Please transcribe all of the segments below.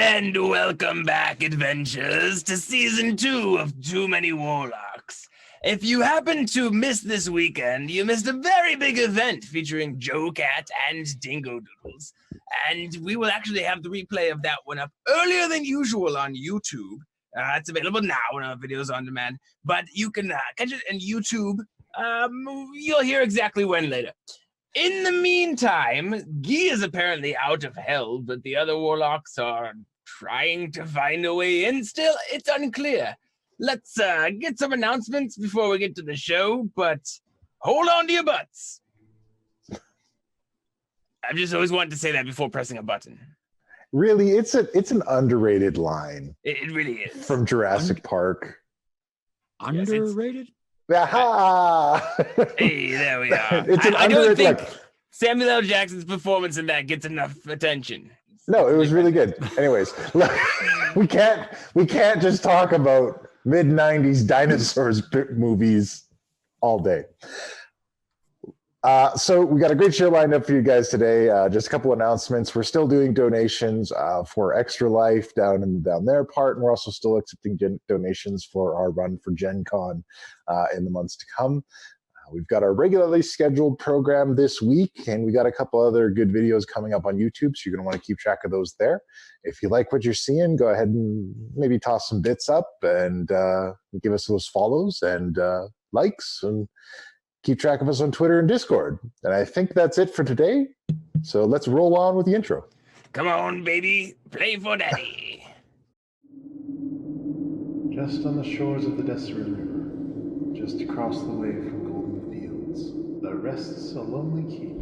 And welcome back, adventurers, to Season 2 of Too Many Warlocks. If you happen to miss this weekend, you missed a very big event featuring Joe Cat and Dingo Doodles. And we will actually have the replay of that one up earlier than usual on YouTube. It's available now on our videos on demand, but you can catch it on YouTube. You'll hear exactly when later. In the meantime, Guy is apparently out of hell, but the other warlocks are trying to find a way in. Still, it's unclear. Let's get some announcements before we get to the show, but hold on to your butts. I've just always wanted to say that before pressing a button. Really, it's an underrated line. It really is. From Jurassic Park. Underrated? Aha! Hey, there we are. I don't think Samuel L. Jackson's performance in that gets enough attention. No, it was really good. Anyways, look, we can't just talk about mid-90s dinosaurs movies all day. So we got a great show lined up for you guys today. Just a couple announcements. We're still doing donations for Extra Life down their part, and we're also still accepting donations for our run for Gen Con in the months to come. We've got our regularly scheduled program this week, and we got a couple other good videos coming up on YouTube, so you're going to want to keep track of those there. If you like what you're seeing, go ahead and maybe toss some bits up and give us those follows and likes, and keep track of us on Twitter and Discord. And I think that's it for today. So let's roll on with the intro. Come on, baby. Play for daddy. Just on the shores of the Deseret River, just across the way from Golden Fields, there rests a lonely keep.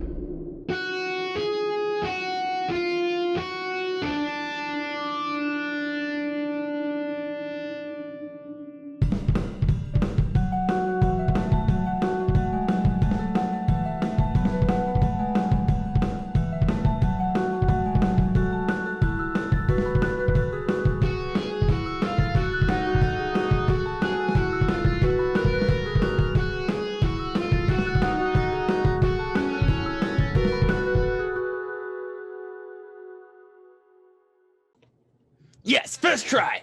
Yes, first try.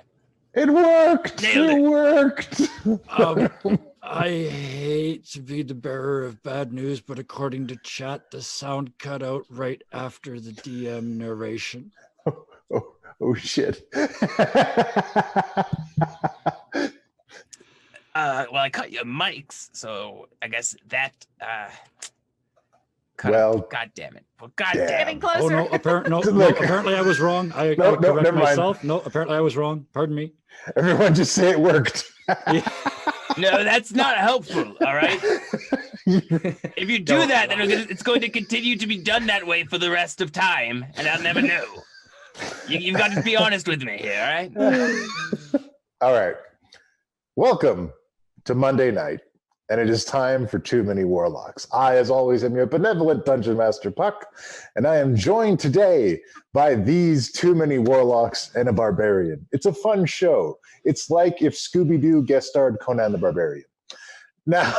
It worked. Nailed it it. worked. I hate to be the bearer of bad news, but according to chat, the sound cut out right after the DM narration. Oh shit. Well, I cut your mics, so I guess that Well, God damn it. Well, God damn. damn it. Getting closer. Oh no! Apparently, Look. apparently I was wrong. I No, correct never mind. myself. No, apparently I was wrong. Pardon me. Everyone just say it worked. No, that's not helpful, all right? If you do that, then it's going to continue to be done that way for the rest of time, and I'll never know. You've got to be honest with me here, all right? All right. Welcome to Monday night, and it is time for Too Many Warlocks. I, as always, am your benevolent Dungeon Master Puck, and I am joined today by these Too Many Warlocks and a Barbarian. It's a fun show. It's like if Scooby-Doo guest starred Conan the Barbarian. Now,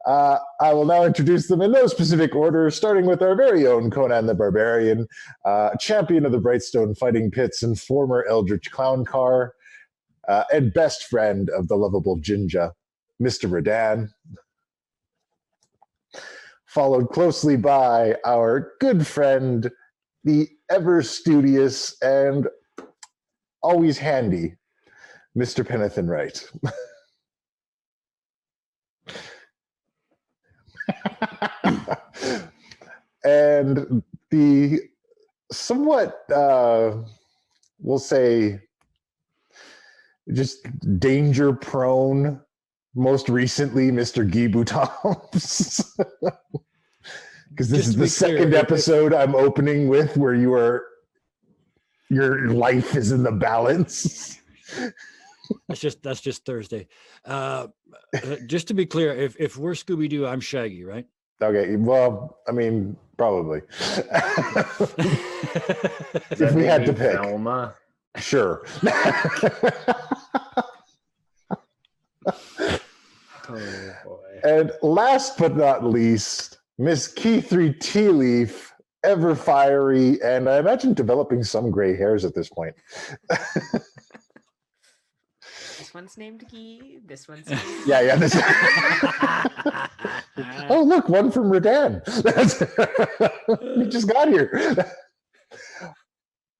I will now introduce them in no specific order, starting with our very own Conan the Barbarian, champion of the Brightstone Fighting Pits and former Eldritch Clown Car, and best friend of the lovable Jinja, Mr. Redann. Followed closely by our good friend, the ever studious and always handy, Mr. Penathan Wright. And the somewhat, we'll say, just danger-prone, most recently, Mr. Guy Boutons. Because this is the second episode I'm opening with where your life is in the balance. That's just Thursday. Just to be clear, if we're Scooby-Doo, I'm Shaggy, right? Okay, well, I mean, probably. If we had to pick. Velma? Sure. Oh boy. And last but not least, Miss Key3 Tea Leaf ever fiery, and I imagine developing some gray hairs at this point. This one's named Guy. This one's named Yeah. This... Oh, look, one from Redann. We just got here.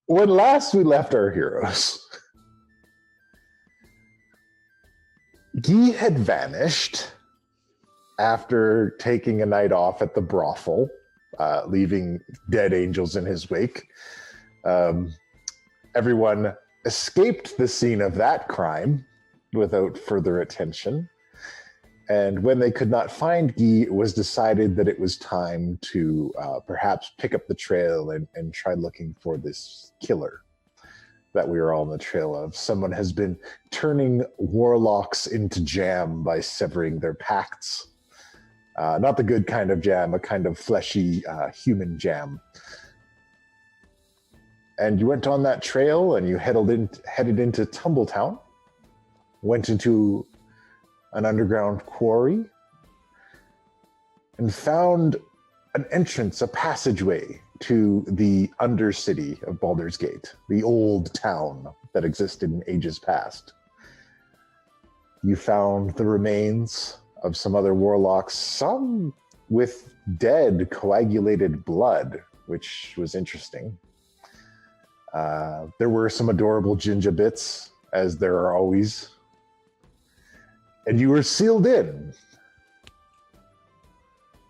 When last we left our heroes, Guy had vanished after taking a night off at the brothel, leaving dead angels in his wake. Everyone escaped the scene of that crime without further attention. And when they could not find Guy, it was decided that it was time to perhaps pick up the trail and try looking for this killer that we were all on the trail of. Someone has been turning warlocks into jam by severing their pacts. Not the good kind of jam, a kind of fleshy human jam. And you went on that trail and you headed into Tumbletown, went into an underground quarry, and found an entrance, a passageway to the undercity of Baldur's Gate, the old town that existed in ages past. You found the remains of some other warlocks, some with dead, coagulated blood, which was interesting. There were some adorable ginger bits, as there are always. And you were sealed in,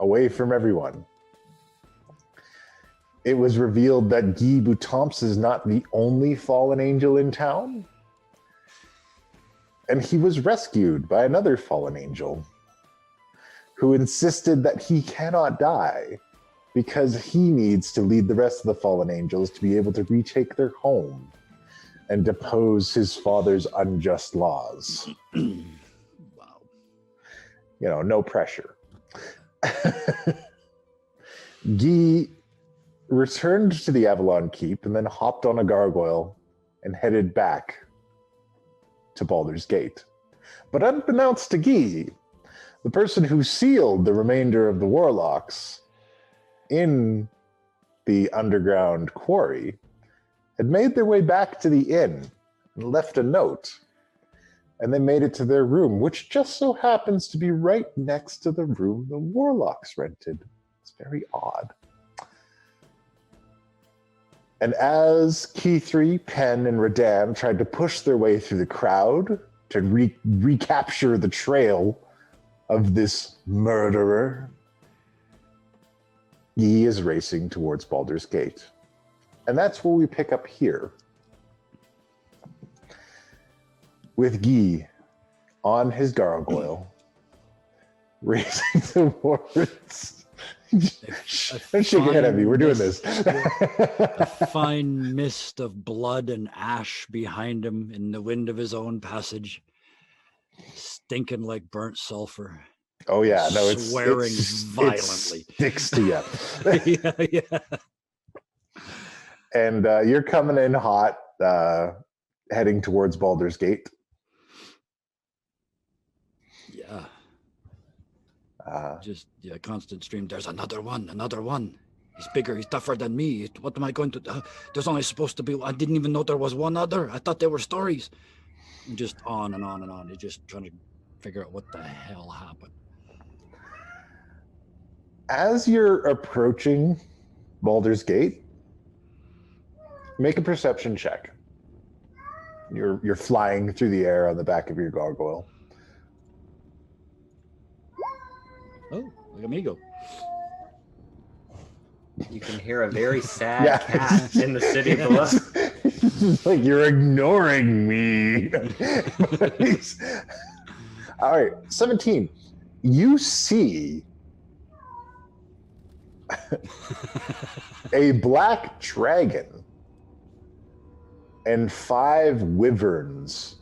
away from everyone. It was revealed that Guy Boutomps is not the only fallen angel in town. And he was rescued by another fallen angel who insisted that he cannot die because he needs to lead the rest of the fallen angels to be able to retake their home and depose his father's unjust laws. Wow. You know, no pressure. Guy returned to the Avalon Keep and then hopped on a gargoyle and headed back to Baldur's Gate. But unbeknownst to Guy, the person who sealed the remainder of the warlocks in the underground quarry had made their way back to the inn and left a note. And they made it to their room, which just so happens to be right next to the room the warlocks rented. It's very odd. And as Key 3, Penn, and Redann tried to push their way through the crowd to recapture the trail of this murderer, Guy is racing towards Baldur's Gate. And that's where we pick up here. With Guy on his gargoyle, racing towards... Don't shake your head at me. We're doing this. A fine mist of blood and ash behind him in the wind of his own passage, stinking like burnt sulfur. Oh yeah, no, it's swearing violently. It sticks to you. Yeah. And you're coming in hot, heading towards Baldur's Gate. Yeah. Just constant stream. There's another one. He's bigger, he's tougher than me. What am I going to there's only supposed to be, I didn't even know there was one other. I thought they were stories. And just on and on and on. You're just trying to figure out what the hell happened. As you're approaching Baldur's Gate, make a perception check. You're flying through the air on the back of your gargoyle. Oh, look at me go. You can hear a very sad cat in the city below. Like, you're ignoring me. All right, 17. You see a black dragon and 5 wyverns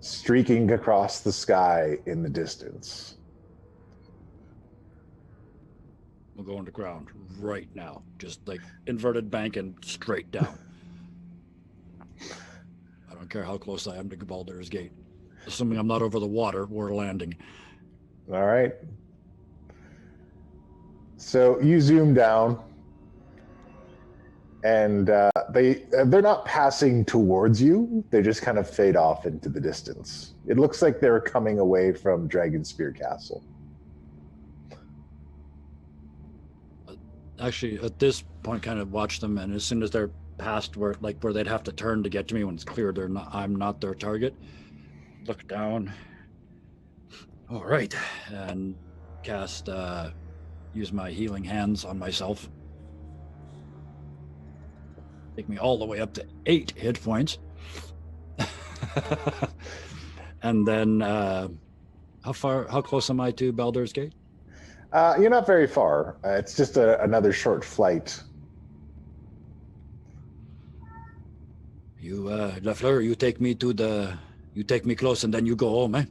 streaking across the sky in the distance. We'll go on the ground right now. Just like inverted bank and straight down. I don't care how close I am to Baldur's Gate. Assuming I'm not over the water, we're landing. All right. So you zoom down, and they're not passing towards you. They just kind of fade off into the distance. It looks like they're coming away from Dragonspear Castle. Actually, at this point, kind of watch them, and as soon as they're past where they'd have to turn to get to me when it's clear I'm not their target, look down. All right, and cast use my healing hands on myself. Take me all the way up to 8 hit points. And then how close am I to Baldur's Gate? You're not very far. It's just another short flight. You, Lafleur, you take me close and then you go home, eh?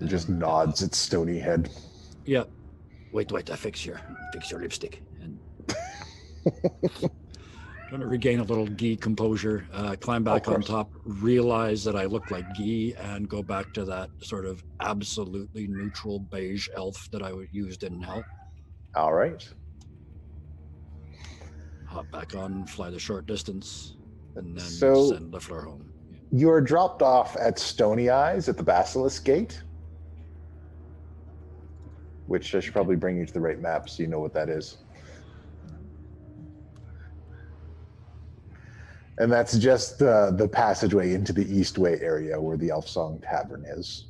It just nods its stony head. Yeah. Wait, I fix your lipstick. And trying to regain a little Guy composure, climb back on top, realize that I look like Guy, and go back to that sort of absolutely neutral beige elf that I used in Hell. All right. Hop back on, fly the short distance, and then So- send Lafleur home. You are dropped off at Stony Eyes at the Basilisk Gate, which I should probably bring you to the right map so you know what that is. And that's just the passageway into the Eastway area where the Elfsong Tavern is.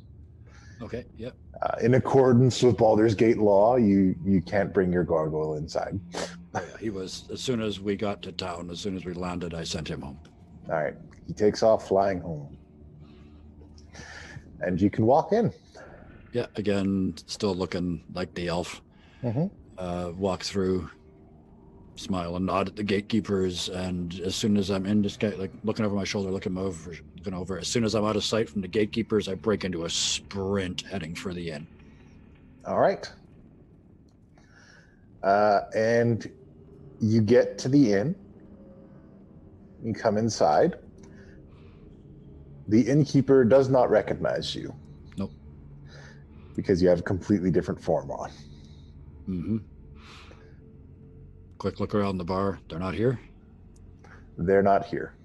Okay, yep. In accordance with Baldur's Gate law, you can't bring your gargoyle inside. Oh, yeah, he was, as soon as we got to town, as soon as we landed, I sent him home. All right. He takes off flying home. And you can walk in. Yeah, again, still looking like the elf. Mm-hmm. Walk through, smile and nod at the gatekeepers, and as soon as I'm in, just like looking over my shoulder, looking over. As soon as I'm out of sight from the gatekeepers, I break into a sprint heading for the inn. All right. And you get to the inn. You come inside. The innkeeper does not recognize you. Nope. Because you have a completely different form on. Mm-hmm. Quick look around the bar. They're not here. They're not here.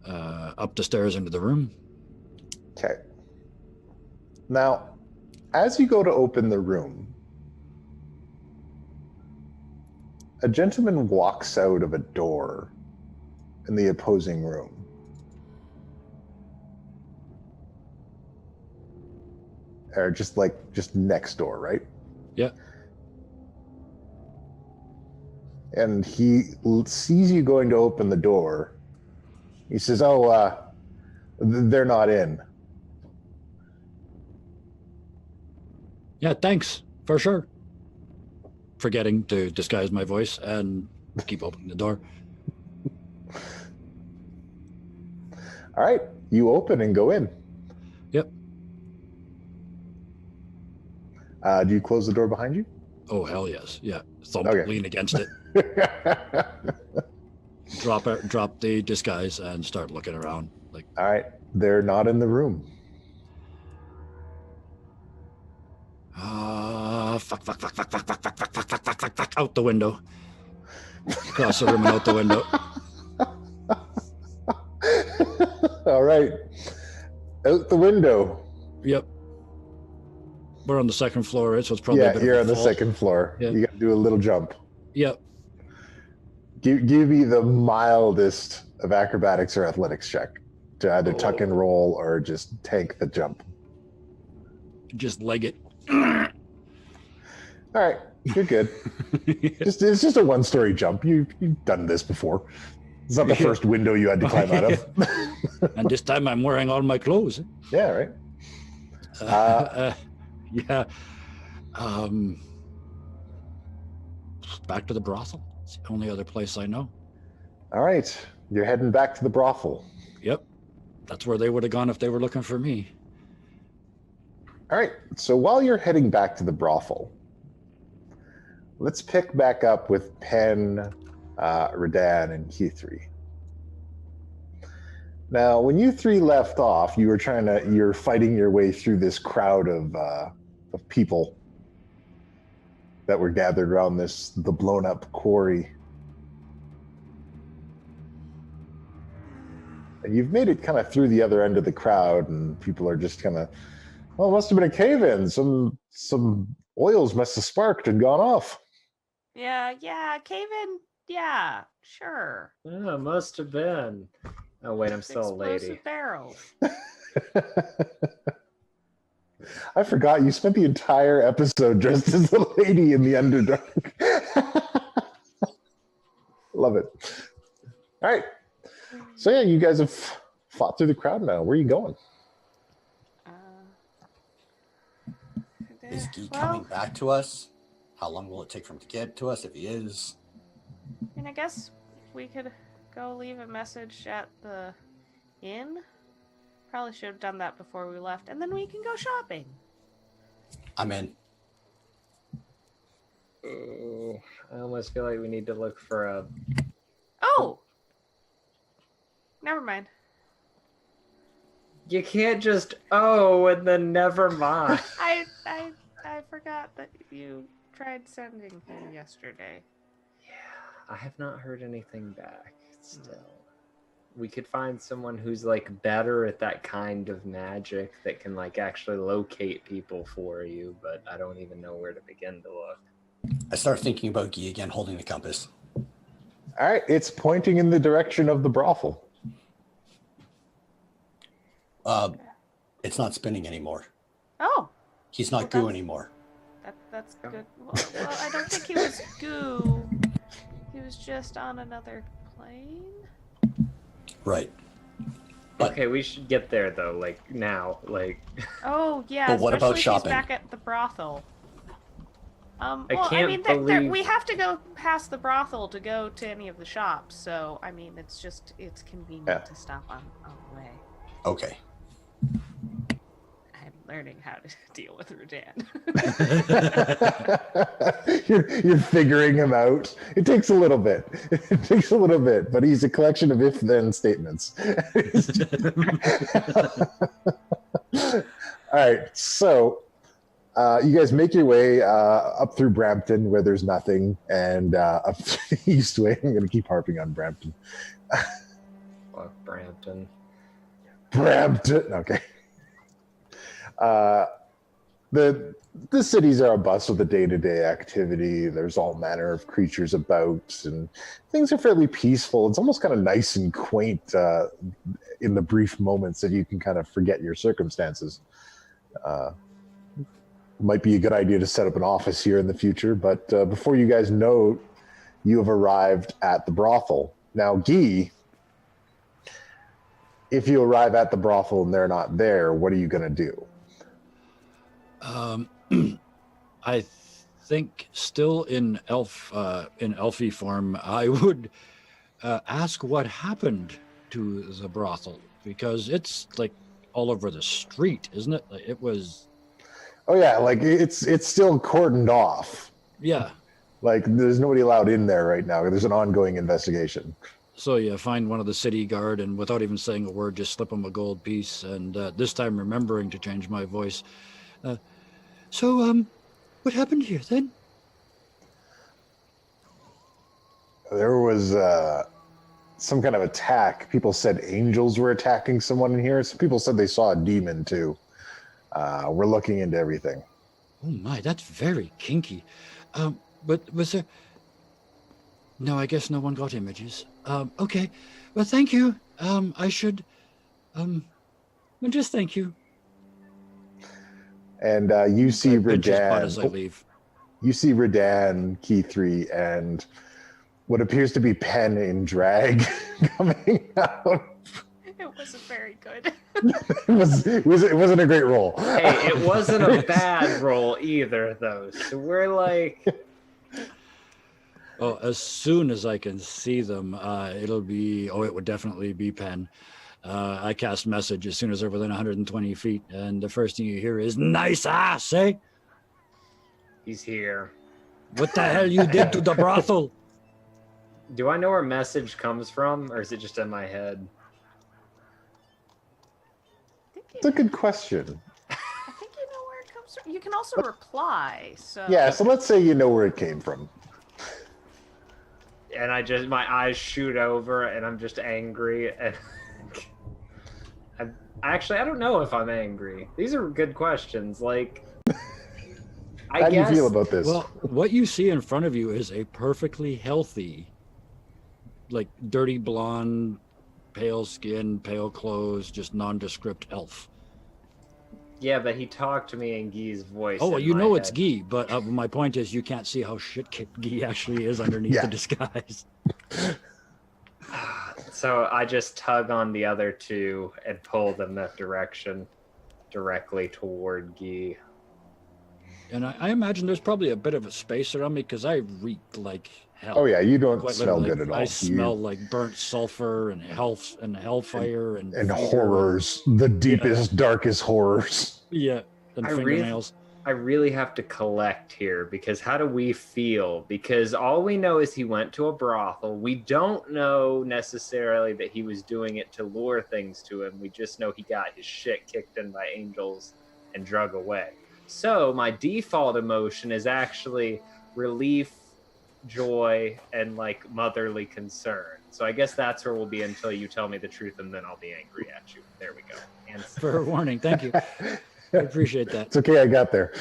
Up the stairs into the room. Okay. Now, as you go to open the room, a gentleman walks out of a door in the opposing room. Or just next door, right? Yeah. And he sees you going to open the door. He says, "Oh, they're not in." Yeah, thanks, for sure. Forgetting to disguise my voice and keep opening the door. All right, you open and go in. Yep. Do you close the door behind you? Oh, hell yes. Yeah. Thump, Okay. lean against it. Drop the disguise and start looking around. Like, All right, they're not in the room. fuck, out the window. Across the room and out the window. All right, out the window. Yep. We're on the second floor, right? So it's probably a Yeah, bit you're of on a the fall. second floor. Yeah. You got to do a little jump. Yep. Give me the mildest of acrobatics or athletics check to either tuck and roll or just tank the jump. Just leg it. All right, you're good. It's just a one-story jump. You've done this before. It's not the first window you had to climb out of. And this time I'm wearing all my clothes. Yeah, right. Yeah. Back to the brothel. It's the only other place I know. All right, you're heading back to the brothel. Yep. That's where they would have gone if they were looking for me. All right, so while you're heading back to the brothel, let's pick back up with Penn, Redann, and Q3. Now, when you three left off, you're fighting your way through this crowd of people. that were gathered around the blown up quarry. And you've made it kind of through the other end of the crowd, and people are just kind of, well, it must have been a cave-in. Some oils must have sparked and gone off. Yeah, cave-in. Yeah, sure. Yeah, must have been. Oh wait, I'm still a lady. Explosive barrel. I forgot you spent the entire episode dressed as a lady in the Underdark. Love it. All right. So yeah, you guys have fought through the crowd now. Where are you going? Is Guy coming back to us? How long will it take for him to get to us if he is? I mean, I guess we could go leave a message at the inn. Probably should have done that before we left, and then we can go shopping. I'm in. Ooh, I almost feel like we need to look for a... Oh! Never mind. You can't just and then never mind. I forgot that you tried sending him yesterday. Yeah, I have not heard anything back still. We could find someone who's like better at that kind of magic that can like actually locate people for you, but I don't even know where to begin to look. I start thinking about Guy again holding the compass. All right, it's pointing in the direction of the brothel. It's not spinning anymore. Oh. He's not goo anymore. That's good. Well, I don't think he was goo. He was just on another plane. Right. But, okay, we should get there though, like now, like. Oh yeah. But what about especially if shopping? He's back at the brothel. I mean, we have to go past the brothel to go to any of the shops. So I mean, it's convenient to stop on the way. Okay. I'm learning how to deal with Redann. You're figuring him out. It takes a little bit. But he's a collection of if-then statements. All right, so you guys make your way up through Brampton where there's nothing, and up the east way. I'm going to keep harping on Brampton. Fuck Brampton. Okay. The cities are abuzz with the day-to-day activity. There's all manner of creatures about, and things are fairly peaceful. It's almost kind of nice and quaint in the brief moments that you can kind of forget your circumstances. Might be a good idea to set up an office here in the future, but before you guys know, you have arrived at the brothel. Now, Guy, if you arrive at the brothel and they're not there, what are you going to do? I think still in elfie form, I would ask what happened to the brothel, because it's like all over the street, isn't it? Like, it was. Oh yeah, like it's still cordoned off. Yeah. Like there's nobody allowed in there right now. There's an ongoing investigation. So you find one of the city guard, and without even saying a word, just slip him a gold piece. And this time, remembering to change my voice. So what happened here then? There was some kind of attack. People said angels were attacking someone in here. Some people said they saw a demon too. We're looking into everything. Oh my, that's very kinky. But was there... No, I guess no one got images. Okay. Well, thank you. I should... well, just thank you. And you see Redann. As I leave. You see Redann, Key 3, and what appears to be Pen in drag coming out. It wasn't very good. it wasn't a great roll. Hey, it wasn't a bad roll either, though. So we're like... Well, as soon as I can see them, it'll be... Oh, it would definitely be Pen. I cast message as soon as they're within 120 feet, and the first thing you hear is, nice ass, eh? He's here. What the hell you did to the brothel? Do I know where message comes from, or is it just in my head? It's a good question. I think you know where it comes You can also reply. So Yeah, so let's say you know where it came from. And my eyes shoot over, and I'm just angry. And I don't know if I'm angry. These are good questions. Like, How do you feel about this? Well, what you see in front of you is a perfectly healthy, like dirty blonde, pale skin, pale clothes, just nondescript elf. Yeah, but he talked to me in Guy's voice. Oh, well, in you my know head. it's Guy, but my point is you can't see how shit-kicked Guy actually is underneath Yeah. the disguise. So I just tug on the other two and pull them that direction, directly toward Guy. And I imagine there's probably a bit of a space around me because I reek like hell. Oh yeah, you don't Quite smell literally. good at all. I You- smell like burnt sulfur and hellfire and and fear horrors, the deepest, darkest horrors. Yeah, and I really- fingernails. I really have to collect here because how do we feel? Because all we know is he went to a brothel. We don't know necessarily that he was doing it to lure things to him. We just know he got his shit kicked in by angels and drug away. So my default emotion is actually relief, joy, and like motherly concern. So I guess that's where we'll be until you tell me the truth, and then I'll be angry at you. There we go. And Fair warning. Thank you. I appreciate that. It's okay, I got there.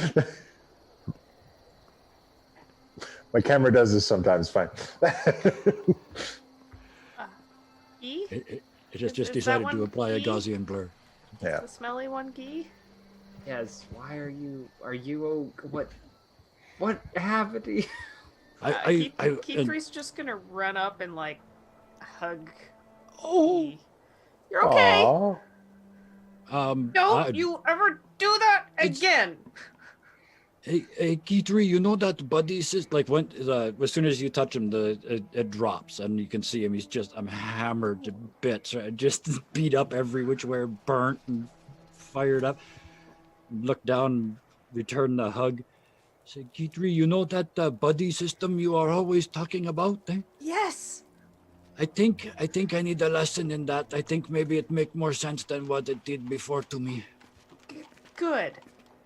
My camera does this sometimes, fine. Gee? It just Is that decided one to apply a Guy? Gaussian blur. Yeah. The smelly one, Gee? yes, why are you what happened to you? Keythree's just gonna run up and like hug. Oh, Gee. You're okay. Aw. Don't you ever do that It's- again. Hey, Keytree, you know that buddy system? Like when as soon as you touch him, it drops, and you can see him. I'm hammered to bits, right? Just beat up every which way, burnt and fired up. Look down, return the hug. Say, Keytree, you know that buddy system you are always talking about? Eh? Yes. I think I need a lesson in that. I think maybe it make more sense than what it did before to me. Good.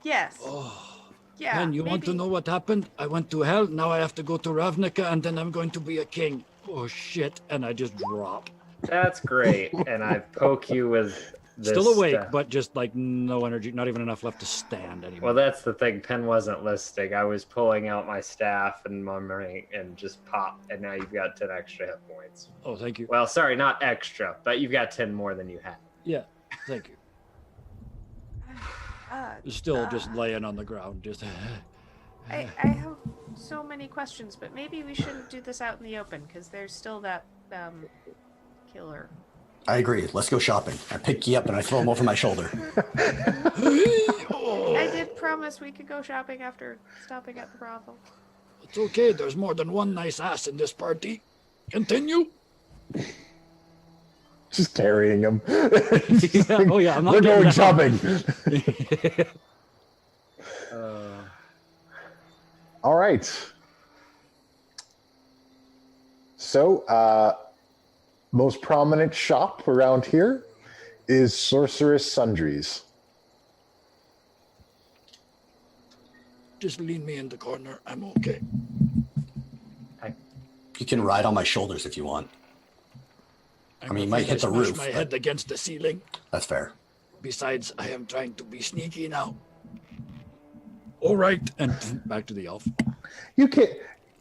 Yes. Oh. Yeah. Man, you want to know what happened? I went to hell, now I have to go to Ravnica, and then I'm going to be a king. Oh, shit. And I just drop. That's great. And I poke you with this Still awake, stuff. but just like no energy, not even enough left to stand anymore. Well, that's the thing. Penn wasn't listening. I was pulling out my staff and murmuring and just pop. And now you've got 10 extra hit points. Oh, thank you. Well, sorry, not extra, but you've got 10 more than you had. Yeah, thank you. Still just laying on the ground, just... I have so many questions, but maybe we shouldn't do this out in the open because there's still that killer. I agree. Let's go shopping. I pick you up and I throw him over my shoulder. I did promise we could go shopping after stopping at the brothel. It's okay, there's more than one nice ass in this party. Continue. Just carrying him. Oh yeah, I'm not We're getting going that. shopping. All right. So, most prominent shop around here is Sorceress Sundries. Just lean me in the corner, I'm okay. You can ride on my shoulders if you want. I mean, you might hit the smash roof, my but- head against the ceiling. That's fair. Besides, I am trying to be sneaky now. All right, and back to the elf. You can't.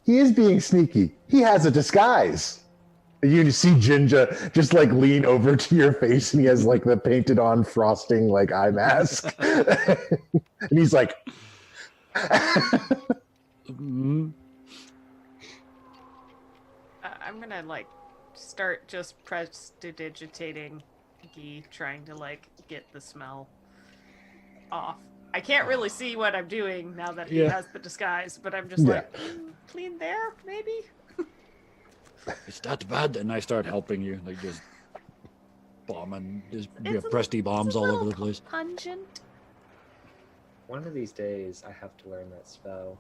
He is being sneaky. He has a disguise. You see Jinja just like lean over to your face, and he has like the painted on frosting like eye mask, and he's like, Mhm. I'm gonna like start just prestidigitating Guy, trying to like get the smell off. I can't really see what I'm doing now that he Yeah. has the disguise, but I'm just Yeah. like, clean there, maybe? It's that bad, and I start helping you, like just bombing, just It's a- presty bombs it's a all over little the place. Pungent. One of these days, I have to learn that spell.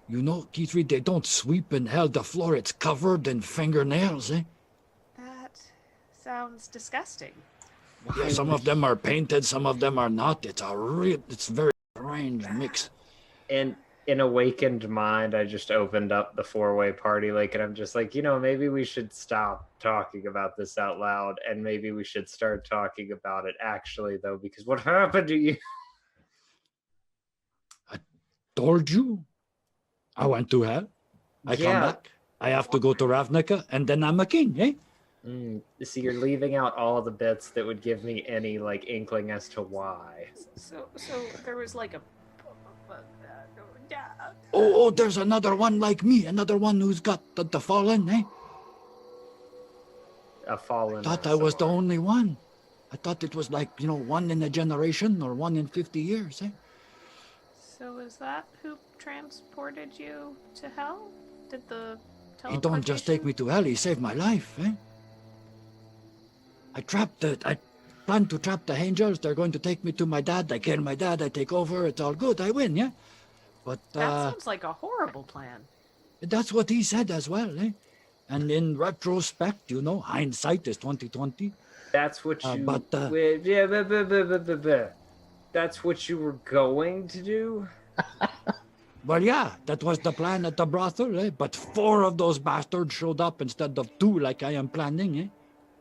You know, Keytree, they don't sweep in hell. The floor, it's covered in fingernails, eh? That sounds disgusting. Yeah, some of them are painted, some of them are not. It's very strange mix. And in awakened mind, I just opened up the 4-way party link, and I'm just like, maybe we should stop talking about this out loud, and maybe we should start talking about it actually, though, because what happened to you? I told you. I went to hell. I come back. I have to go to Ravnica, and then I'm a king, eh? See, you're leaving out all the bits that would give me any like inkling as to why. So there was like a. Oh, there's another one like me, another one who's got the fallen, eh? A fallen. I thought I was the only one. I thought it was like, one in a generation or one in 50 years, eh? So is that who transported you to hell? Did the He don't just take me to hell, he saved my life, eh? I plan to trap the angels. They're going to take me to my dad. I kill my dad. I take over. It's all good. I win, yeah? But that sounds like a horrible plan. That's what he said as well, eh? And in retrospect, hindsight is 2020. That's what you. That's what you were going to do. Well, yeah, that was the plan at the brothel, eh? But 4 of those bastards showed up instead of 2, like I am planning, eh?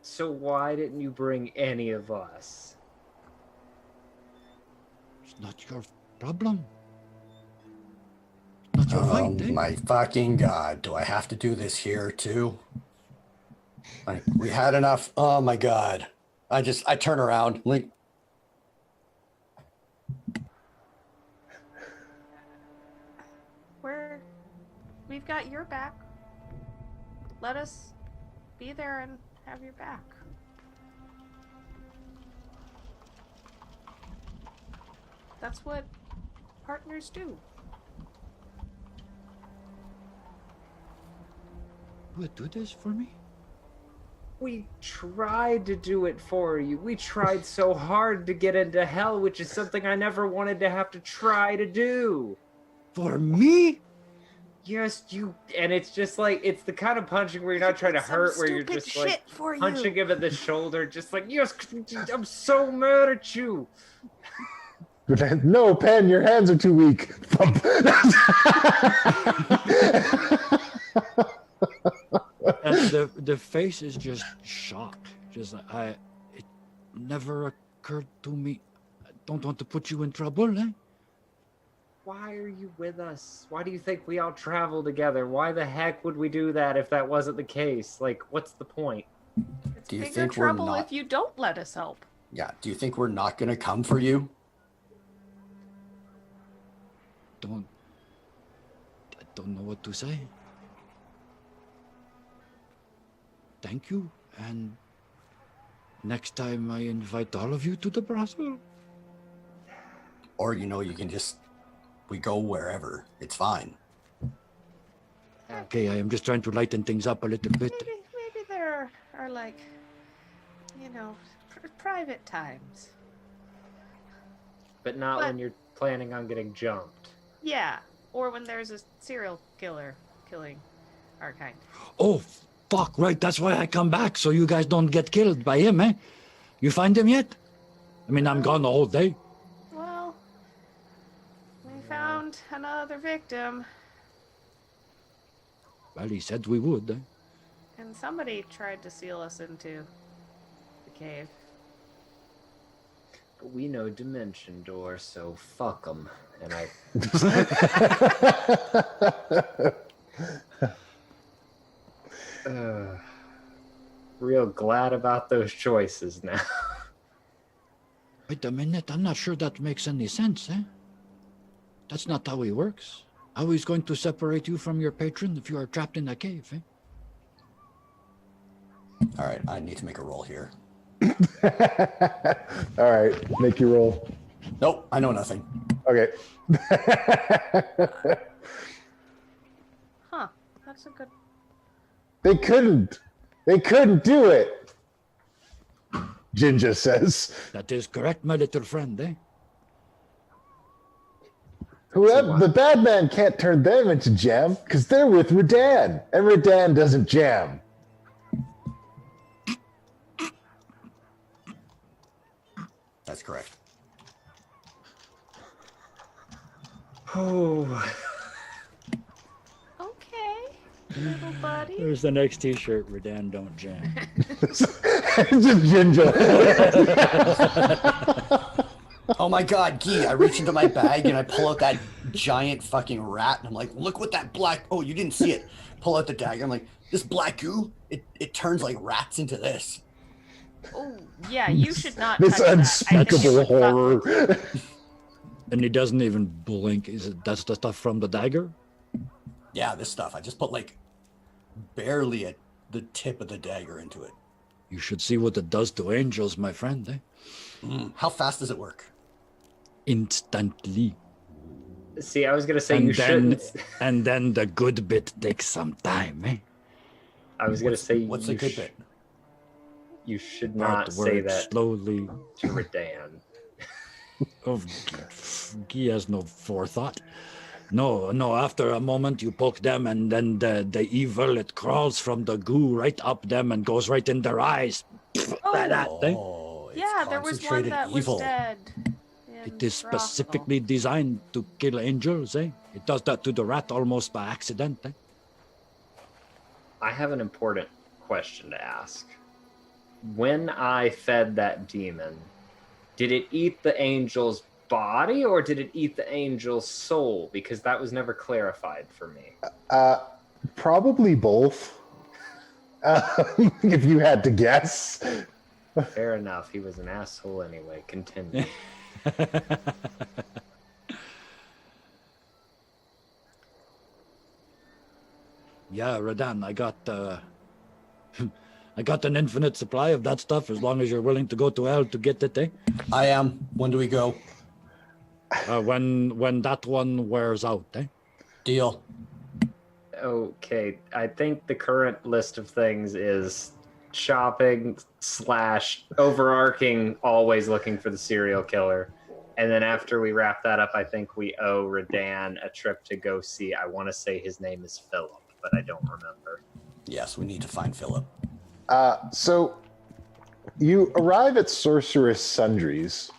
So why didn't you bring any of us? It's not your problem. It's not your fight, eh? My fucking God, do I have to do this here too? Like, we had enough. Oh my God. I turn around, Link. We've got your back. Let us be there and have your back. That's what partners do. You would do this for me? We tried to do it for you. We tried so hard to get into hell, which is something I never wanted to have to try to do. For me? Yes, and it's just like, it's the kind of punching where you're not trying to hurt, where you're just like punching him in the shoulder, just like, yes, I'm so mad at you. No, Pen, your hands are too weak. And the face is just shocked. Just it never occurred to me. I don't want to put you in trouble, eh? Why are you with us? Why do you think we all travel together? Why the heck would we do that if that wasn't the case? Like, what's the point? It's bigger trouble if you don't let us help. Yeah, do you think we're not going to come for you? I don't know what to say. Thank you, and next time I invite all of you to the brothel. Or, you can just, we go wherever. It's fine. Okay, I am just trying to lighten things up a little bit. Maybe there are like, private times. But not when you're planning on getting jumped. Yeah, or when there's a serial killer killing our kind. Oh, fuck, right, that's why I come back, so you guys don't get killed by him, eh? You find him yet? I mean, I'm gone the whole day. Well, we found another victim. Well, he said we would, eh? And somebody tried to seal us into the cave. But we know Dimension Door, so fuck them. And real glad about those choices now. Wait a minute, I'm not sure that makes any sense, eh? That's not how he works. How he's going to separate you from your patron if you are trapped in a cave, eh? All right, I need to make a roll here. All right, make your roll. Nope, I know nothing. Okay. Huh, that's a good... They couldn't do it, Jinja says. That is correct, my little friend, eh? Whoever, the bad man can't turn them into jam because they're with Redann, and Redann doesn't jam. That's correct. Oh. Okay, little buddy. There's the next T-shirt. Redann, don't jam. It's just Ginger. Oh my god, Guy, I reach into my bag and I pull out that giant fucking rat and I'm like, look what that black, oh, you didn't see it. Pull out the dagger. I'm like, this black goo, it turns like rats into this. Oh, yeah, you should not This touch that. I think unspeakable it would fuck horror. with you. And he doesn't even blink. Is it that's the stuff from the dagger? Yeah, this stuff. I just put like barely at the tip of the dagger into it. You should see what it does to angels, my friend. How fast does it work? Instantly. See, I was gonna say And you then, shouldn't. and then the good bit takes some time, eh? I was gonna say What's you the good bit? You should not say Outward, that slowly. to Redann. Oh, he has no forethought. No, after a moment you poke them and then the evil, it crawls from the goo right up them and goes right in their eyes. That thing. Oh, it's Yeah, there was one concentrated that evil. was dead. It is specifically designed to kill angels, eh? It does that to the rat almost by accident, eh? I have an important question to ask. When I fed that demon, did it eat the angel's body or did it eat the angel's soul? Because that was never clarified for me. Probably both. If you had to guess. Fair enough. He was an asshole anyway. Continue. Yeah, Redann, I got an infinite supply of that stuff as long as you're willing to go to hell to get it, eh? I am. When do we go? When that one wears out, eh? Deal. Okay, I think the current list of things is shopping / overarching, always looking for the serial killer. And then after we wrap that up, I think we owe Redann a trip to go see, I want to say his name is Phillip, but I don't remember. Yes, we need to find Phillip. So you arrive at Sorceress Sundries.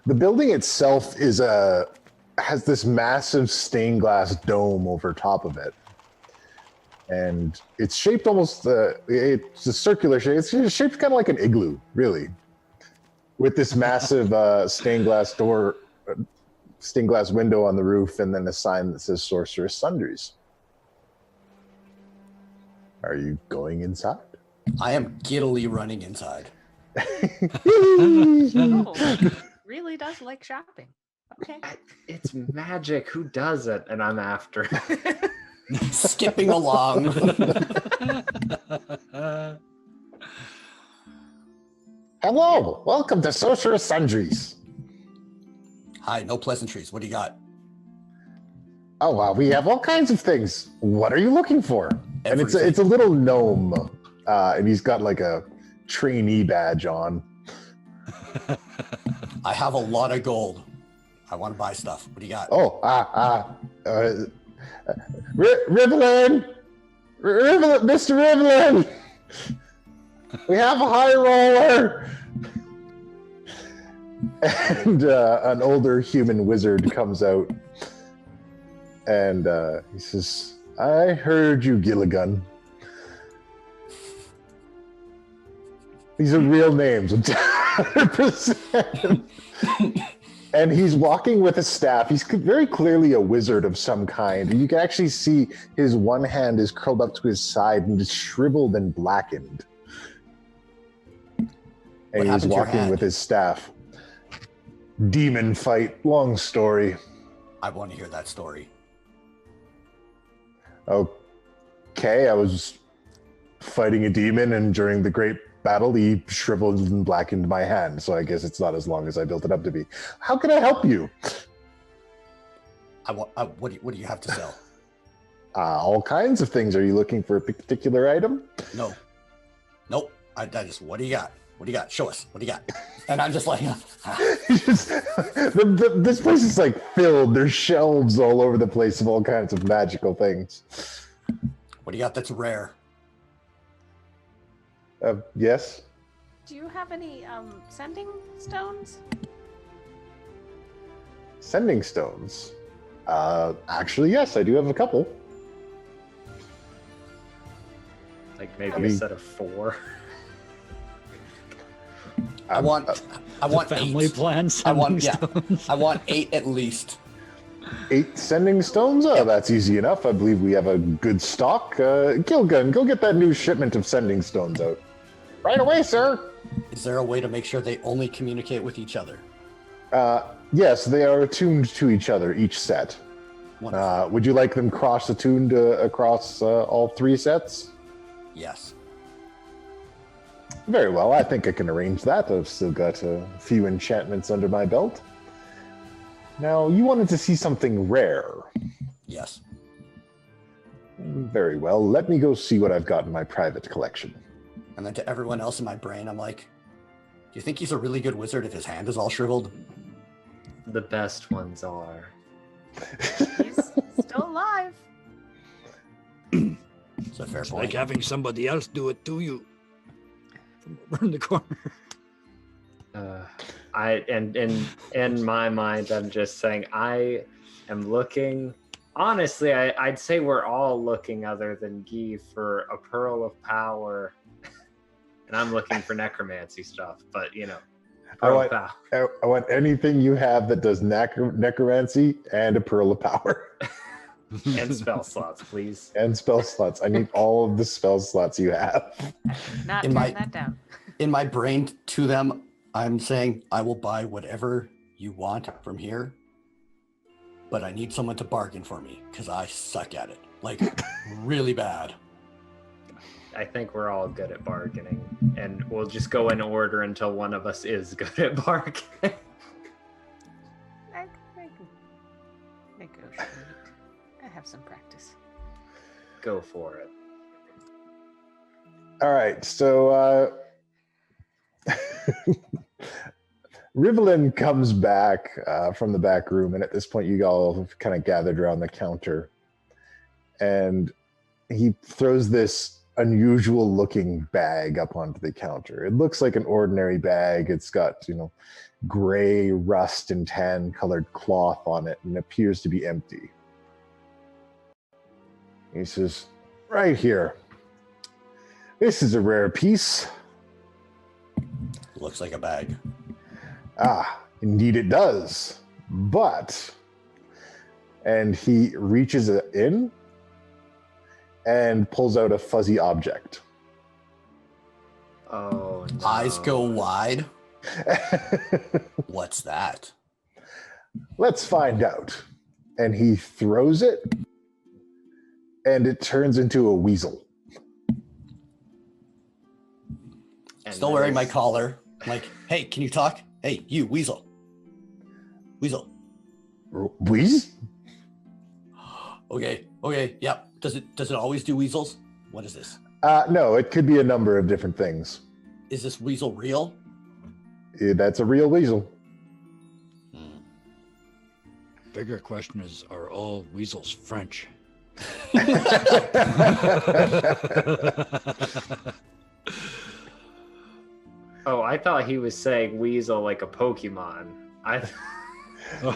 The building itself has this massive stained glass dome over top of it. And it's shaped almost, it's a circular shape. It's shaped kind of like an igloo, really. With this massive stained glass window on the roof, and then a sign that says Sorceress Sundries. Are you going inside? I am giddily running inside. Oh, really does like shopping. Okay. It's magic. Who does it? And I'm after. Skipping along. Hello, welcome to Sorceress Sundries. Hi, no pleasantries. What do you got? Oh wow, we have all kinds of things. What are you looking for? And it's Everything. a little gnome, and he's got like a trainee badge on. I have a lot of gold. I want to buy stuff. What do you got? Oh, Rivelin, Mr. Rivelin, we have a high roller. And an older human wizard comes out, and he says, "I heard you, Gilligan." These are real names, 100%. And he's walking with a staff. He's very clearly a wizard of some kind. And you can actually see his one hand is curled up to his side and is shriveled and blackened. And he's happened to your walking hand? with his staff. Demon fight, long story. I want to hear that story. Okay, I was fighting a demon, and during the great battle, he shriveled and blackened my hand. So I guess it's not as long as I built it up to be. How can I help you? What do you have to sell? All kinds of things. Are you looking for a particular item? No. Nope. I just, what do you got? What do you got? Show us. What do you got? And I'm just like, This place is like filled. There's shelves all over the place of all kinds of magical things. what do you got that's rare? Yes. Do you have any sending stones? Sending stones. Actually, yes, I do have a couple. Like maybe I a mean- set of 4. I want family 8. plan. I want stones. I want 8 at least. 8 sending stones? Oh, that's easy enough. I believe we have a good stock. Gilgun, go get that new shipment of sending stones out. Right away, sir. Is there a way to make sure they only communicate with each other? Yes, they are attuned to each other, each set. Wonderful. Would you like them cross-attuned across all 3 sets? Yes. Very well, I think I can arrange that. I've still got a few enchantments under my belt. Now, you wanted to see something rare. Yes. Very well, let me go see what I've got in my private collection. And then to everyone else in my brain, I'm like, do you think he's a really good wizard if his hand is all shriveled? The best ones are. He's still alive. It's a fair It's point. like having somebody else do it to you from around the corner. In my mind, I'm just saying I am looking. Honestly, I'd say we're all looking, other than Guy, for a pearl of power, and I'm looking for necromancy stuff. But you know, pearl of power. I want anything you have that does necromancy and a pearl of power. And spell slots, please. And spell slots. I need all of the spell slots you have. Not In turn my- that down. In my brain to them, I'm saying I will buy whatever you want from here, but I need someone to bargain for me because I suck at it. Like, really bad. I think we're all good at bargaining, and we'll just go in order until one of us is good at bargaining. I can negotiate. I have some practice. Go for it. All right, so Rivlin comes back from the back room, and at this point, you all have kind of gathered around the counter, and he throws this unusual-looking bag up onto the counter. It looks like an ordinary bag. It's got, gray, rust, and tan-colored cloth on it, and appears to be empty. He says, "Right here. This is a rare piece." Looks like a bag. Ah, indeed it does. But, and he reaches in and pulls out a fuzzy object. Oh, no. Eyes go wide. What's that? Let's find out. And he throws it, and it turns into a weasel. And Still then wearing my it's- collar. I'm like, hey, can you talk? Hey, you, weasel. Weasel. Weasel? Okay, yep. Does it always do weasels? What is this? No, it could be a number of different things. Is this weasel real? That's a real weasel. Bigger question is, are all weasels French? Oh, I thought he was saying weasel like a Pokemon.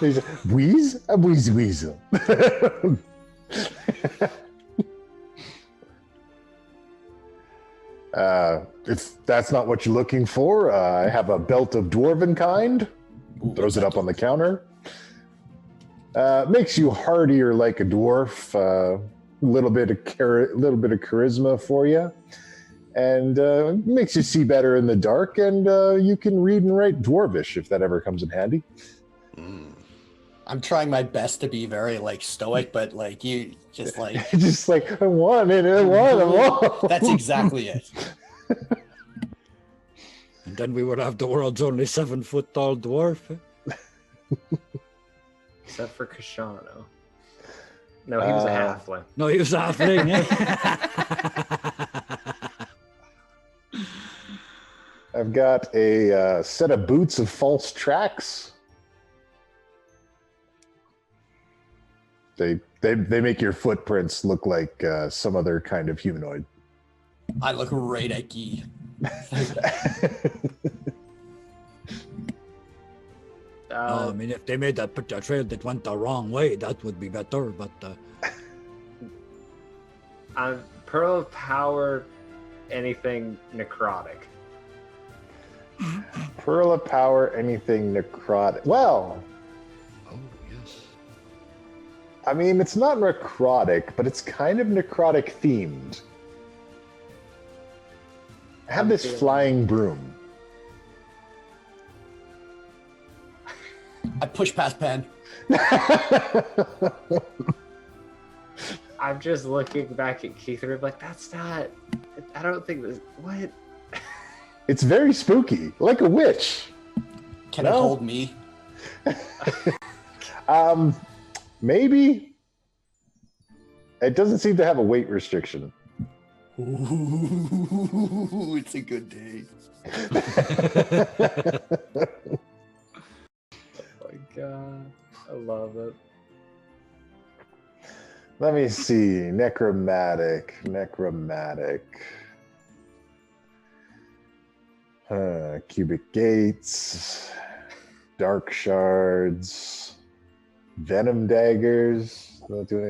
He's a wheeze? A wheeze weasel. If that's not what you're looking for, I have a belt of dwarven kind. Throws it up on the counter. Makes you hardier like a dwarf. A little bit of charisma for you, and makes you see better in the dark. And you can read and write dwarvish if that ever comes in handy. I'm trying my best to be very stoic, but you just Just like I want it, I want. that's exactly it. And then we would have the world's only 7-foot tall dwarf. Except for Kashano. No, he was a halfling. No, he was halfling. I've got a set of boots of false tracks. They make your footprints look like some other kind of humanoid. I look right at Guy. No, I mean, if they made a trail that went the wrong way, that would be better. But Pearl of Power, anything necrotic. Pearl of Power, anything necrotic. Well, oh yes, I mean, it's not necrotic, but it's kind of necrotic themed. I have this flying broom. I push past Pen. I'm just looking back at Keith and I'm like, that's not. I don't think this. What? It's very spooky, like a witch. Can it hold me? Maybe. It doesn't seem to have a weight restriction. Ooh, it's a good day. Oh my god. I love it. Let me see. Necromantic. Cubic gates. Dark shards. Venom daggers. Not doing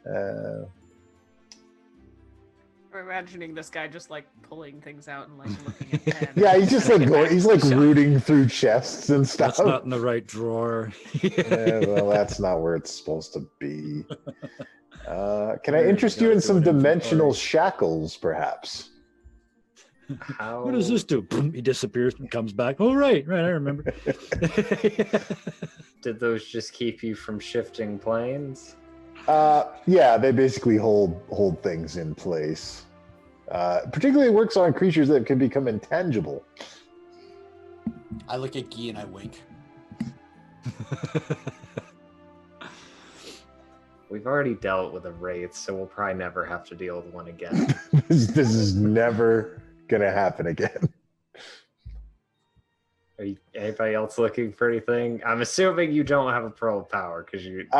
anything. We're imagining this guy just like pulling things out and like looking at pen. Yeah, he's just like going, he's like rooting through chests and stuff. that's not in the right drawer. Yeah, well, that's not where it's supposed to be. Can I interest you in some dimensional shackles, perhaps? How... What does this do? Boom, he disappears and comes back. Oh, right, I remember. Did those just keep you from shifting planes? Yeah, they basically hold things in place. Particularly works on creatures that can become intangible. I look at Guy and I wink. We've already dealt with a wraith, so we'll probably never have to deal with one again. This is never gonna happen again. Are you, anybody else looking for anything? I'm assuming you don't have a Pearl of Power because you didn't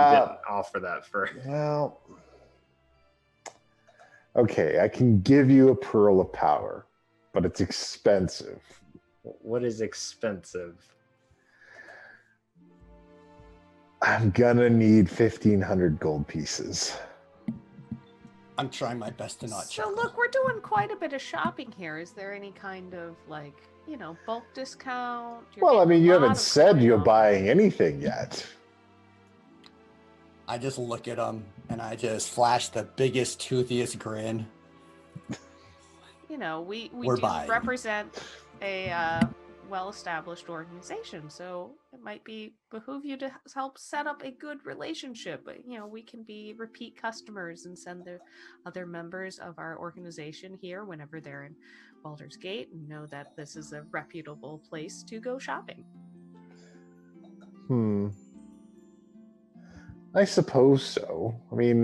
offer that first. Well, okay, I can give you a Pearl of Power, but it's expensive. What is expensive? I'm gonna need 1,500 gold pieces. I'm trying my best to not So chuckle. look, we're doing quite a bit of shopping here. Is there any kind of like, bulk discount? Well, I mean, you haven't said going you're on. buying anything yet. I just look at him and I just flash the biggest, toothiest grin. We We're do buying. represent a well-established organization, so it might behoove you to help set up a good relationship. But we can be repeat customers and send the other members of our organization here whenever they're in Baldur's Gate and know that this is a reputable place to go shopping. I suppose so. I mean,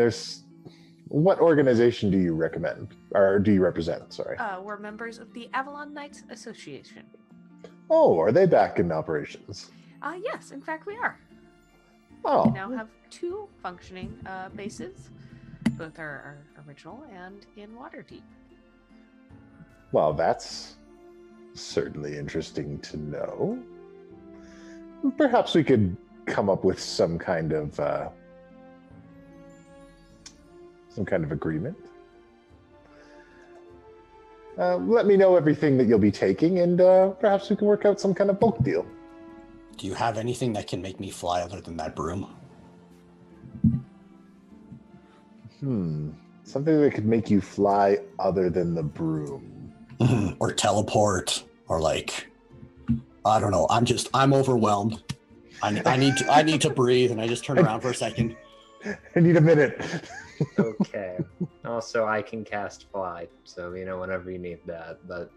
what organization do you recommend, or do you represent? Sorry. We're members of the Avalon Knights Association. Oh, are they back in operations? Yes, in fact we are. Oh, We now have 2 functioning bases. Both are original and in Waterdeep. well, that's certainly interesting to know. Perhaps we could come up with some kind of agreement. Let me know everything that you'll be taking, and perhaps we can work out some kind of bulk deal. Do you have anything that can make me fly other than that broom? Something that could make you fly other than the broom. Or teleport, or like, I don't know. I'm overwhelmed. I need to breathe, and I just turn around for a second. I need a minute. Okay. Also, I can cast Fly, so whenever you need that. But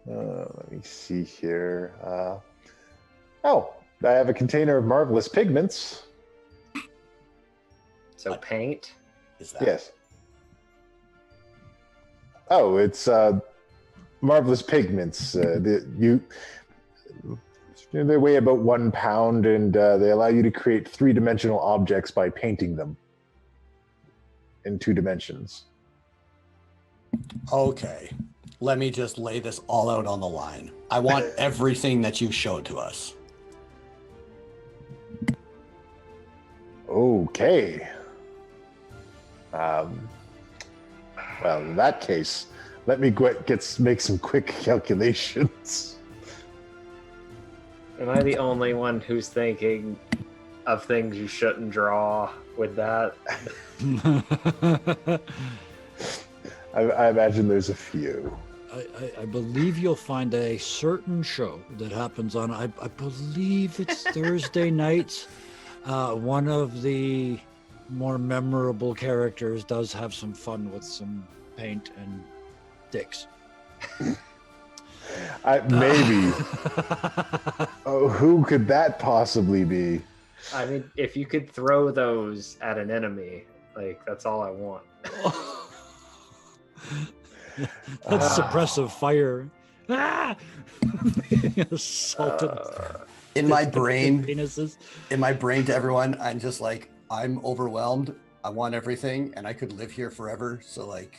Let me see here. I have a container of marvelous pigments. so paint. Is that? Yes. Oh, it's marvelous pigments. They weigh about 1 pound, and they allow you to create 3-dimensional objects by painting them in 2 dimensions. Okay. let me just lay this all out on the line. I want everything that you showed to us. Okay. Well, in that case, let me make some quick calculations. Am I the only one who's thinking of things you shouldn't draw with that? I imagine there's a few. I believe you'll find a certain show that happens on, I believe it's Thursday nights. One of the more memorable characters does have some fun with some paint and dicks. Maybe. Oh, who could that possibly be? I mean, if you could throw those at an enemy, like, that's all I want. That's suppressive fire. Ah! Assaulted. In my brain, penises. in my brain to everyone, I'm just like, I'm overwhelmed. I want everything, and I could live here forever. So like,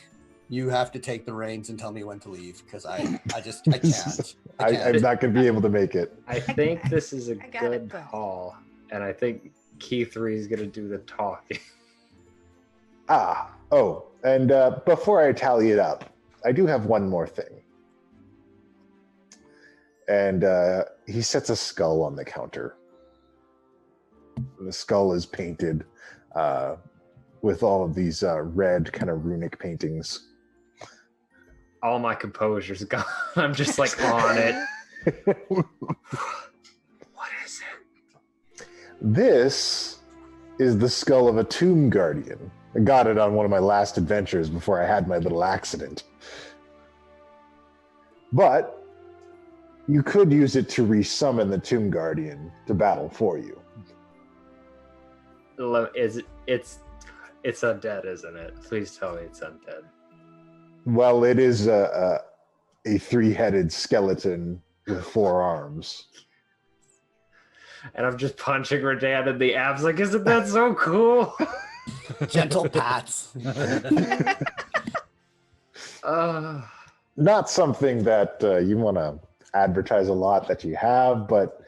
you have to take the reins and tell me when to leave, because I can't. I'm not going to be able to make it. I think this is a I got it, good buddy. call, and I think Key 3 is going to do the talking. And before I tally it up, I do have one more thing. And he sets a skull on the counter. The skull is painted with all of these red kind of runic paintings. All my composure's gone. I'm just like on it. What is it? This is the skull of a tomb guardian. I got it on one of my last adventures before I had my little accident. But you could use it to resummon the tomb guardian to battle for you. It's undead, isn't it? Please tell me it's undead. Well, it is a three-headed skeleton with 4 arms. And I'm just punching Redann in the abs like, isn't that so cool? Gentle pats. Not something that you want to advertise a lot that you have, but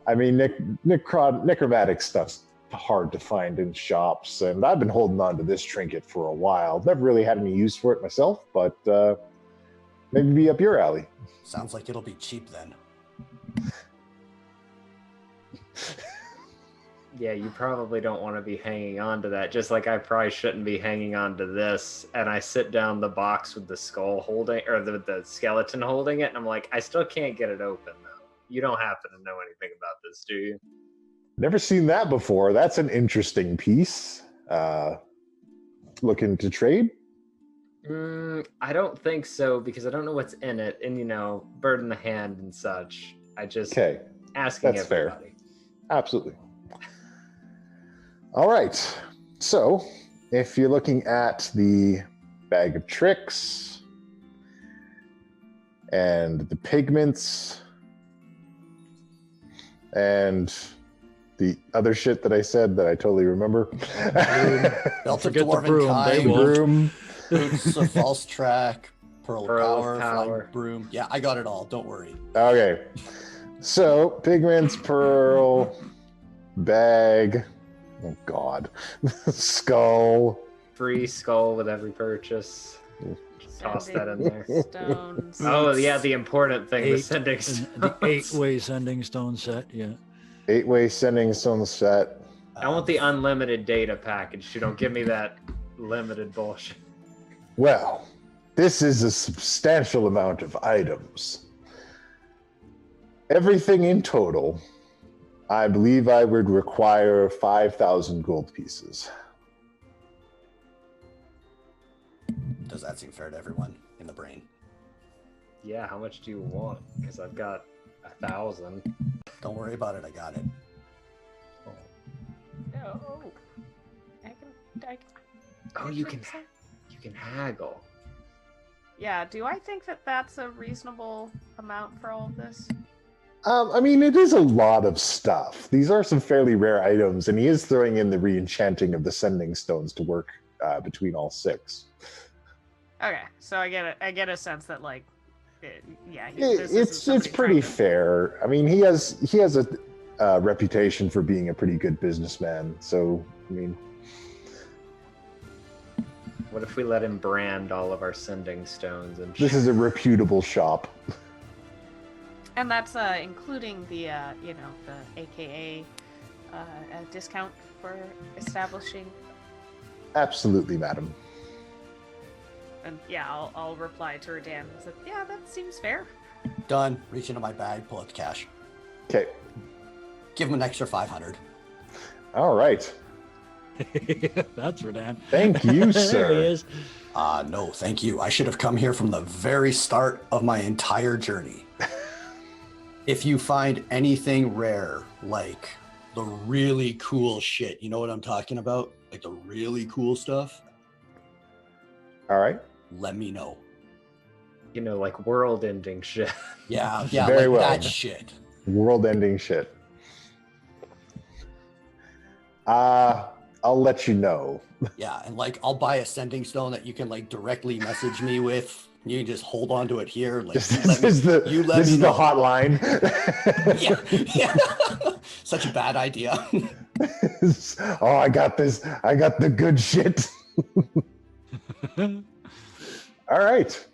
I mean, necromantic stuff's hard to find in shops, and I've been holding on to this trinket for a while. Never really had any use for it myself, but maybe be up your alley. Sounds like it'll be cheap then. Yeah, you probably don't want to be hanging on to that, just like I probably shouldn't be hanging on to this. And I sit down the box with the skull holding, or the skeleton holding it, and I'm like, I still can't get it open though. You don't happen to know anything about this, do you? Never seen that before. That's an interesting piece. Looking to trade? I don't think so, because I don't know what's in it, and bird in the hand and such. I just asking That's everybody. fair. Absolutely. All right. So, if you're looking at the bag of tricks and the pigments and the other shit that I said that I totally remember. Belt of Forget the Dwarven broom, Kind, they won't. Broom. Boots of False Track, Pearl of Pearl of Power, Power. Flying Broom. Yeah, I got it all. Don't worry. Okay. So, pigments, pearl, bag. Oh, God. Skull. Free skull with every purchase. Just toss that in there. Stones. Oh yeah, the important thing, the sending The stones. 8-way sending stone set, yeah. 8-way sending stone set. I want the unlimited data package. You don't give me that limited bullshit. Well, this is a substantial amount of items. Everything in total, I believe I would require 5,000 gold pieces. Does that seem fair to everyone in the brain? Yeah, how much do you want? Because I've got 1,000. Don't worry about it. I got it. Oh, I can. Oh, you can haggle. Yeah, do I think that that's a reasonable amount for all of this? I mean, it is a lot of stuff. These are some fairly rare items, and he is throwing in the re-enchanting of the sending stones to work between all 6. Okay, so I get a sense that like, It's pretty fair. I mean, he has a reputation for being a pretty good businessman. So I mean, What if we let him brand all of our sending stones and this is a reputable shop. And that's including the the AKA discount for establishing. Absolutely, madam. And yeah, I'll reply to Redann. Yeah, that seems fair. Done. Reach into my bag, pull out the cash. Okay. Give him an extra 500. All right. That's Redann. Thank you, There sir. he is. No, thank you. I should have come here from the very start of my entire journey. If you find anything rare, like the really cool shit, you know what I'm talking about? Like the really cool stuff, All right. let me know. like world-ending shit. Yeah, Very like well. that shit. World-ending shit. I'll let you know. Yeah, and like I'll buy a sending stone that you can like directly message me with. You can just hold on to it here. Like This you let me- is the you let this me is the know. hotline. Yeah. Such a bad idea. Oh, I got this. I got the good shit. All right.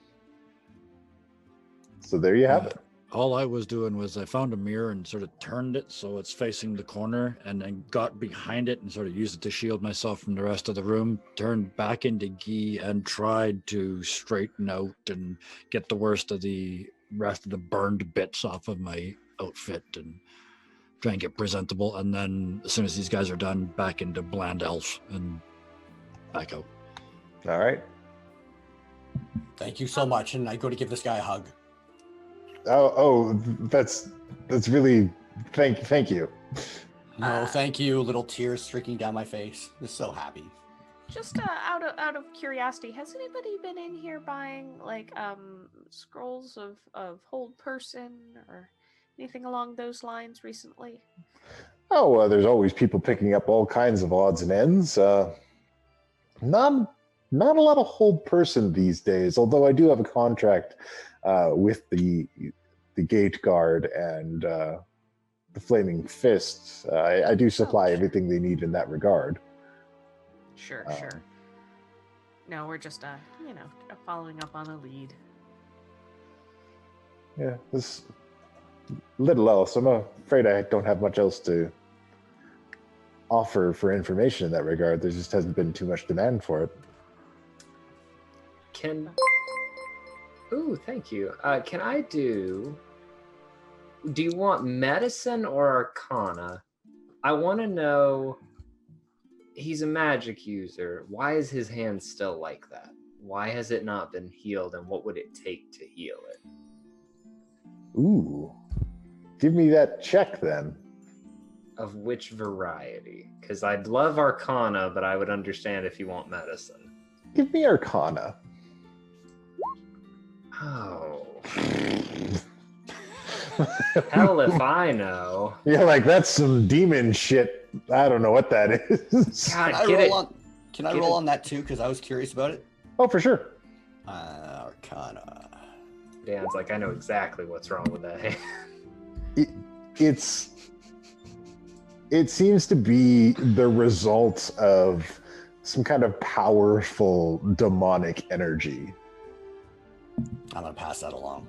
So there you have it. All I was doing was I found a mirror and sort of turned it so it's facing the corner, and then got behind it and sort of used it to shield myself from the rest of the room, turned back into Guy and tried to straighten out and get the rest of the burned bits off of my outfit and try and get presentable. And then as soon as these guys are done, back into bland elf and back out. All right. Thank you so much. And I go to give this guy a hug. Oh, that's really thank you. No, thank you. Little tears streaking down my face. I'm so happy. Just out of curiosity, has anybody been in here buying like scrolls of hold person or anything along those lines recently? Oh, there's always people picking up all kinds of odds and ends. Not a lot of hold person these days. Although I do have a contract with the gate guard and the flaming fists. I do supply everything they need in that regard. Sure. No, we're just following up on a lead. Yeah, this little else. I'm afraid I don't have much else to offer for information in that regard. There just hasn't been too much demand for it. Ooh, thank you. Can I do you want medicine or arcana? I want to know, he's a magic user. Why is his hand still like that? Why has it not been healed, and what would it take to heal it? Ooh. Give me that check then. Of which variety? Because I'd love arcana, but I would understand if you want medicine. Give me Arcana. Oh. Hell if I know. You're like, that's some demon shit. I don't know what that is. God, Can I roll on that too? Because I was curious about it. Oh, for sure. Arcana. Dan's like, I know exactly what's wrong with that hand. It seems to be the result of some kind of powerful demonic energy. I'm gonna pass that along.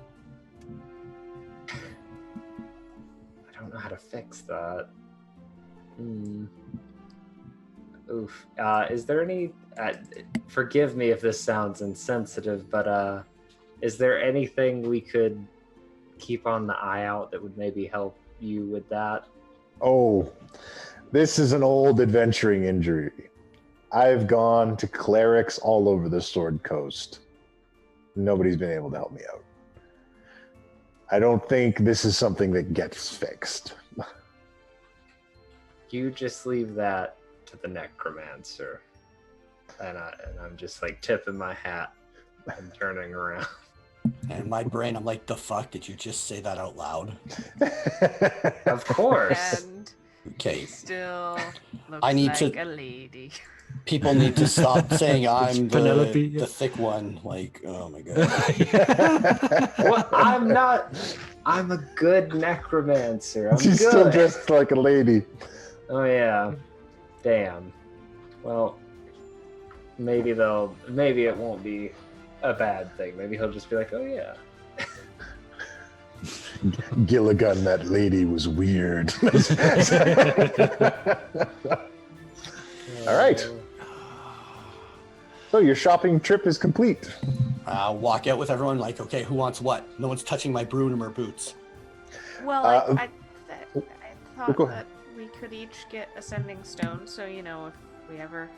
I don't know how to fix that. Oof. Is there any... forgive me if this sounds insensitive, but is there anything we could keep on the eye out that would maybe help you with that? Oh, this is an old adventuring injury. I've gone to clerics all over the Sword Coast. Nobody's been able to help me out. I don't think this is something that gets fixed. You just leave that to the necromancer. And I'm just like tipping my hat and turning around. And in my brain, I'm like, the fuck? Did you just say that out loud? Of course. And Okay. Still looks I need like to- a lady. People need to stop saying I'm Penelope, yeah. the thick one. Like, oh my god. Well, I'm not. I'm a good necromancer. I'm She's good. still dressed like a lady. Oh yeah. Damn. Well, maybe it won't be a bad thing. Maybe he'll just be like, oh yeah. Gilligan, that lady was weird. All right. So your shopping trip is complete. I'll walk out with everyone like, okay, who wants what? No one's touching my broom or boots. Well, I thought go that we could each get ascending stone, so if we ever,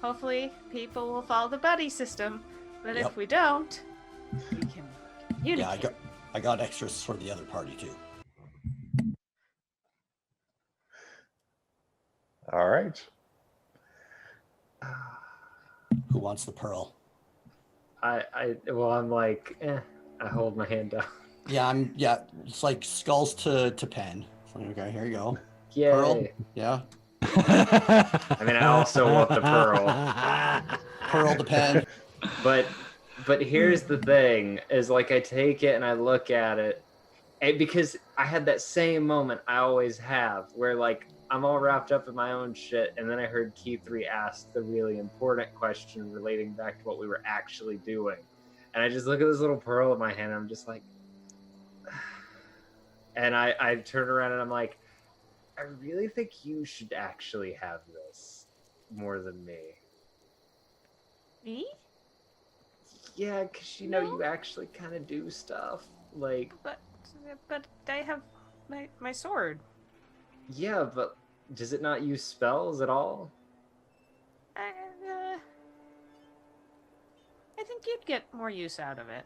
hopefully, people will follow the buddy system. But Yep. if we don't, we can communicate. Yeah, I got extras for the other party too. All right. Who wants the pearl? I'm like, I hold my hand down. Yeah, it's like skulls to pen. Okay, here you go. Yay. Pearl? Yeah. I mean, I also want the pearl. Pearl to pen. But here's the thing: is like I take it and I look at it, and because I had that same moment I always have, where like I'm all wrapped up in my own shit, and then I heard Key 3 ask the really important question relating back to what we were actually doing, and I just look at this little pearl in my hand, and I'm just like, and I turn around and I'm like, I really think you should actually have this more than me. Me? Yeah, because No. you actually kind of do stuff. Like, But I have my sword. yeah, but does it not use spells at all? I think you'd get more use out of it.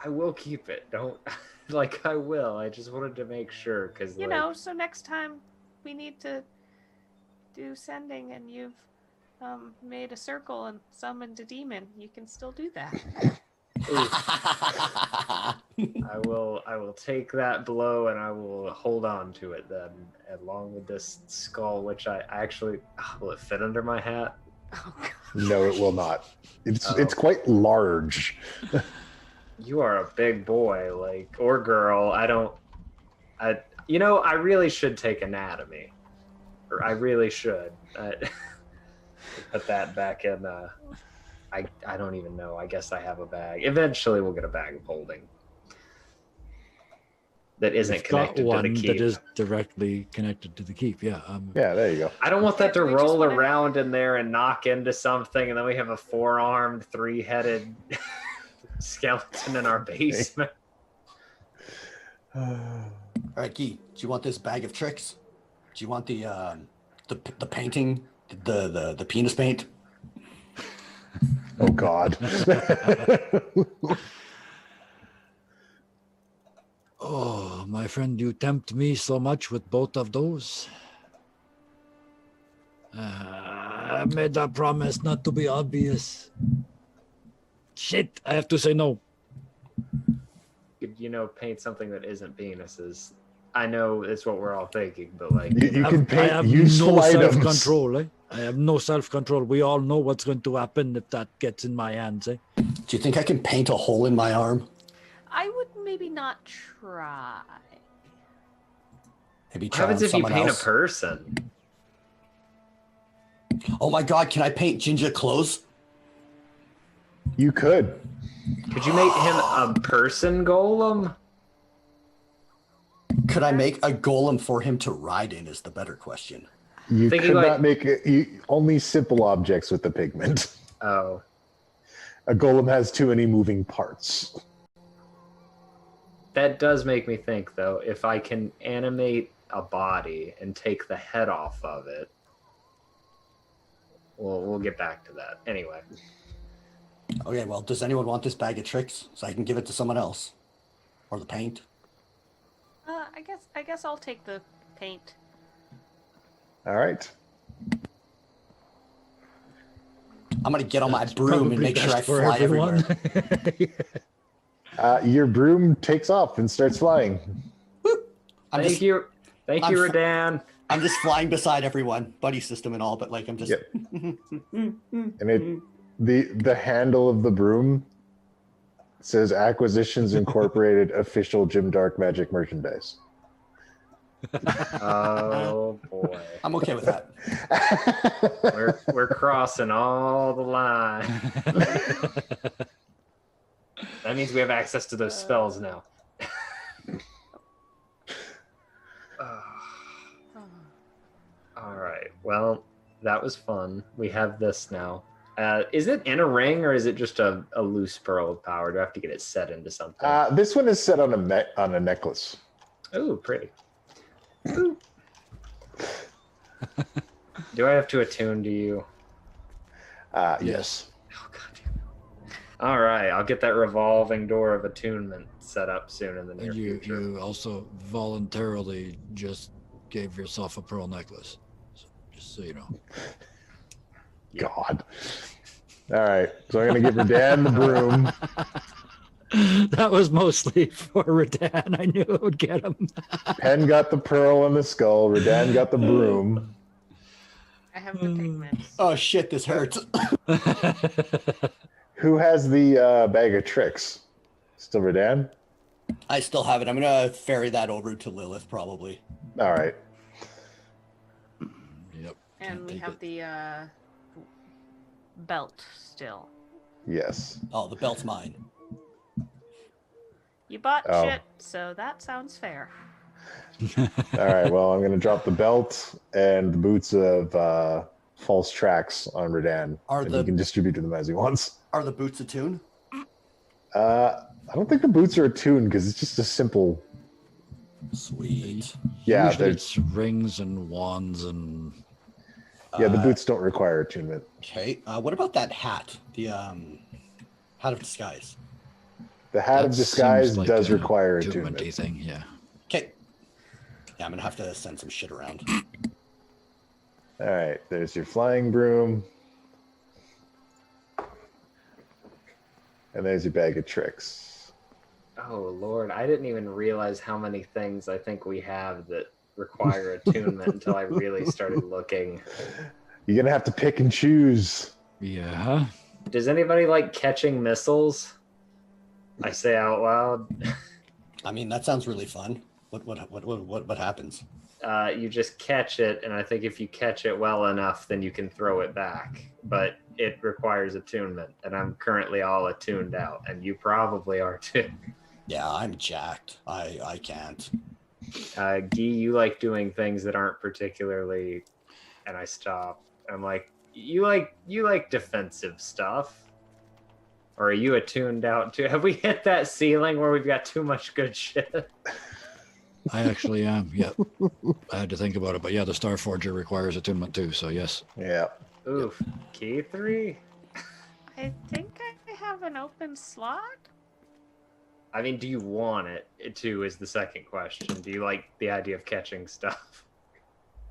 I will keep it. Don't, like, I will. I just wanted to make sure, because, So next time we need to do sending and you've made a circle and summoned a demon, you can still do that. I will take that blow and I will hold on to it then, along with this skull, which I actually, will it fit under my hat? Oh, God. No, it will not. It's quite large. You are a big boy, like, or girl. I really should take anatomy. Or I really should. Put that back in, I don't even know. I guess I have a bag. Eventually we'll get a bag of holding. That isn't We've got connected to the one keep. that is directly connected to the keep. Yeah. Yeah, there you go. I don't want that to Do we just roll wanna- around in there and knock into something, and then we have a 4-armed, 3-headed skeleton in our basement. All right, Guy, do you want this bag of tricks? Do you want the painting, the penis paint? Oh God. Oh, my friend, you tempt me so much with both of those. I made a promise not to be obvious. Shit, I have to say no. Paint something that isn't penises. I know it's what we're all thinking, but like, You can I paint have useful no items. self-control, eh? I have no self-control. We all know what's going to happen if that gets in my hands, eh? Do you think I can paint a hole in my arm? I would maybe not try. Maybe what try happens on if you someone paint else. a person? Oh my God, can I paint ginger clothes? You could. Could you make him a person golem? Could I make a golem for him to ride in is the better question. You Thinking could like- not make only simple objects with the pigment. Oh, A golem has too many moving parts. that does make me think, though, if I can animate a body and take the head off of it. We'll get back to that. Anyway. Okay, well, does anyone want this bag of tricks so I can give it to someone else? Or the paint? I guess I'll take the paint. All right. I'm gonna get on my That's broom and probably make sure I best for fly everyone. everywhere. Your broom takes off and starts flying. I'm Thank just, you. Thank I'm you, f- Redann. I'm just flying beside everyone, buddy system and all, but like I'm just. Yep. And the handle of the broom says Acquisitions Incorporated official Jim Dark Magic merchandise. Oh boy. I'm okay with that. We're crossing all the lines. That means we have access to those spells now. All right. Well, that was fun. We have this now. Is it in a ring or is it just a loose pearl of power? Do I have to get it set into something? This one is set on a necklace. Oh, pretty. Ooh. Do I have to attune to you? Yes. Oh, God. All right. I'll get that revolving door of attunement set up soon in the near future. You also voluntarily just gave yourself a pearl necklace. So, just so you know. God. All right. So I'm going to give Redann the broom. That was mostly for Redann. I knew it would get him. Penn got the pearl and the skull. Redann got the broom. I have the pigments. Oh shit, this hurts. Who has the bag of tricks? Still Redann? I still have it. I'm gonna ferry that over to Lilith probably. All right. Yep. And we have the belt still. Yes. Oh, the belt's mine. You bought Oh. shit, so that sounds fair. All right. Well, I'm going to drop the belt and the boots of false tracks on Redann. And you can distribute to them as he wants. Are the boots attuned? I don't think the boots are attuned because it's just a simple. Sweet. Yeah, Usually they're- it's rings and wands and. Yeah, the boots don't require attunement. Okay. What about that hat? The hat of disguise. The hat That of disguise seems like does a require attunement attunement. thing, yeah. Okay. Yeah, I'm gonna have to send some shit around. All right, there's your flying broom. And there's your bag of tricks. Oh, Lord. I didn't even realize how many things I think we have that require attunement until I really started looking. You're going to have to pick and choose. Yeah. Does anybody like catching missiles? I say out loud. I mean, that sounds really fun. What happens? You just catch it, and I think if you catch it well enough, then you can throw it back. But it requires attunement, and I'm currently all attuned out, and you probably are too. Yeah, I'm jacked. I can't. Guy, you like doing things that aren't particularly, and I stop. I'm like, you like defensive stuff. Or are you attuned out too? Have we hit that ceiling where we've got too much good shit? I actually am, yeah. I had to think about it, but yeah, the Star Forger requires attunement too, so yes. Yeah. Oof. Key 3? I think I have an open slot. I mean, do you want it too is the second question. Do you like the idea of catching stuff?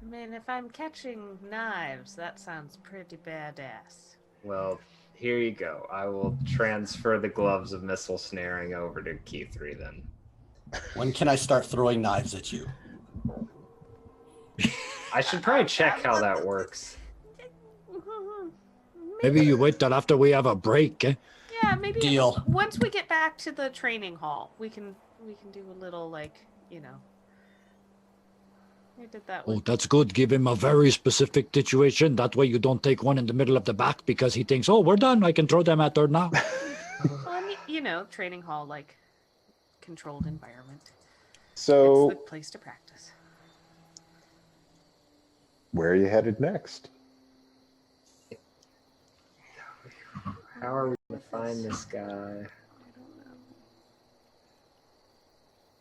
I mean, if I'm catching knives, that sounds pretty badass. Well, here you go. I will transfer the gloves of missile snaring over to Key 3 then. When can I start throwing knives at you? I should probably check how that works. Maybe you wait till after we have a break, eh? Yeah, maybe Deal. Once we get back to the training hall, we can do a little I did that Oh, with that's good. Give him a very specific situation. That way you don't take one in the middle of the back because he thinks, oh, we're done. I can throw them at her now. well, I mean, training hall, like controlled environment. So, It's the place to practice. where are you headed next? How are we going to find this guy? I don't know.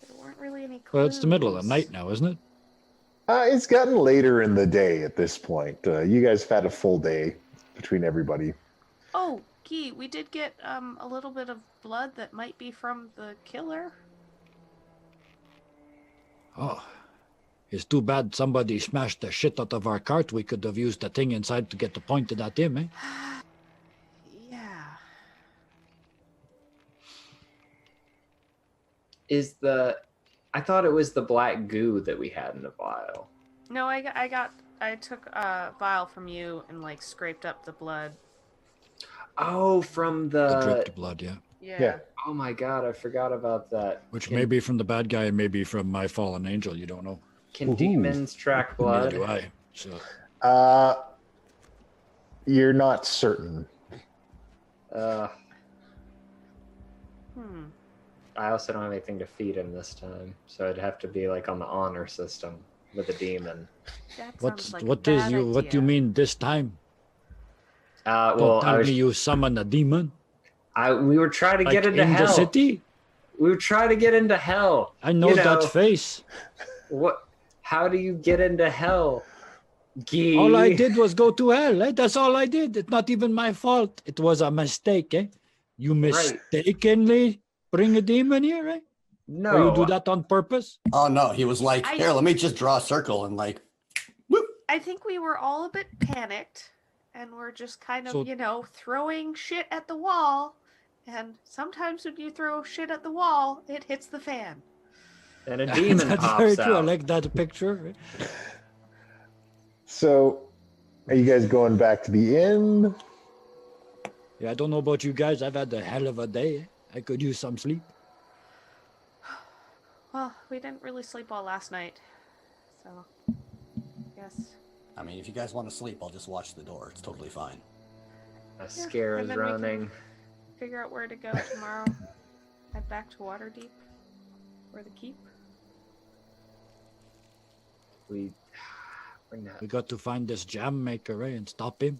There weren't really any clues. Well, it's the middle of the night now, isn't it? It's gotten later in the day at this point. You guys have had a full day between everybody. Oh, Guy, we did get a little bit of blood that might be from the killer. Oh, it's too bad somebody smashed the shit out of our cart. We could have used the thing inside to get the pointed at him, eh? Yeah. I thought it was the black goo that we had in the vial. No, I took a vial from you and like scraped up the blood. Oh, from The the. dripped blood, yeah. Yeah. Oh my god, I forgot about that. Which may be from the bad guy and maybe from my fallen angel. You don't know. Can demons track Neither blood? do I. So You're not certain. I also don't have anything to feed him this time, so it'd have to be like on the honor system with a demon. That what sounds like what a is bad you? What do you idea. mean this time? Well, Don't tell me you summon a demon. We were trying to Like get into in hell. the city. We were trying to get into hell. I know that face. What? How do you get into hell? Gee. All I did was go to hell. Eh? That's all I did. It's not even my fault. It was a mistake. Eh? You mistakenly bring a demon here, eh? No. Or you do that on purpose? Oh no, he was like, here, let me just draw a circle and like, whoop. I think we were all a bit panicked, and we're just kind of, So- throwing shit at the wall. And sometimes when you throw shit at the wall, it hits the fan. And a demon That's pops very out. true. I like that picture. Eh? So, are you guys going back to the inn? Yeah, I don't know about you guys. I've had a hell of a day. Eh? I could use some sleep. Well, we didn't really sleep all last night. So, yes. I mean, if you guys want to sleep, I'll just watch the door. It's totally fine. A scare and is then we can running. Figure out where to go tomorrow. Head back to Waterdeep. Or the keep. We're We not. got to find this jam maker, eh, and stop him.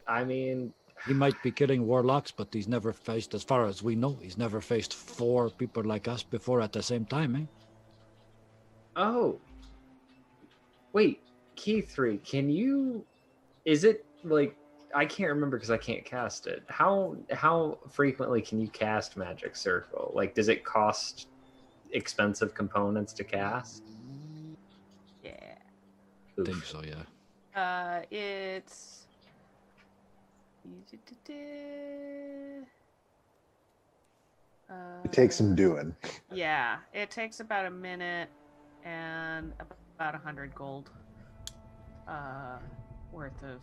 I mean, He might be killing warlocks, but he's never faced, as far as we know, he's never faced 4 people like us before at the same time, eh? oh. Wait, Key 3, can you... Is it, like... I can't remember because I can't cast it. How frequently can you cast Magic Circle? Like, does it cost expensive components to cast? Yeah. I think so, yeah. It's... It takes some doing. Yeah, it takes about a minute and about 100 gold worth of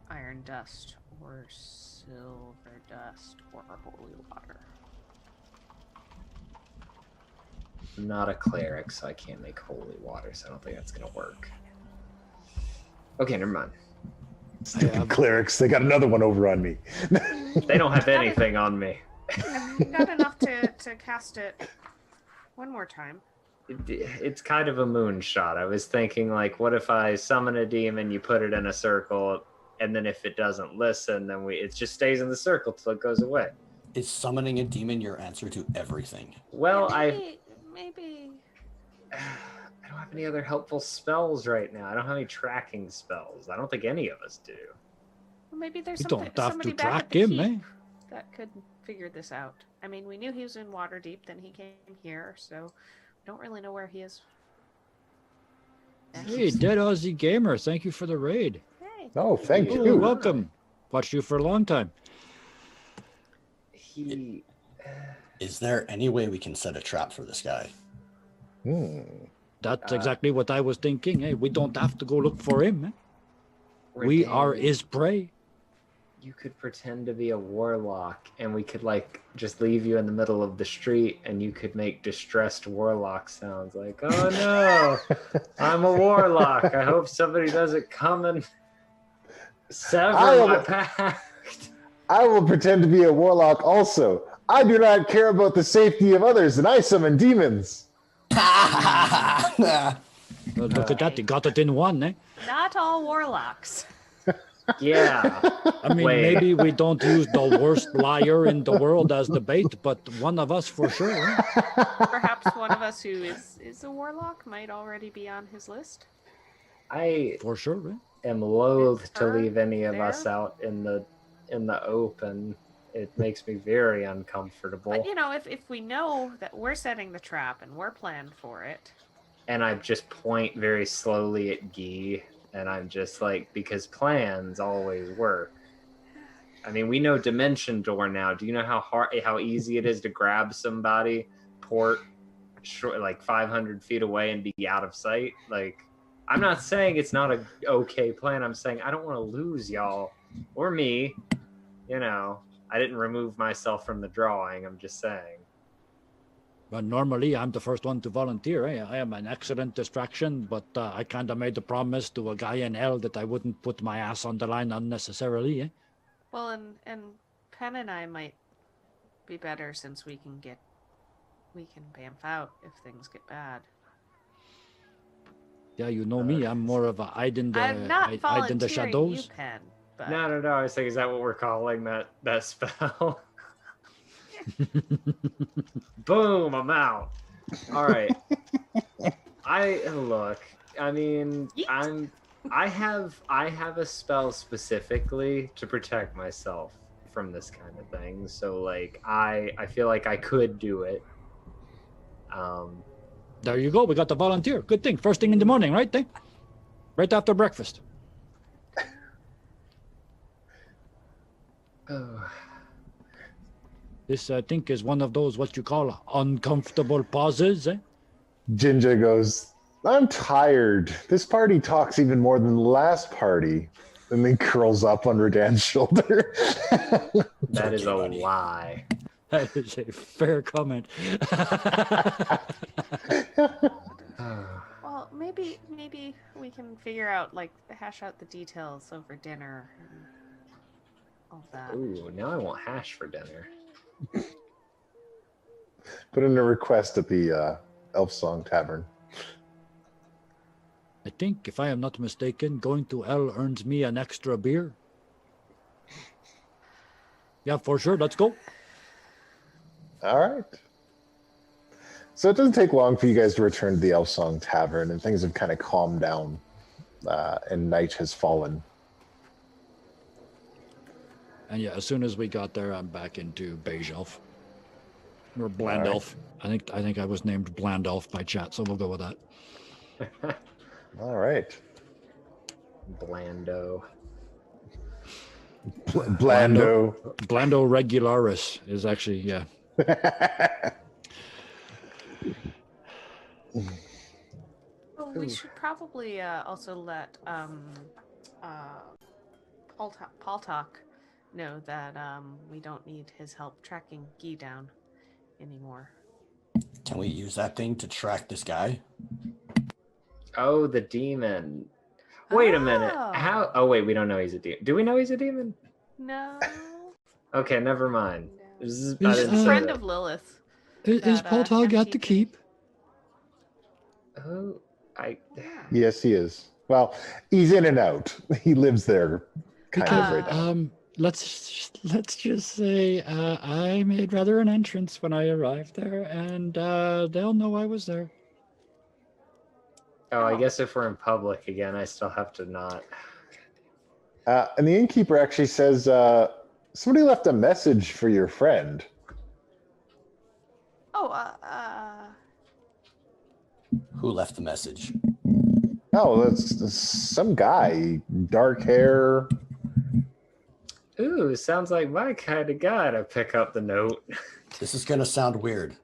iron dust or silver dust or holy water. I'm not a cleric, so I can't make holy water, so I don't think that's gonna work. Okay, never mind. Stupid clerics, they got another one over on me. They don't have anything on me. I've got enough to cast it one more time. It's kind of a moonshot. I was thinking, like, what if I summon a demon, you put it in a circle, and then if it doesn't listen, then it just stays in the circle till it goes away. Is summoning a demon your answer to everything? Well, Maybe. I don't have any other helpful spells right now. I don't have any tracking spells. I don't think any of us do. Well, maybe there's You don't have somebody to back at track the him, keep eh? that could figure this out. I mean, we knew he was in Waterdeep, then he came here, so we don't really know where he is. Hey, Dead Aussie Gamer, thank you for the raid. Hey. Oh, thank Oh, you. welcome. Watched you for a long time. Is there any way we can set a trap for this guy? That's exactly what I was thinking. Hey, we don't have to go look for him. Eh? We are his prey. You could pretend to be a warlock, and we could, like, just leave you in the middle of the street, and you could make distressed warlock sounds like, oh no, I'm a warlock. I hope somebody doesn't come and sever my pact. I will pretend to be a warlock also. I do not care about the safety of others, and I summon demons. Well, look at that. He got it in one, eh? Not all warlocks. Yeah. I mean, maybe we don't use the worst liar in the world as the bait, but one of us for sure. Eh? Perhaps one of us who is a warlock might already be on his list. I For sure, eh? am loath to her leave any of us there? out in the open. It makes me very uncomfortable. But if we know that we're setting the trap and we're planned for it. And I just point very slowly at Guy, and I'm just like, because plans always work. I mean, we know Dimension Door now. Do you know how easy it is to grab somebody, port, short, like 500 feet away and be out of sight. Like, I'm not saying it's not a okay plan. I'm saying I don't want to lose y'all or me. You know, I didn't remove myself from the drawing. I'm just saying. But normally, I'm the first one to volunteer. I am an excellent distraction, but I kind of made a promise to a guy in hell that I wouldn't put my ass on the line unnecessarily. Well, and Penn and I might be better since we can bamf out if things get bad. Yeah, you know me. I'm more of a hide in the, I'm not hide in volunteering the shadows. you, Penn. But... No. I was like, is that what we're calling that spell? Boom! I'm out. All right. I mean, Yeet. I have a spell specifically to protect myself from this kind of thing. So like, I feel like I could do it. There you go. We got the volunteer. Good thing. First thing in the morning, right? Right after breakfast. Oh. This, I think, is one of those what you call uncomfortable pauses. Jinja goes, I'm tired. This party talks even more than the last party. And then curls up on Redann's shoulder. That is a lie. That is a fair comment. Well, maybe we can figure out, like, hash out the details over dinner and all that. Ooh, now I want hash for dinner. Put in a request at the Elf Song Tavern. I think, if I am not mistaken, going to L earns me an extra beer. Yeah, for sure. Let's go. All right. So it doesn't take long for you guys to return to the Elf Song Tavern, and things have kind of calmed down, and night has fallen. And yeah, as soon as we got there, I'm back into Beige Elf. Or Bland Elf. I think I was named Bland Elf by chat, so we'll go with that. All right. Blando. Blando. Blando regularis is actually, yeah. Oh, we should probably also let Paul Talk know that we don't need his help tracking Guy down anymore. Can we use that thing to track this guy? Oh, the demon. Wait a minute. How? Oh, wait, we don't know he's a demon. Do we know he's a demon? No. Okay, never mind. No. I He's didn't a say Friend that. of Lilith. Is That, Paul Tog at the MTV. keep? Oh, Yes, he is. Well, he's in and out. He lives there kind of right now. Let's just say I made rather an entrance when I arrived there, and they'll know I was there. Oh, I guess if we're in public again, I still have to not. And the innkeeper actually says, somebody left a message for your friend. Oh, Who left the message? Oh, that's some guy, dark hair. Ooh, sounds like my kind of guy to pick up the note. This is gonna sound weird.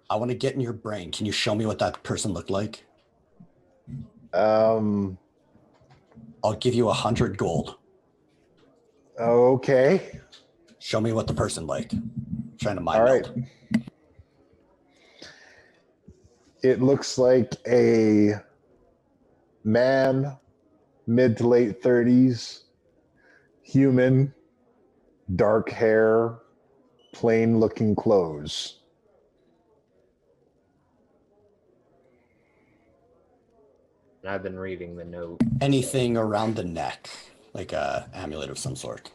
I want to get in your brain. Can you show me what that person looked like? Um. I'll give you 100 gold. Okay. Show me what the person liked. I'm trying to mind All right. meld. It looks like a man, mid to late 30s, human, dark hair, plain looking clothes. And I've been reading the note. Anything around the neck, like a amulet of some sort.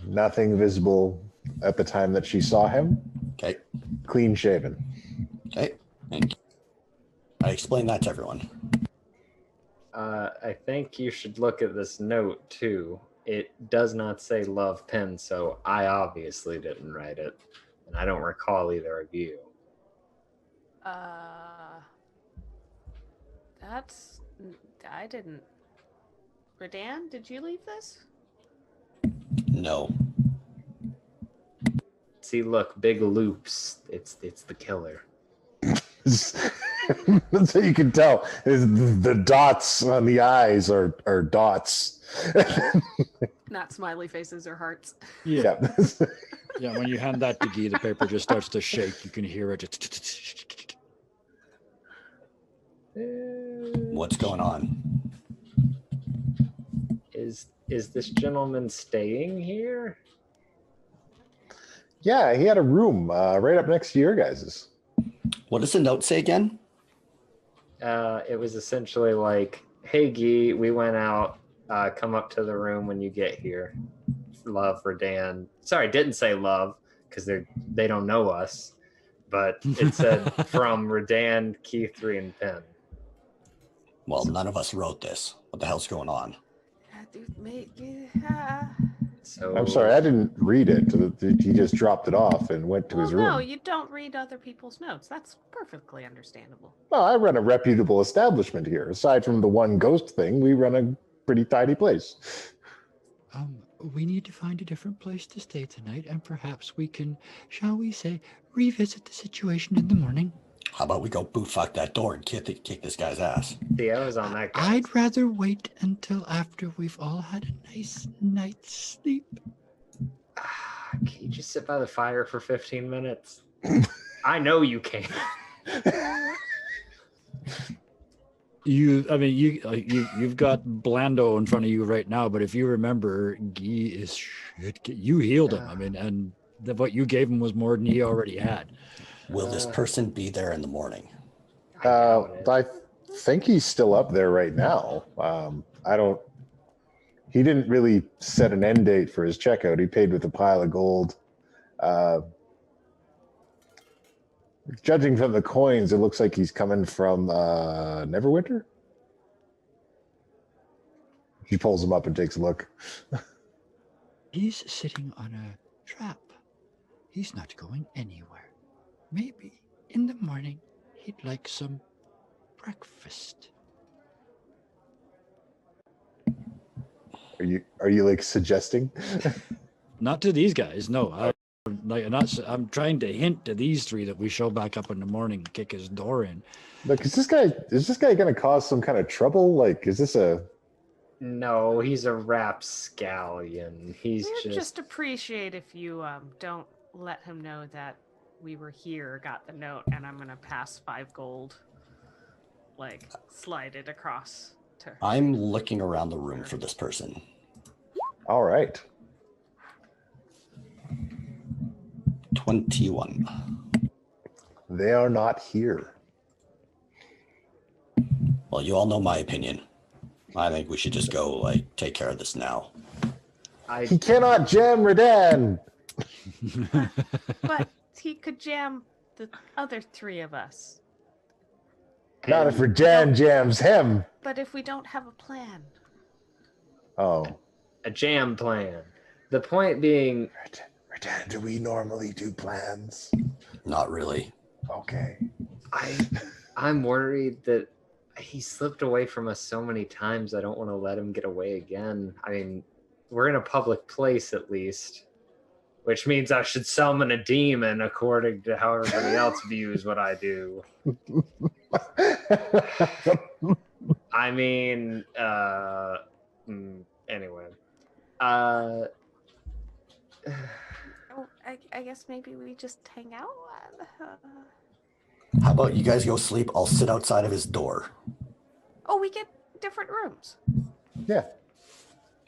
Nothing visible at the time that she saw him. Okay. Clean shaven. Okay. And I explained that to everyone. I think you should look at this note too. It does not say love pen, so I obviously didn't write it. And I don't recall either of you. I didn't. Redann, did you leave this? No. See, look, big loops. It's the killer. So you can tell the dots on the eyes are dots. Not smiley faces or hearts. Yeah. Yeah. Yeah, when you hand that to Guy, the paper just starts to shake. You can hear it. What's going on? Is this gentleman staying here? Yeah, he had a room right up next to your guys's. What does the note say again? It was essentially like, "Hey, Guy, we went out. Come up to the room when you get here. Love, Redann." Sorry, didn't say love because they don't know us, but it said from Redann, Key3, and Penn. Well, none of us wrote this. What the hell's going on? So I'm sorry, I didn't read it. He just dropped it off and went to his room. No, you don't read other people's notes. That's perfectly understandable. Well, I run a reputable establishment here. Aside from the one ghost thing, we run a pretty tidy place. We need to find a different place to stay tonight, and perhaps we can, shall we say, revisit the situation in the morning. How about we go boot fuck that door and kick this guy's ass? I was on that guy. I'd rather wait until after we've all had a nice night's sleep. Can you just sit by the fire for 15 minutes? I know you can. You've got Blando in front of you right now, but if you remember, Guy is shit. You healed him. And what you gave him was more than he already had. Will this person be there in the morning? I think he's still up there right now. He didn't really set an end date for his checkout. He paid with a pile of gold. Judging from the coins, it looks like he's coming from Neverwinter. He pulls him up and takes a look. He's sitting on a trap. He's not going anywhere. Maybe in the morning he'd like some breakfast. Are you like suggesting? Not to these guys, no. I'm trying to hint to these three that we show back up in the morning and kick his door in. Look, is this guy going to cause some kind of trouble? Like, is this a? No, he's a rapscallion. We'd just appreciate if you don't let him know that we were here, got the note, and I'm gonna pass 5 gold, like slide it across to her. I'm looking around the room for this person. All right. 21. They are not here. Well, you all know my opinion. I think we should just go, take care of this now. He cannot jam Redann. But he could jam the other 3 of us. Not if Redann jams him. But if we don't have a plan. Oh. A jam plan. The point being... Redann, do we normally do plans? Not really. Okay. I'm worried that he slipped away from us so many times. I don't want to let him get away again. I mean, we're in a public place at least, which means I should summon a demon according to how everybody else views what I do. I mean, anyway. I guess maybe we just hang out. How about you guys go sleep? I'll sit outside of his door. Oh, we get different rooms. Yeah.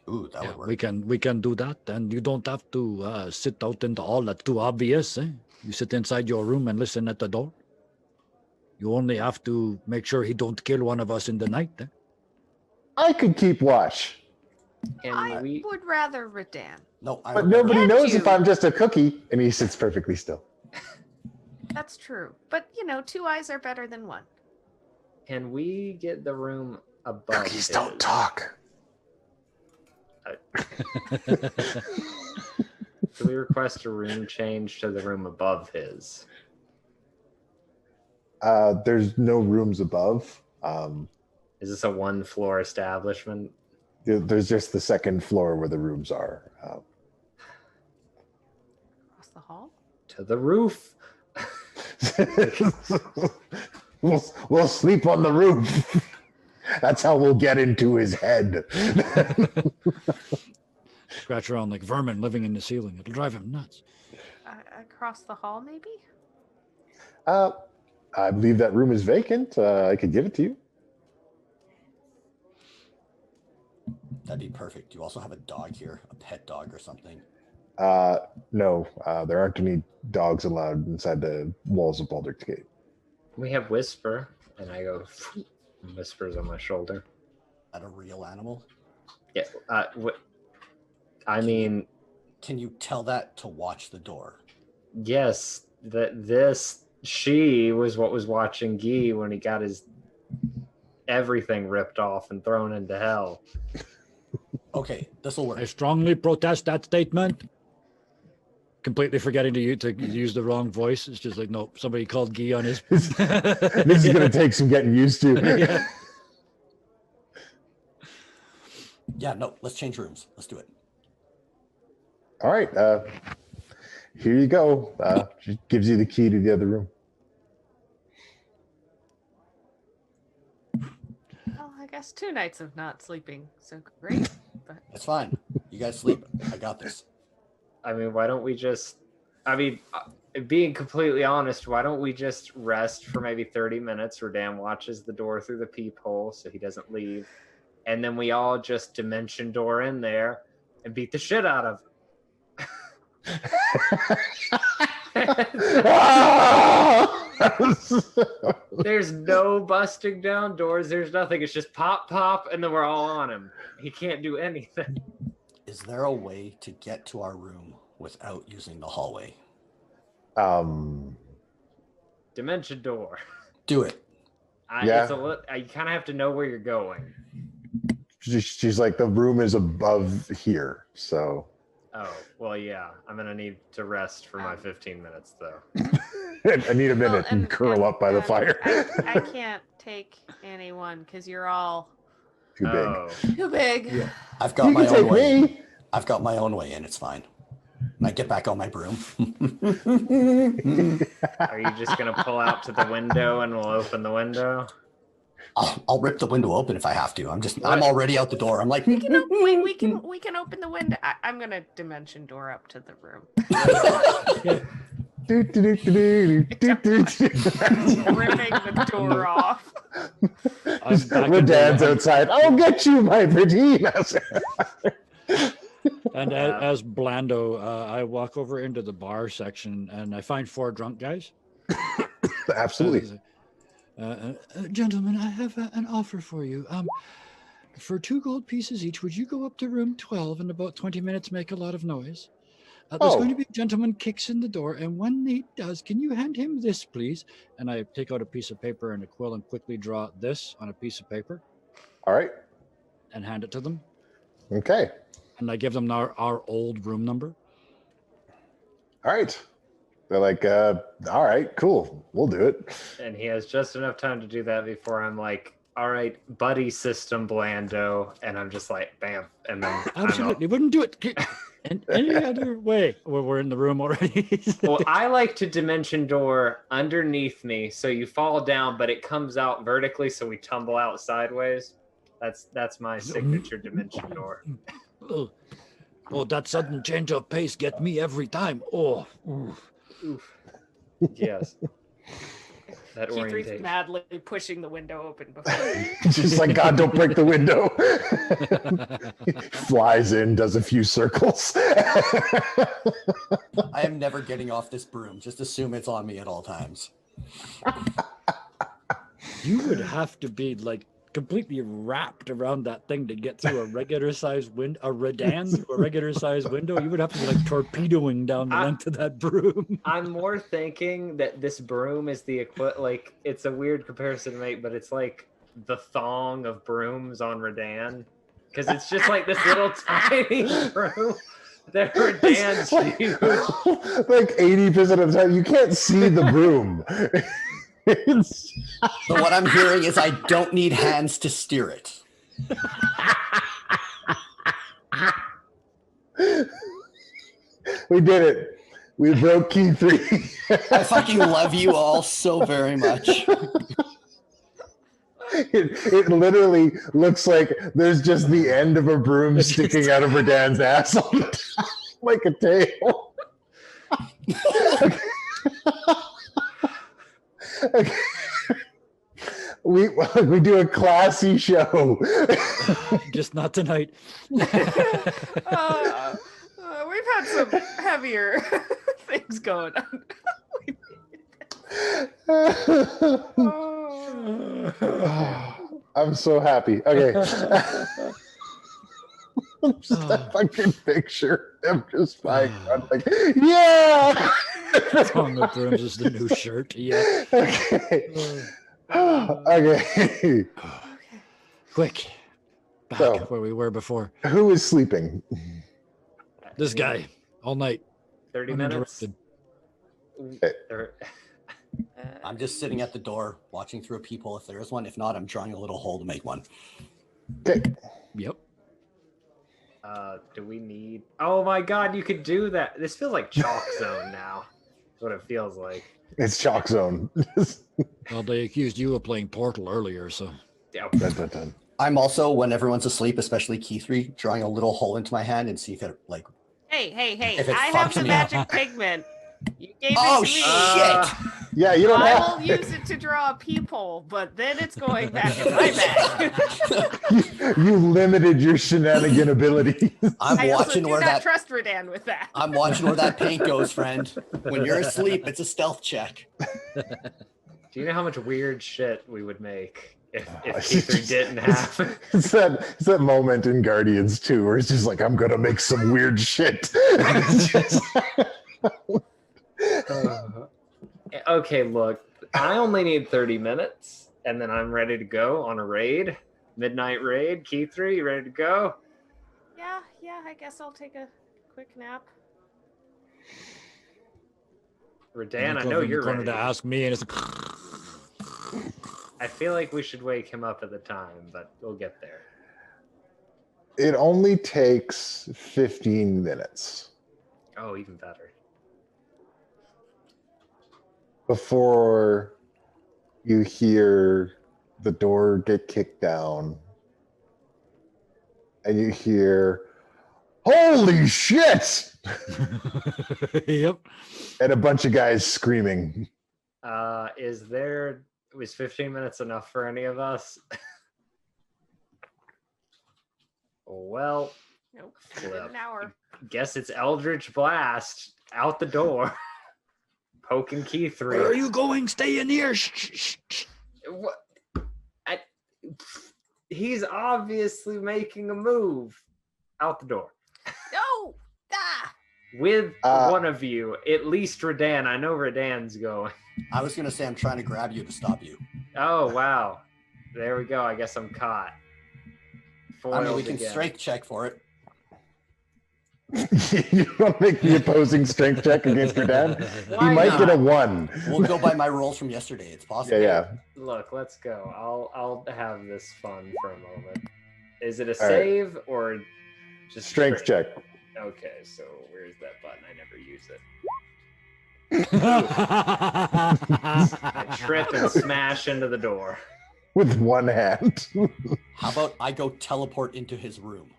Ooh, that would work. We can do that, and you don't have to sit out in the hall. That's too obvious. You sit inside your room and listen at the door. You only have to make sure he don't kill one of us in the night. I could keep watch. I would rather Redann. No, But nobody knows if you. I'm just a cookie. And he sits perfectly still. That's true. But, 2 eyes are better than 1. Can we get the room above Cookies his? don't talk. Can we request a room change to the room above his? There's no rooms above. Is this a 1-floor establishment? There's just the second floor where the rooms are. Across the hall? To the roof. we'll sleep on the roof. That's how we'll get into his head. Scratch around like vermin living in the ceiling. It'll drive him nuts. Across the hall, maybe? I believe that room is vacant. I could give it to you. That'd be perfect. You also have a dog here, a pet dog or something. No, there aren't any dogs allowed inside the walls of Baldur's Gate. We have Whisper, and I go, and Whisper's on my shoulder. Is that a real animal? Yeah. I mean, can you tell that to watch the door? Yes, she was what was watching Guy when he got his everything ripped off and thrown into hell. Okay, this will work. I strongly protest that statement. Completely forgetting to use the wrong voice. It's just like, no, somebody called Guy on his. This is going to take some getting used to. Yeah. Yeah, no, let's change rooms. Let's do it. All right. Here you go. She gives you the key to the other room. Well, I guess 2 nights of not sleeping so great. But It's fine. You guys sleep. I got this. I mean, why don't we just... I mean, being completely honest, why don't we just rest for maybe 30 minutes? Redann watches the door through the peephole so he doesn't leave. And then we all just dimension door in there and beat the shit out of him. There's no busting down doors. There's nothing. It's just pop, pop, and then we're all on him. He can't do anything. Is there a way to get to our room without using the hallway? Dimension door. Do it. Yeah. You kind of have to know where you're going. She's like, the room is above here, so. Oh, well, yeah. I'm going to need to rest for my 15 minutes, though. I need a minute and curl up by the fire. I can't take anyone because you're all Too big. Oh. too big. Yeah. I've got You my can own take way. me. I've got my own way in. It's fine. And I get back on my broom. Are you just going to pull out to the window and we'll open the window? I'll rip the window open if I have to. I'm already out the door. I'm like, We can open the window. I'm gonna dimension door up to the room. Ripping the door off. Redann's outside. I'll get you, my pretty. And as Blando, I walk over into the bar section and I find 4 drunk guys. Absolutely. Gentlemen, I have an offer for you. For 2 gold pieces each, would you go up to room 12 in about 20 minutes, make a lot of noise? There's going to be a gentleman kicks in the door, and when he does, can you hand him this, please? And I take out a piece of paper and a quill and quickly draw this on a piece of paper. All right. And hand it to them. Okay. And I give them our old room number. All right. They're like, all right, cool. We'll do it. And he has just enough time to do that before I'm like, all right, buddy system, Blando. And I'm just like, bam. And then Absolutely. Wouldn't do it in any other way. We're in the room already. Well, I like to dimension door underneath me so you fall down, but it comes out vertically so we tumble out sideways. That's my signature dimension door. Oh, that sudden change of pace gets me every time. Oh. Oof. Yes. That Keith orientation. madly pushing the window open before. Just like, God, don't break the window. Flies in, does a few circles. I am never getting off this broom. Just assume it's on me at all times. You would have to be like completely wrapped around that thing to get through a regular sized window, a Redann through a regular sized window. You would have to be like torpedoing down the length of that broom. I'm more thinking that this broom is the like it's a weird comparison to make, but it's like the thong of brooms on Redann. Because it's just like this little tiny broom that Redann's huge. Like 80% of the time, you can't see the broom. So what I'm hearing is I don't need hands to steer it. We did it. We broke key 3. I fucking love you all so very much. It literally looks like there's just the end of a broom sticking out of Redann's ass on the top, like a tail. Okay. We do a classy show. Just not tonight. We've had some heavier things going on. I'm so happy. Okay. Just that fucking picture. I'm just flying around like, yeah. On the brooms is the new shirt. Yeah. Okay. Okay. Quick. Back So- where we were before. Who is sleeping? This guy all night. 30 minutes. uninterrupted. Or- I'm just sitting at the door watching through a peephole if there is one. If not, I'm drawing a little hole to make one. Okay. Yep. Do we need? Oh my God, you could do that. This feels like Chalk Zone now. That's what it feels like. It's Chalk Zone. Well, they accused you of playing Portal earlier, so. Yeah. Dun, dun, dun. I'm also, when everyone's asleep, especially Key 3, drawing a little hole into my hand and see if it, like... Hey, If it I have fucks the me magic pigment. You gave Oh, it to me. shit! Yeah, you don't I have. will use it to draw a peephole, but then it's going back in my bag. You limited your shenanigan ability. I'm I also watching do where not that... trust Redann with that. I'm watching where that paint goes, friend. When you're asleep, it's a stealth check. Do you know how much weird shit we would make if Oh, Keither didn't have? It's that moment in Guardians 2 where it's just like, I'm gonna make some weird shit. Okay, look, I only need 30 minutes, and then I'm ready to go on a raid, midnight raid. Keither, you ready to go? Yeah, I guess I'll take a quick nap. Redann, I Look know over in the you're corner ready. to ask me, and it's like, I feel like we should wake him up at the time, but we'll get there. It only takes 15 minutes Oh, even better. before you hear the door get kicked down and you hear, holy shit! yep. And a bunch of guys screaming. Was 15 minutes enough for any of us? Well, Nope. Flip. An hour. guess it's Eldritch Blast out the door. Poking Keither. Where are you going? Stay in here. Shh, shh, shh. What? He's obviously making a move out the door. No! Ah! With one of you, at least Redann. I know Redann's going. I was going to say I'm trying to grab you to stop you. Oh, wow. There we go. I guess I'm caught. I mean, we Foiled can again. strength check for it. You want to make the opposing strength check against your dad? He Why might get a not? 1. We'll go by my rolls from yesterday. It's possible. Yeah. Look, let's go. I'll have this fun for a moment. Is it a right. save or just Strength check. Okay, so where's that button? I never use it. I trip and smash into the door. With one hand. How about I go teleport into his room,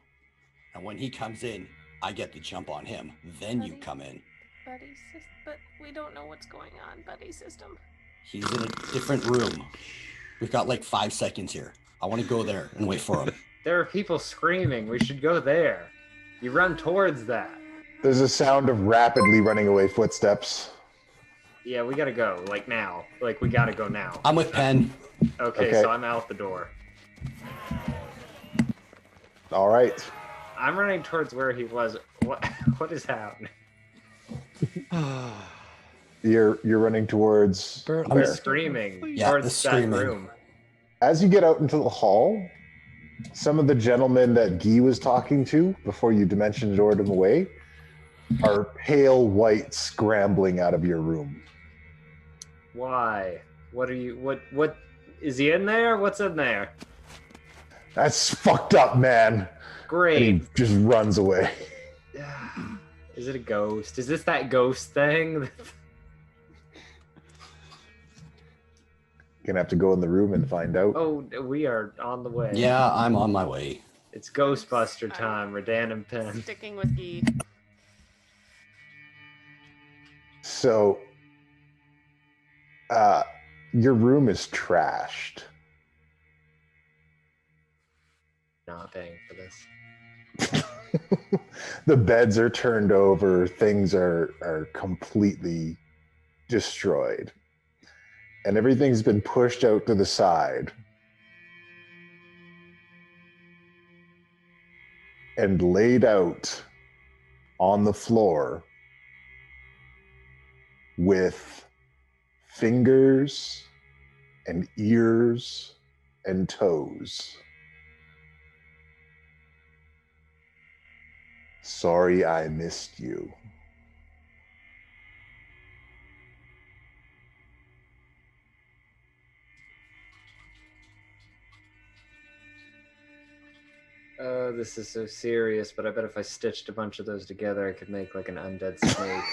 and when he comes in, I get to jump on him. Then you come in. Buddy system. But we don't know what's going on, buddy system. He's in a different room. We've got like 5 seconds here. I want to go there and wait for him. There are people screaming. We should go there. You run towards that. There's a sound of rapidly running away footsteps. Yeah, we gotta go. Like now. Like we gotta go now. I'm with Penn. Okay, so I'm out the door. All right. I'm running towards where he was. What is happening? You're running towards Bert, I'm where? screaming Yeah, towards the that screaming. room. As you get out into the hall, some of the gentlemen that Guy was talking to before you dimension doored him away are pale white scrambling out of your room. Why? What are you? What? Is he in there? What's in there? That's fucked up, man. And Great. he just runs away. Is it a ghost? Is this that ghost thing? Gonna have to go in the room and find out. Oh, we are on the way. Yeah, I'm on my way. It's Ghostbuster time, Redann and Penn. Sticking with Guy. So, your room is trashed. Not paying for this. The beds are turned over. Things are completely destroyed. And everything's been pushed out to the side. And laid out on the floor with fingers and ears and toes. Sorry I missed you. Oh, this is so serious, but I bet if I stitched a bunch of those together, I could make like an undead snake.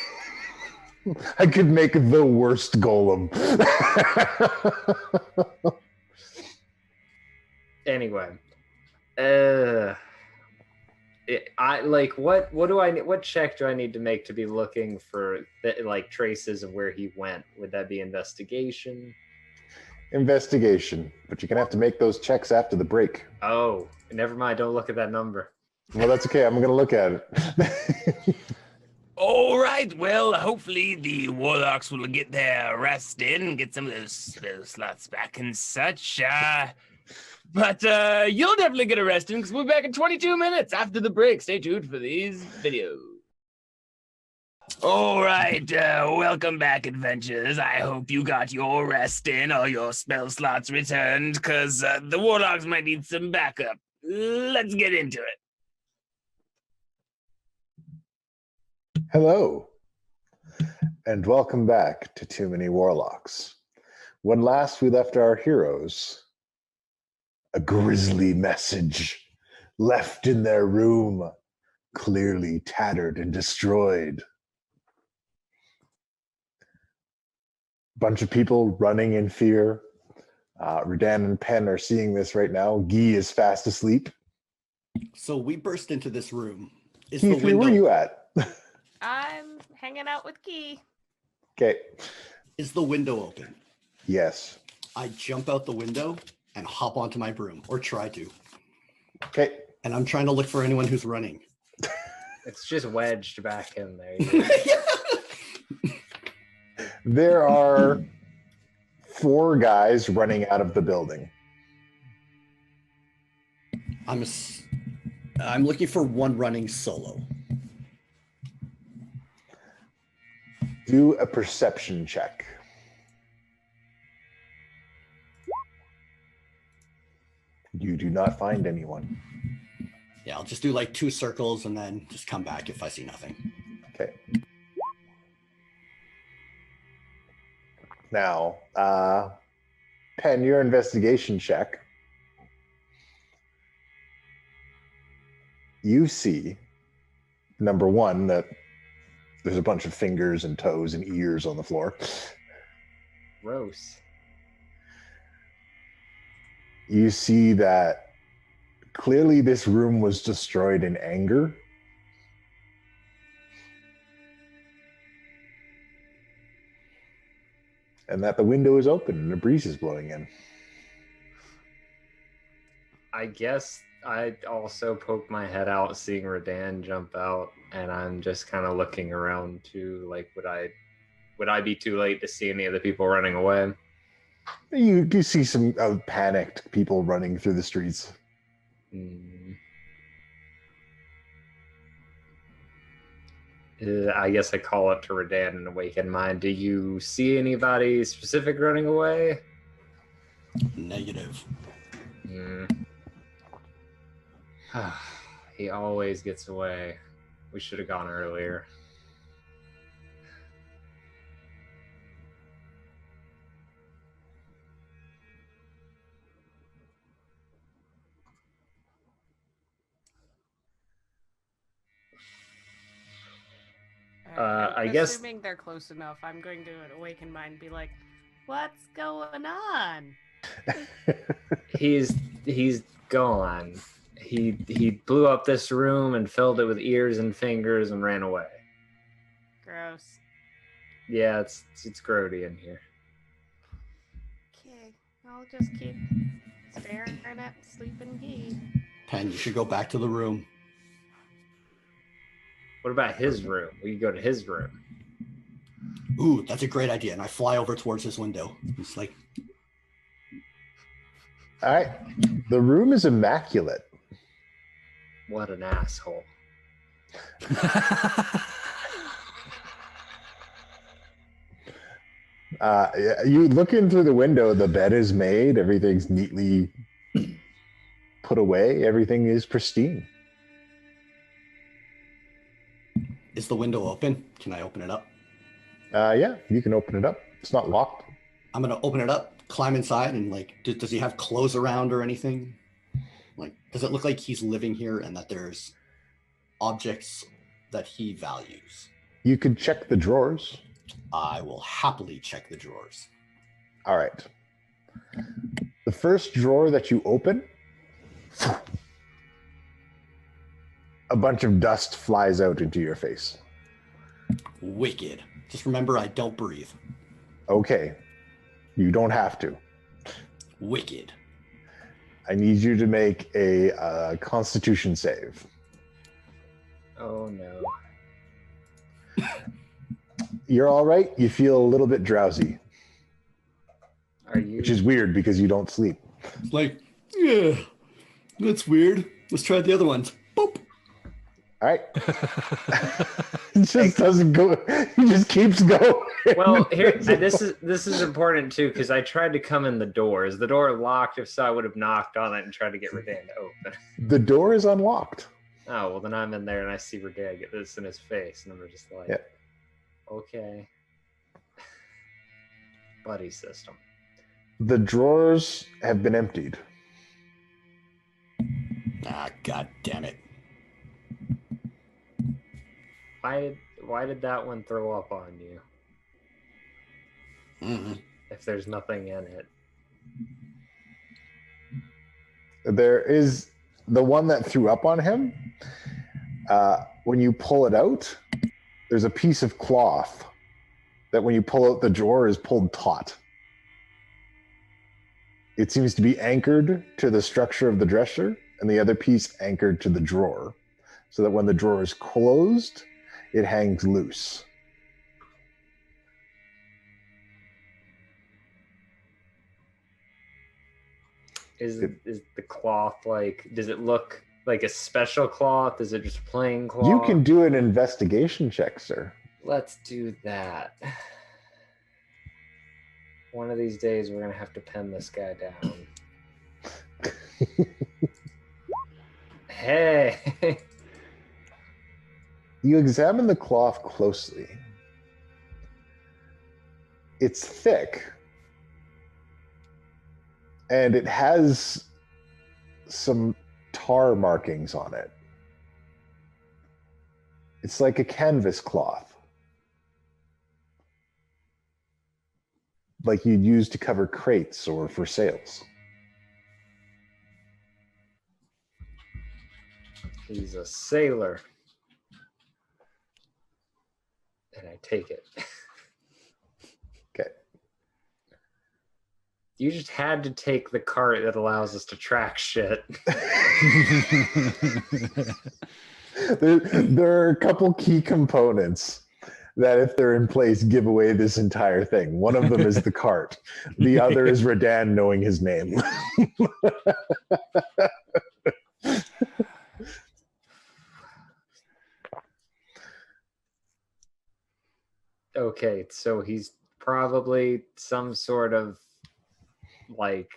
I could make the worst golem. Anyway, what check do I need to make to be looking for like traces of where he went? Would that be investigation? Investigation, but you're gonna have to make those checks after the break. Oh, never mind. Don't look at that number. Well, that's okay. I'm gonna look at it. All right, well, hopefully the Warlocks will get their rest in, get some of those spell slots back and such. But you'll definitely get a rest in because we're back in 22 minutes after the break. Stay tuned for these videos. All right, welcome back, adventurers. I hope you got your rest in or your spell slots returned because the Warlocks might need some backup. Let's get into it. Hello, and welcome back to Too Many Warlocks. When last we left our heroes, a grisly message left in their room, clearly tattered and destroyed. Bunch of people running in fear. Redann and Penn are seeing this right now. Guy is fast asleep. So we burst into this room. Is Keith, the window where are you at? I'm hanging out with Guy. Okay. is the window open? Yes. I jump out the window and hop onto my broom, or try to. Okay. And I'm trying to look for anyone who's running. It's just wedged back in there. There are 4 guys running out of the building. I'm looking for one running solo. Do a perception check. You do not find anyone. Yeah, I'll just do like 2 circles and then just come back if I see nothing. Okay. Now, Penn, your investigation check. You see, number one, that there's a bunch of fingers and toes and ears on the floor. Gross. You see that clearly this room was destroyed in anger. And that the window is open and a breeze is blowing in. I guess I also poke my head out seeing Redann jump out, and I'm just kind of looking around too, like would I be too late to see any of the people running away? You see some panicked people running through the streets. I guess I call up to Redann and awaken mine. Do you see anybody specific running away? Negative. He always gets away. We should have gone earlier. I guess assuming they're close enough, I'm going to awaken mine and be like, "What's going on?" he's gone. He blew up this room and filled it with ears and fingers and ran away. Gross. Yeah, it's grody in here. Okay, I'll just keep staring at sleeping Gee. Pen, you should go back to the room. What about his room? We could go to his room. Ooh, that's a great idea. And I fly over towards his window. It's like, All right. The room is immaculate. What an asshole. You look in through the window, the bed is made, everything's neatly put away, everything is pristine. is the window open? Can I open it up? Yeah, you can open it up. It's not locked. I'm gonna open it up, climb inside, and like, does he have clothes around or anything? Like, does it look like he's living here and that there's objects that he values? You could check the drawers. I will happily check the drawers. All right. The first drawer that you open, a bunch of dust flies out into your face. Wicked. Just remember, I don't breathe. Okay. You don't have to. Wicked. I need you to make a Constitution save. Oh no. You're all right. You feel a little bit drowsy, Are you which is weird because you don't sleep. It's like, yeah, that's weird. Let's try the other ones. Boop. All right. It just doesn't go. He just keeps going. Well, here this is important too, because I tried to come in the door. Is the door locked? If so, I would have knocked on it and tried to get Redann to open. The door is unlocked. Oh, well then I'm in there and I see Redann get this in his face, and I'm just like, Yeah. Okay. Buddy system. The drawers have been emptied. Ah, god damn it. Why did that one throw up on you? Mm-hmm. If there's nothing in it. There is the one that threw up on him. When you pull it out, there's a piece of cloth that when you pull out the drawer is pulled taut. It seems to be anchored to the structure of the dresser and the other piece anchored to the drawer, so that when the drawer is closed, it hangs loose. Is the cloth like, does it look like a special cloth? Is it just plain cloth? You can do an investigation check, sir. Let's do that. One of these days we're gonna have to pen this guy down. Hey. You examine the cloth closely. It's thick. And it has some tar markings on it. It's like a canvas cloth. Like you'd use to cover crates or for sails. He's a sailor. And I take it. Okay. You just had to take the cart that allows us to track shit. There are a couple key components that, if they're in place, give away this entire thing. One of them is the cart. The other is Redann knowing his name. Okay, so he's probably some sort of, like,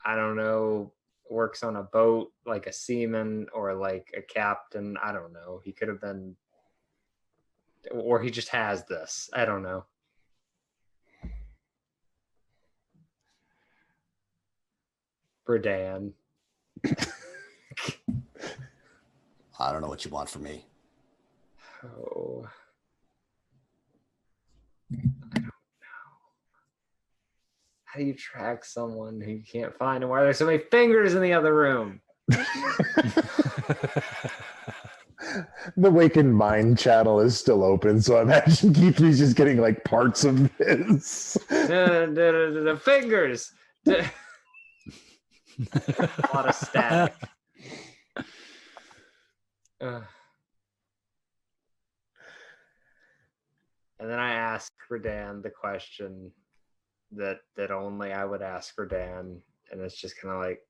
I don't know, works on a boat, like a seaman or like a captain. I don't know. He could have been, or he just has this. I don't know. Redann. I don't know what you want from me. Oh. How do you track someone who you can't find, and why are there so many fingers in the other room? The Wakened Mind channel is still open, so I imagine Keith3's just getting like parts of this. The fingers. A lot of static. And then I asked Redann the question that only I would ask Redann, and it's just kind of like,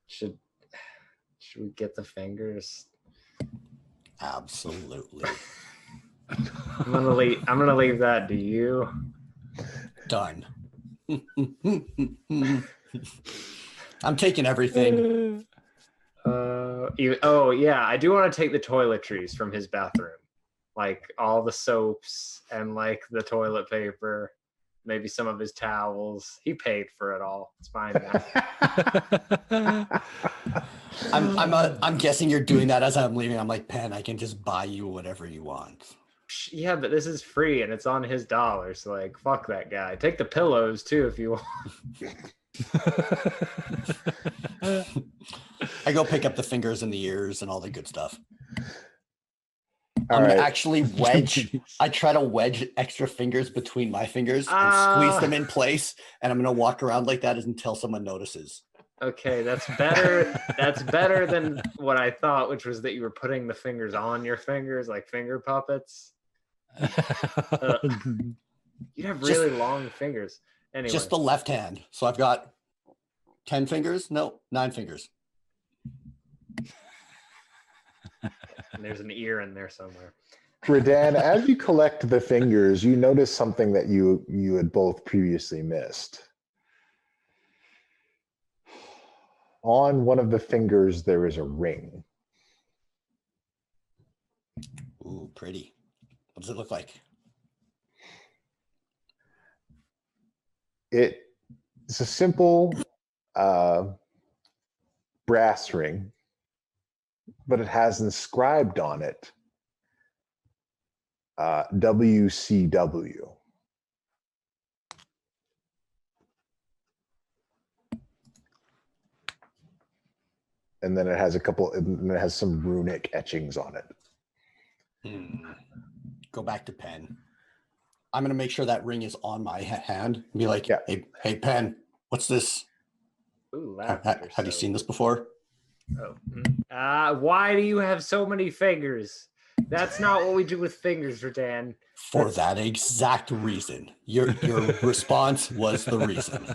should we get the fingers? Absolutely. I'm gonna leave that to you. Done. I'm taking everything. Oh yeah, I do want to take the toiletries from his bathroom, like all the soaps and like the toilet paper, maybe some of his towels. He paid for it all. It's fine now. I'm guessing you're doing that as I'm leaving. I'm like, Pen, I can just buy you whatever you want. Yeah, but this is free and it's on his dollar, so like, fuck that guy. Take the pillows too if you want. I go pick up the fingers and the ears and all the good stuff. All I'm right. gonna actually wedge. I try to wedge extra fingers between my fingers and squeeze them in place, and I'm gonna walk around like that until someone notices. Okay, that's better. That's better than what I thought, which was that you were putting the fingers on your fingers like finger puppets. You'd have really long fingers. Anyway. Just the left hand. So I've got 10 fingers? No, 9 fingers. And there's an ear in there somewhere. Redann, as you collect the fingers, you notice something that you had both previously missed. On one of the fingers, there is a ring. Ooh, pretty. What does it look like? It's a simple brass ring, but it has inscribed on it WCW. And then it has some runic etchings on it. Go back to Pen. I'm going to make sure that ring is on my hand and be like, hey, Pen, what's this? Ooh, have you seen this before? Oh. Why do you have so many fingers? That's not what we do with fingers, Redann. For that exact reason. Your response was the reason.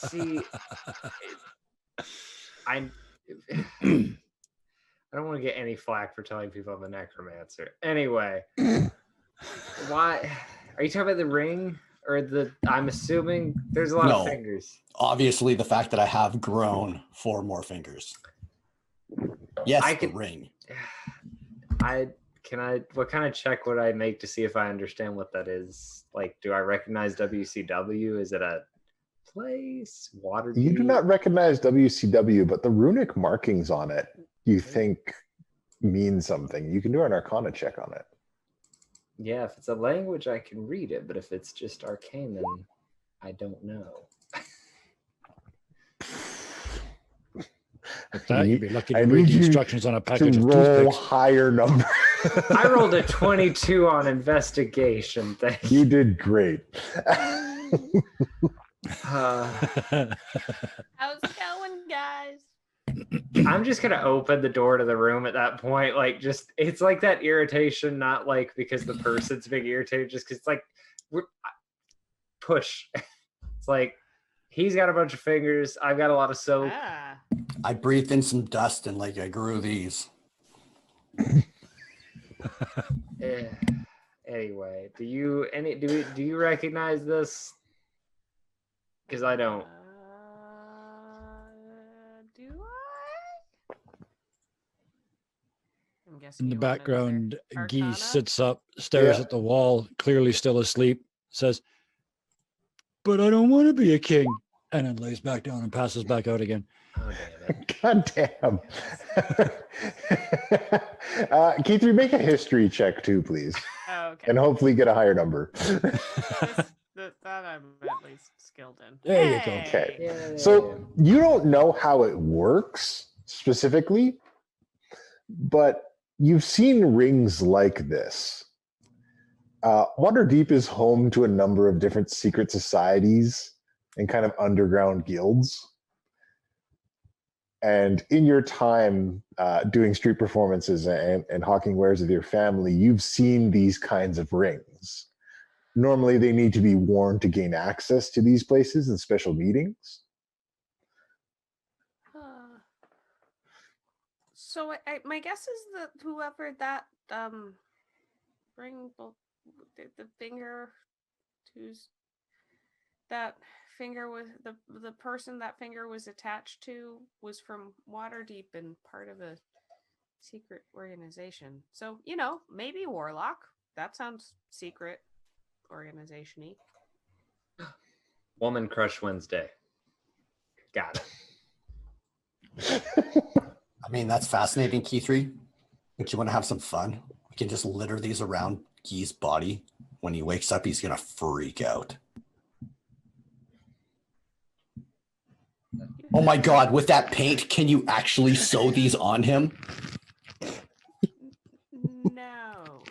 See, I don't want to get any flack for telling people I'm a necromancer. Anyway, why are you talking about the ring or I'm assuming there's a lot of fingers. Obviously the fact that I have grown 4 more fingers. Yes, the ring. What kind of check would I make to see if I understand what that is? Like, do I recognize WCW? Is it a place? Water? You do not recognize WCW, but the runic markings on it, you think mean something. You can do an Arcana check on it. Yeah, if it's a language, I can read it, but if it's just arcane, then I don't know. You'd be lucky to read the instructions on a package of toothpicks. Higher number. I rolled a 22 on investigation. Thank you. You did great. How's it going, guys? I'm just gonna open the door to the room at that point. Like, just it's like that irritation, not like because the person's being irritated, just because it's like push. It's like he's got a bunch of fingers. I've got a lot of soap. I breathed in some dust and like I grew these. Anyway, do you recognize this? Because I don't. Do I? I'm guessing In the background, Guy Arcana? sits up, stares at the wall, clearly still asleep, says, "But I don't want to be a king," and then lays back down and passes back out again. Oh, damn it. God damn. Keith, make a history check too, please. Oh, okay. and hopefully get a higher number. That I'm at least skilled in. There you go. Okay. Yay. So you don't know how it works specifically, but you've seen rings like this. Waterdeep is home to a number of different secret societies and kind of underground guilds. And in your time doing street performances and hawking wares with your family, you've seen these kinds of rings. Normally, they need to be worn to gain access to these places in special meetings. So my guess is that whoever that ring, the finger, that finger was the person that finger was attached to was from Waterdeep and part of a secret organization. So maybe Warlock. That sounds secret organization-y. Woman Crush Wednesday. Got it. I mean, that's fascinating, Key 3. But you want to have some fun? We can just litter these around Guy's body. When he wakes up, he's going to freak out. Oh my God, with that paint, can you actually sew these on him? No.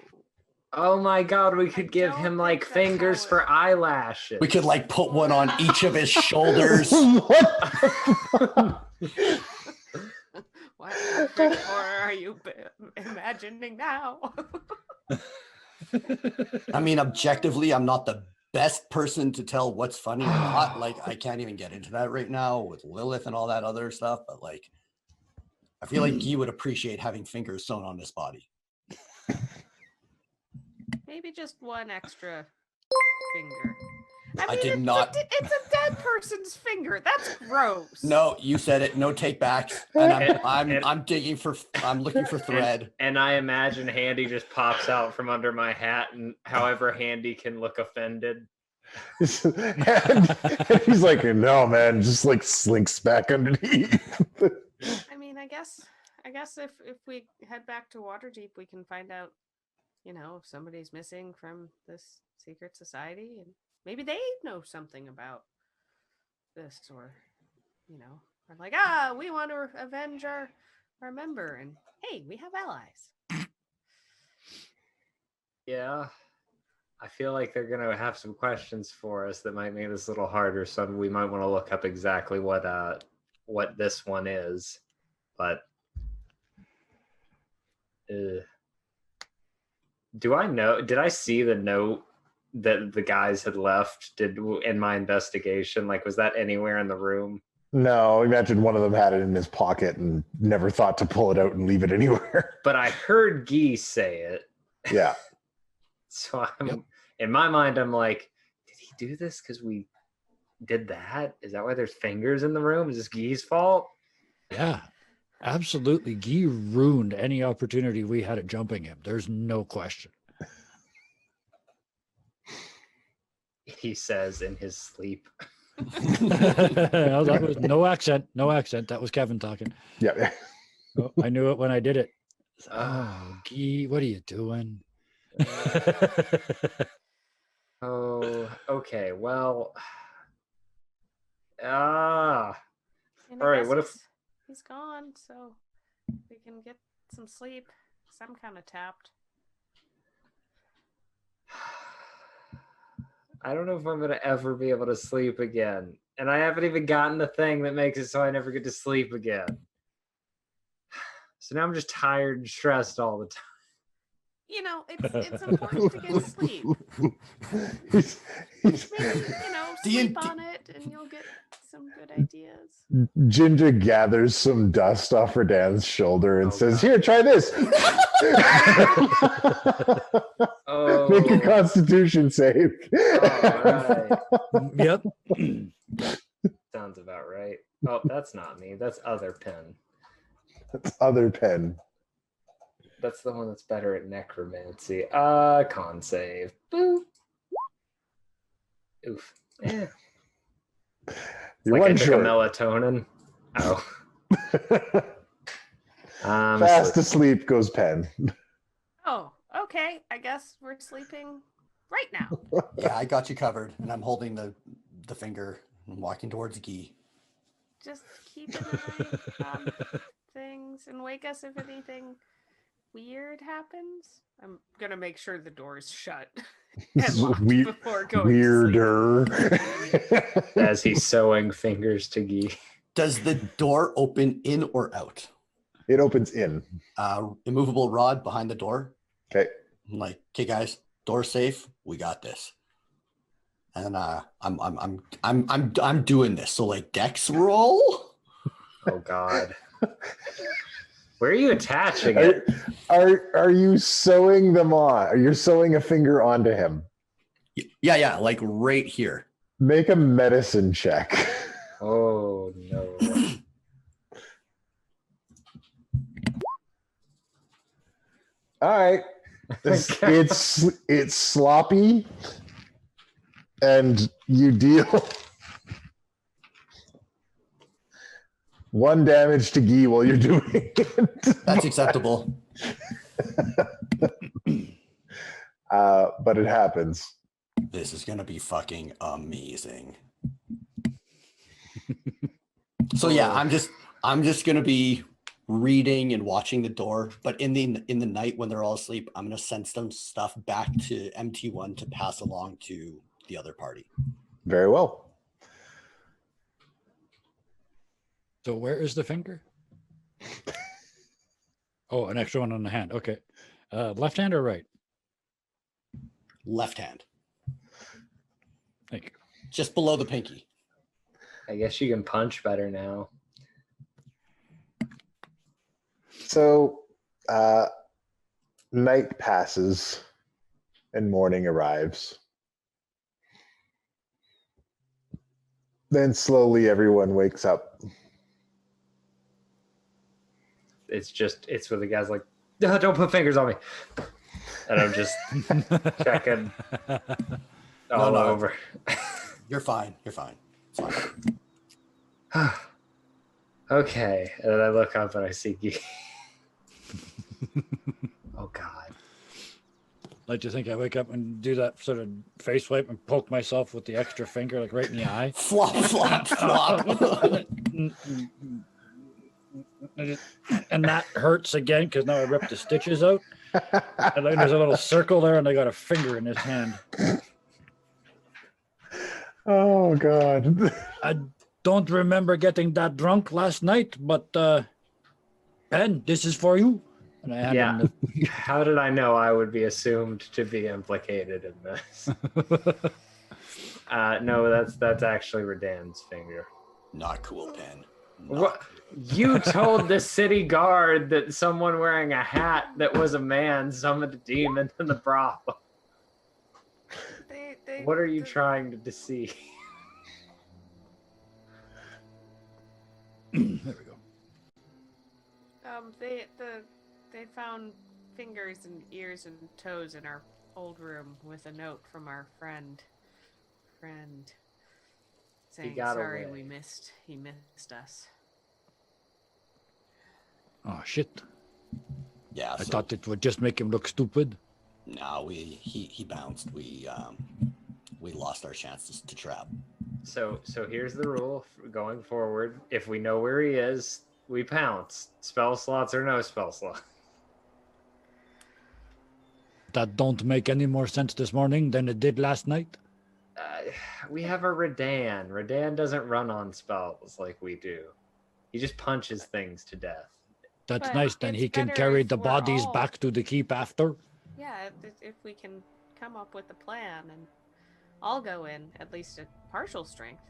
Oh my God, we could give don't him think like that's fingers how for eyelashes. We could like put one on each of his shoulders. What epic horror are you imagining now? I mean, objectively, I'm not the best person to tell what's funny or not. Like, I can't even get into that right now with Lilith and all that other stuff. But like, I feel like Guy would appreciate having fingers sewn on his body. Maybe just one extra finger. I did not. It's a dead person's finger. That's gross. No, you said it. No take backs. And I'm digging for. I'm looking for thread. And I imagine Handy just pops out from under my hat, and however Handy can look offended. and he's like, no, man, just like slinks back underneath. I mean, I guess if we head back to Waterdeep, we can find out, if somebody's missing from this secret society, and maybe they know something about this, or are like, we want to avenge our member, and hey, we have allies. Yeah. I feel like they're going to have some questions for us that might make this a little harder, so we might want to look up exactly what this one is. But do I know? Did I see the note that the guys had left in my investigation? Like, was that anywhere in the room? No, imagine one of them had it in his pocket and never thought to pull it out and leave it anywhere. But I heard Guy say it. Yeah. So in my mind, I'm like, did he do this because we did that? Is that why there's fingers in the room? Is this Guy's fault? Yeah, absolutely. Guy ruined any opportunity we had at jumping him. There's no question. He says in his sleep. That was no accent. That was Kevin talking. Yeah. Oh, I knew it when I did it. Oh, Guy, what are you doing? Oh, okay. Well, all right. What if he's gone? So we can get some sleep. 'Cause I'm kind of tapped. I don't know if I'm gonna ever be able to sleep again, and I haven't even gotten the thing that makes it so I never get to sleep again. So now I'm just tired and stressed all the time. It's important to get sleep. Maybe, sleep on it and you'll get some good ideas. Ginger gathers some dust off Redann's shoulder and says, God. "Here, try this." Oh. Make a Constitution save. All right. Yep. Sounds about right. Oh, that's not me. That's other pen. That's other pen. That's the one that's better at necromancy. Con save. Boop. Oof. Eh. It's You're like I one took short. a melatonin. Oh. Fast asleep goes pen. Oh, okay. Okay, I guess we're sleeping right now. Yeah, I got you covered, and I'm holding the finger and walking towards Guy. Just keep an eye on things and wake us if anything weird happens. I'm gonna make sure the door's shut and locked before going weirder. to sleep. As he's sewing fingers to Guy. Does the door open in or out? It opens in. Immovable rod behind the door. Okay. I'm like, okay, guys, door's safe. We got this. And I'm doing this. So like, dex roll. Oh God. Where are you attaching it? Are you sewing them on? Are you sewing a finger onto him? Yeah, like right here. Make a medicine check. Oh no. All right. It's sloppy, and you deal 1 damage to Guy while you're doing it. That's acceptable. But it happens. This is gonna be fucking amazing. So yeah, I'm just gonna be reading and watching the door, but in the night when they're all asleep, I'm gonna send some stuff back to MT1 to pass along to the other party. Very well. So where is the finger? Oh, an extra one on the hand. Okay. Left hand or right? Left hand. Thank you. Just below the pinky. I guess you can punch better now. So, night passes and morning arrives. Then slowly everyone wakes up. It's where the guy's like, "No, don't put fingers on me." And I'm just checking all over. You're fine. You're fine. It's fine. Okay. And then I look up and I see Guy. Oh God. Like to think I wake up and do that sort of face wipe and poke myself with the extra finger, like right in the eye. Flop, flop, flop. And that hurts again because now I ripped the stitches out. And then there's a little circle there, and I got a finger in his hand. Oh, God. I don't remember getting that drunk last night, but Ben, this is for you. And I hand him How did I know I would be assumed to be implicated in this? No, that's actually Redann's finger. Not cool, Ben. What? You told the city guard that someone wearing a hat that was a man summoned a demon in the brothel. What are you trying to deceive? There we go. They found fingers and ears and toes in our old room with a note from our friend saying sorry away. he missed us. Oh shit! Yeah, I thought it would just make him look stupid. No, he bounced. We lost our chances to trap. So here's the rule going forward. If we know where he is, we pounce. Spell slots or no spell slot. That don't make any more sense this morning than it did last night. We have a Redann. Redann doesn't run on spells like we do. He just punches things to death. That's But nice. Then it's he can better carry if the we're bodies all- back to the keep after. Yeah, if we can come up with a plan and I'll go in at least at partial strength.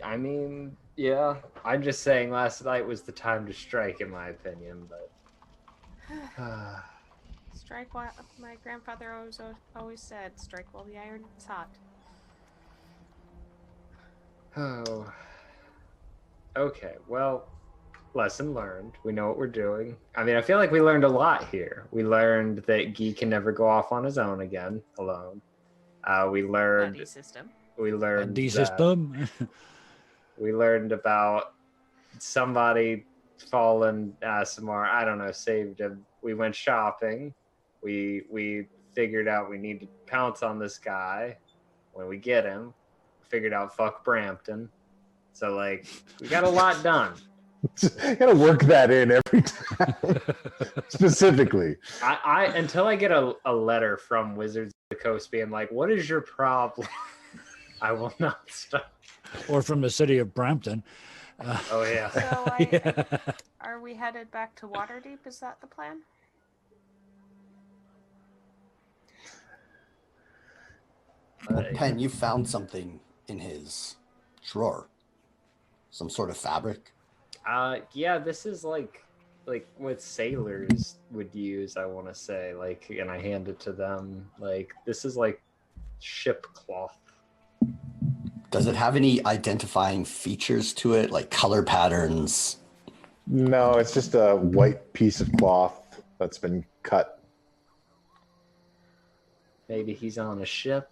I mean, yeah. I'm just saying last night was the time to strike, in my opinion, but... Strike while my grandfather always said, strike while the iron is hot. Oh. Okay, well, lesson learned. We know what we're doing. I mean, I feel like we learned a lot here. We learned that Guy can never go off on his own again, alone. We learned... Buddy system. We learned... The system. We learned about somebody fallen some more, I don't know, saved him. We went shopping. We figured out we need to pounce on this guy when we get him. Figured out fuck Brampton. So like we got a lot done. Gotta work that in every time. Specifically. I until I get a letter from Wizards of the Coast being like, what is your problem? I will not stop. Or from the city of Brampton. Oh yeah. So are we headed back to Waterdeep? Is that the plan? Pen, you found something in his drawer. Some sort of fabric. Yeah, this is like what sailors would use, I want to say. Like, and I hand it to them. Like, this is like ship cloth. Does it have any identifying features to it, like color patterns? No, it's just a white piece of cloth that's been cut. Maybe he's on a ship.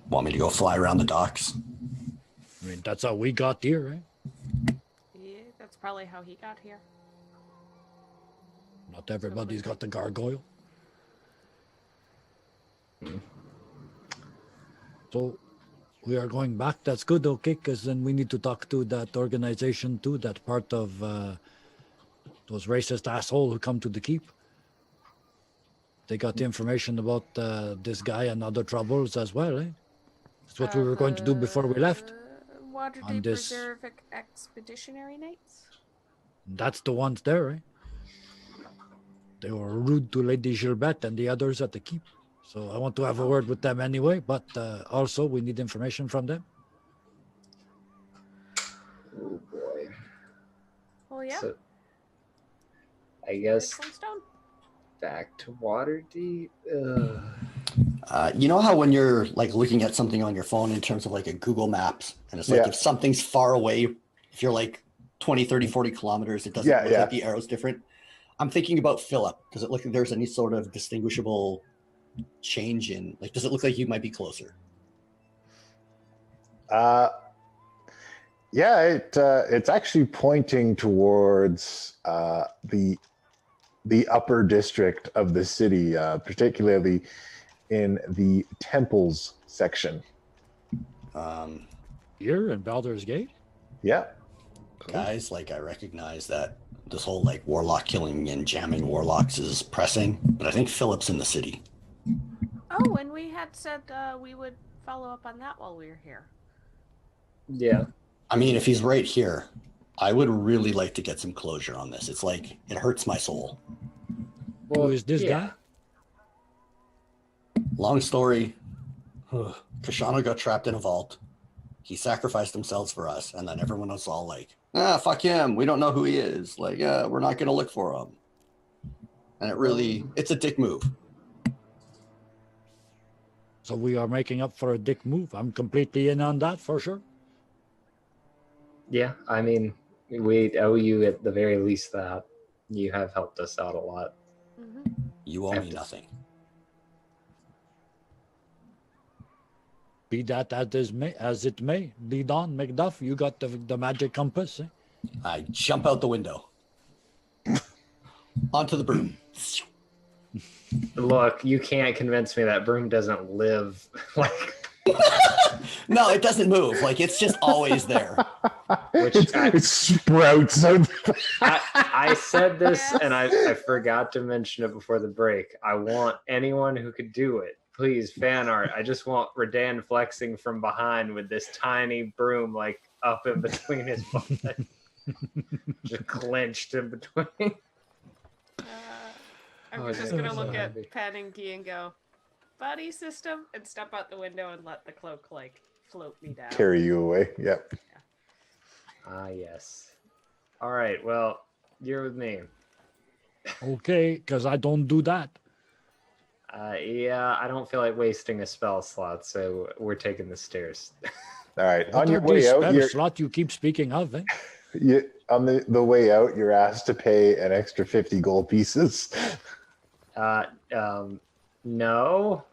Want me to go fly around the docks? I mean, that's how we got here, right? Yeah, that's probably how he got here. Not everybody's got the gargoyle. So we are going back. That's good, okay? Because then we need to talk to that organization too. That part of those racist assholes who come to the keep. They got the information about this guy and other troubles as well, eh? That's what we were going to do before we left. Waterdeep Reserve Expeditionary Knights? That's the ones there, eh? They were rude to Lady Gilbert and the others at the keep. So I want to have a word with them anyway, but also we need information from them. Oh boy. Well, yeah. So, I guess Excellent stone. back to Waterdeep. You know how when you're like looking at something on your phone in terms of like a Google Maps, and it's like Yeah. if something's far away, if you're like 20, 30, 40 kilometers, it doesn't look like the arrow's different. I'm thinking about Phillip. Does it look like there's any sort of distinguishable change in, like, does it look like you might be closer? Yeah, it's actually pointing towards the upper district of the city, particularly in the temples section. Here in Baldur's Gate? Yeah. Guys, like, I recognize that this whole like warlock killing and jamming warlocks is pressing, but I think Phillip's in the city. Oh, and we had said we would follow up on that while we were here. Yeah. I mean, if he's right here, I would really like to get some closure on this. It's like, it hurts my soul. Who is this guy? Long story. Kashana got trapped in a vault. He sacrificed himself for us, and then everyone was all like, fuck him. We don't know who he is. Like, we're not going to look for him. And it's a dick move. So we are making up for a dick move. I'm completely in on that for sure. Yeah, I mean, we owe you at the very least that. You have helped us out a lot. Mm-hmm. You owe me nothing. Be that as it may. Lead on, Macduff. You got the magic compass. Eh? I jump out the window. Onto the broom. Look, you can't convince me that broom doesn't live like. No, it doesn't move. Like, it's just always there. Which It sprouts out. I said this, Yes. and I forgot to mention it before the break. I want anyone who could do it. Please, fan art. I just want Redann flexing from behind with this tiny broom, like up in between his butt, just clenched in between. I'm just gonna look at Pen and Guy and go, buddy system, and step out the window and let the cloak like float me down. Carry you away. Yep. Ah, yes. All right. Well, you're with me. Okay, because I don't do that. Yeah, I don't feel like wasting a spell slot, so we're taking the stairs. All right. What On your are these way out, spell slot you keep speaking of, eh? on the way out, you're asked to pay an extra 50 gold pieces. No.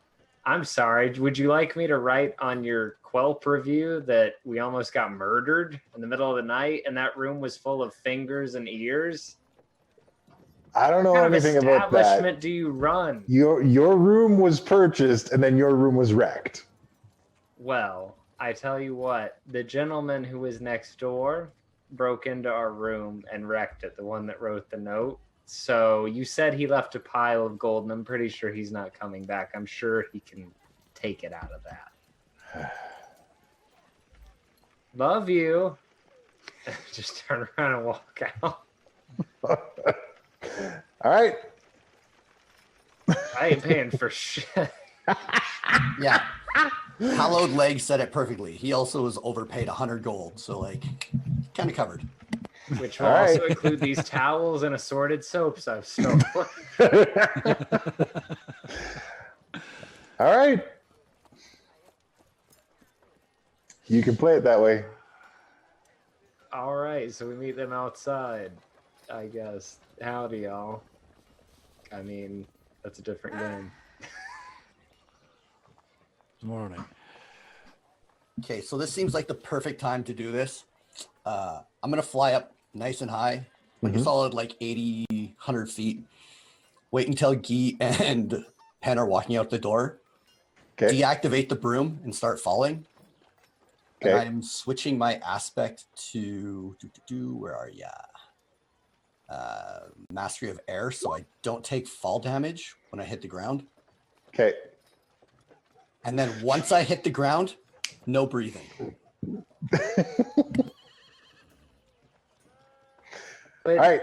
I'm sorry. Would you like me to write on your Quelp review that we almost got murdered in the middle of the night and that room was full of fingers and ears? I don't know What kind of anything about that. establishment do you run? Your room was purchased, and then your room was wrecked. Well, I tell you what, the gentleman who was next door broke into our room and wrecked it, the one that wrote the note. So you said he left a pile of gold, and I'm pretty sure he's not coming back. I'm sure he can take it out of that. Love you. Just turn around and walk out. All right. I ain't paying for shit. Yeah. Hallowed Leg said it perfectly. He also was overpaid 100 gold, so like, kind of covered. Which will All right. also include these towels and assorted soaps I've stolen. All right. You can play it that way. All right, so we meet them outside, I guess. Howdy, y'all. I mean, that's a different game. Morning. Okay, so this seems like the perfect time to do this. I'm going to fly up nice and high, like a solid like 80, 100 feet. Wait until Guy and Pen are walking out the door. Okay. Deactivate the broom and start falling. Okay. And I'm switching my aspect to where are ya? Mastery of Air, so I don't take fall damage when I hit the ground. Okay. And then once I hit the ground, no breathing. All right.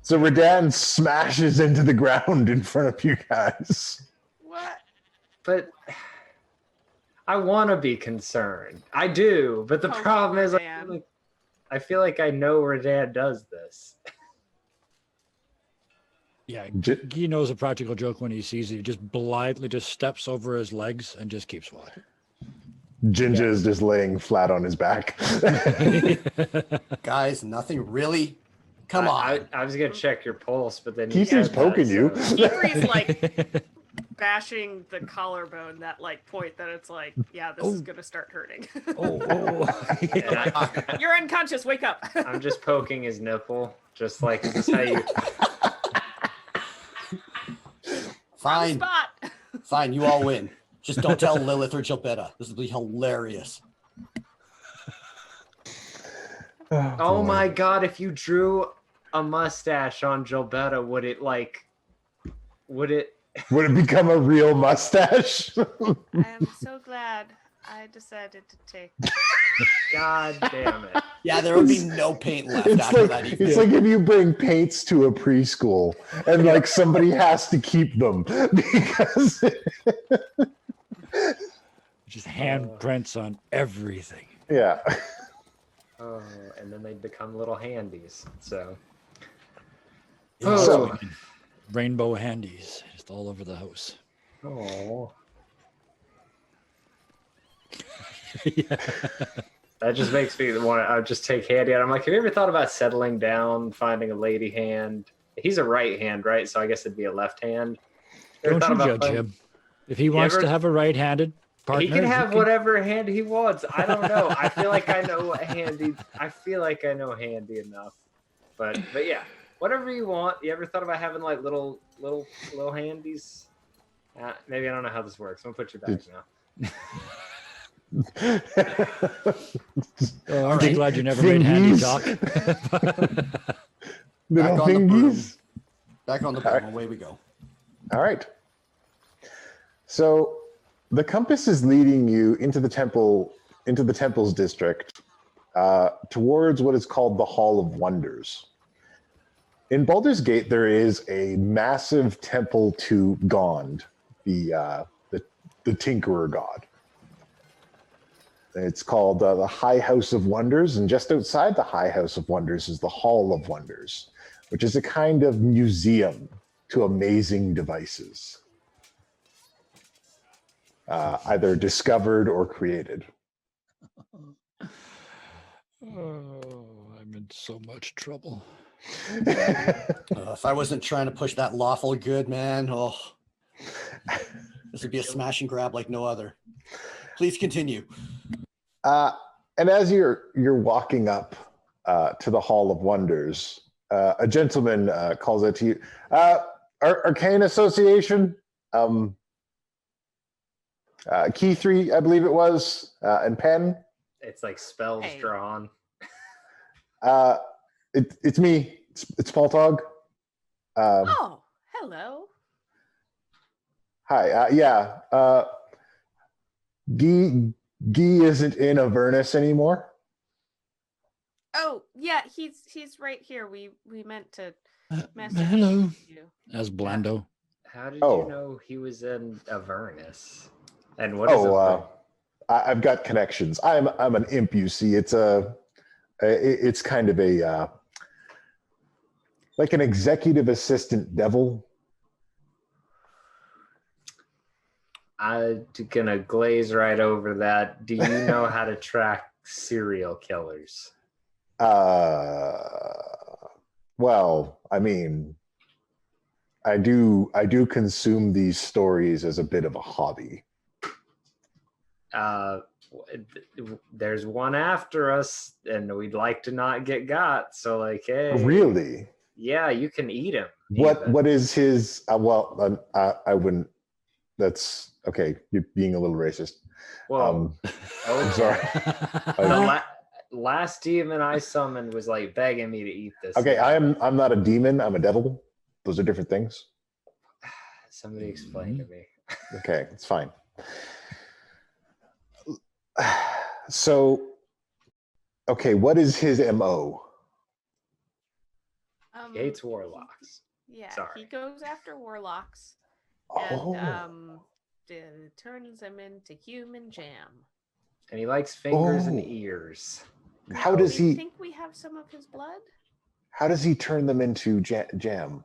So Redann smashes into the ground in front of you guys. What? But I want to be concerned. I do, but the Oh, problem is Redann. I feel like I know Redann does this. Yeah, J- Guy knows a practical joke when he sees it. He just blithely just steps over his legs and just keeps walking. Ginger is just laying flat on his back. Guys, nothing really. Come on. I was gonna check your pulse, but then He seems said that, poking you. so- Kiefer's like bashing the collarbone, that like point that it's like, yeah, this is gonna start hurting. And You're unconscious, wake up. I'm just poking his nipple, just like, is this how you? Fine. Spot. Fine, you all win. Just don't tell Lilith or Gilbetta. This will be hilarious. Oh my god! If you drew a mustache on Gilbetta, would it? Would it become a real mustache? I am so glad I decided to take. God damn it! Yeah, there would be no paint left It's after like that. it's like if you bring paints to a preschool and like somebody has to keep them because Just handprints on everything. yeah. Oh, and then they become little handies. So. So Rainbow handies just all over the house. Oh. That just makes me want to just take handy out. I'm like, have you ever thought about settling down, finding a lady hand? He's a right hand, right? So I guess it'd be a left hand. Don't you judge him. If he wants to have a right-handed partner, he can have whatever hand he wants. I don't know. I feel like I know handy. I feel like I know handy enough. But yeah, whatever you want. You ever thought about having like little handies? Maybe I don't know how this works. I'm gonna put you back now. Aren't you glad you never made handy talk? Little on the broom. thingies. Back on the broom. Away we go. All right. So the compass is leading you into the temple's district, towards what is called the Hall of Wonders. In Baldur's Gate, there is a massive temple to Gond, the Tinkerer god. It's called the High House of Wonders, and just outside the High House of Wonders is the Hall of Wonders, which is a kind of museum to amazing devices, either discovered or created. Oh, I'm in so much trouble. If I wasn't trying to push that lawful good, man, this would be a smash and grab like no other. Please continue. And as you're walking up to the Hall of Wonders, A gentleman calls it to you. Arcane Association. Key 3, I believe it was, and pen. It's like spells Hey. drawn. It's me. It's Paul Tog. Oh, hello. Hi. Yeah. Guy isn't in Avernus anymore. Oh, yeah, he's right here. We meant to message hello. you. As Blando. How did Oh. you know he was in Avernus? And what is I've got connections. I'm an imp. You see, it's kind of a like an executive assistant devil. I'm gonna glaze right over that. Do you know how to track serial killers? Well, I mean, I do consume these stories as a bit of a hobby. There's one after us, and we'd like to not get got. So, like, hey, Really? yeah, you can eat him. What is his? Well, I wouldn't. That's okay. You're being a little racist. Whoa. I'm sorry. The last demon I summoned was like begging me to eat this. Okay, I'm not a demon. I'm a devil. Those are different things. Somebody explain to me. Okay, it's fine. So, okay, what is his MO? He hates warlocks. Yeah, Sorry. he goes after warlocks Oh. and turns them into human jam. And he likes fingers and Oh. ears. How Now, does do you he? think we have some of his blood? How does he turn them into jam?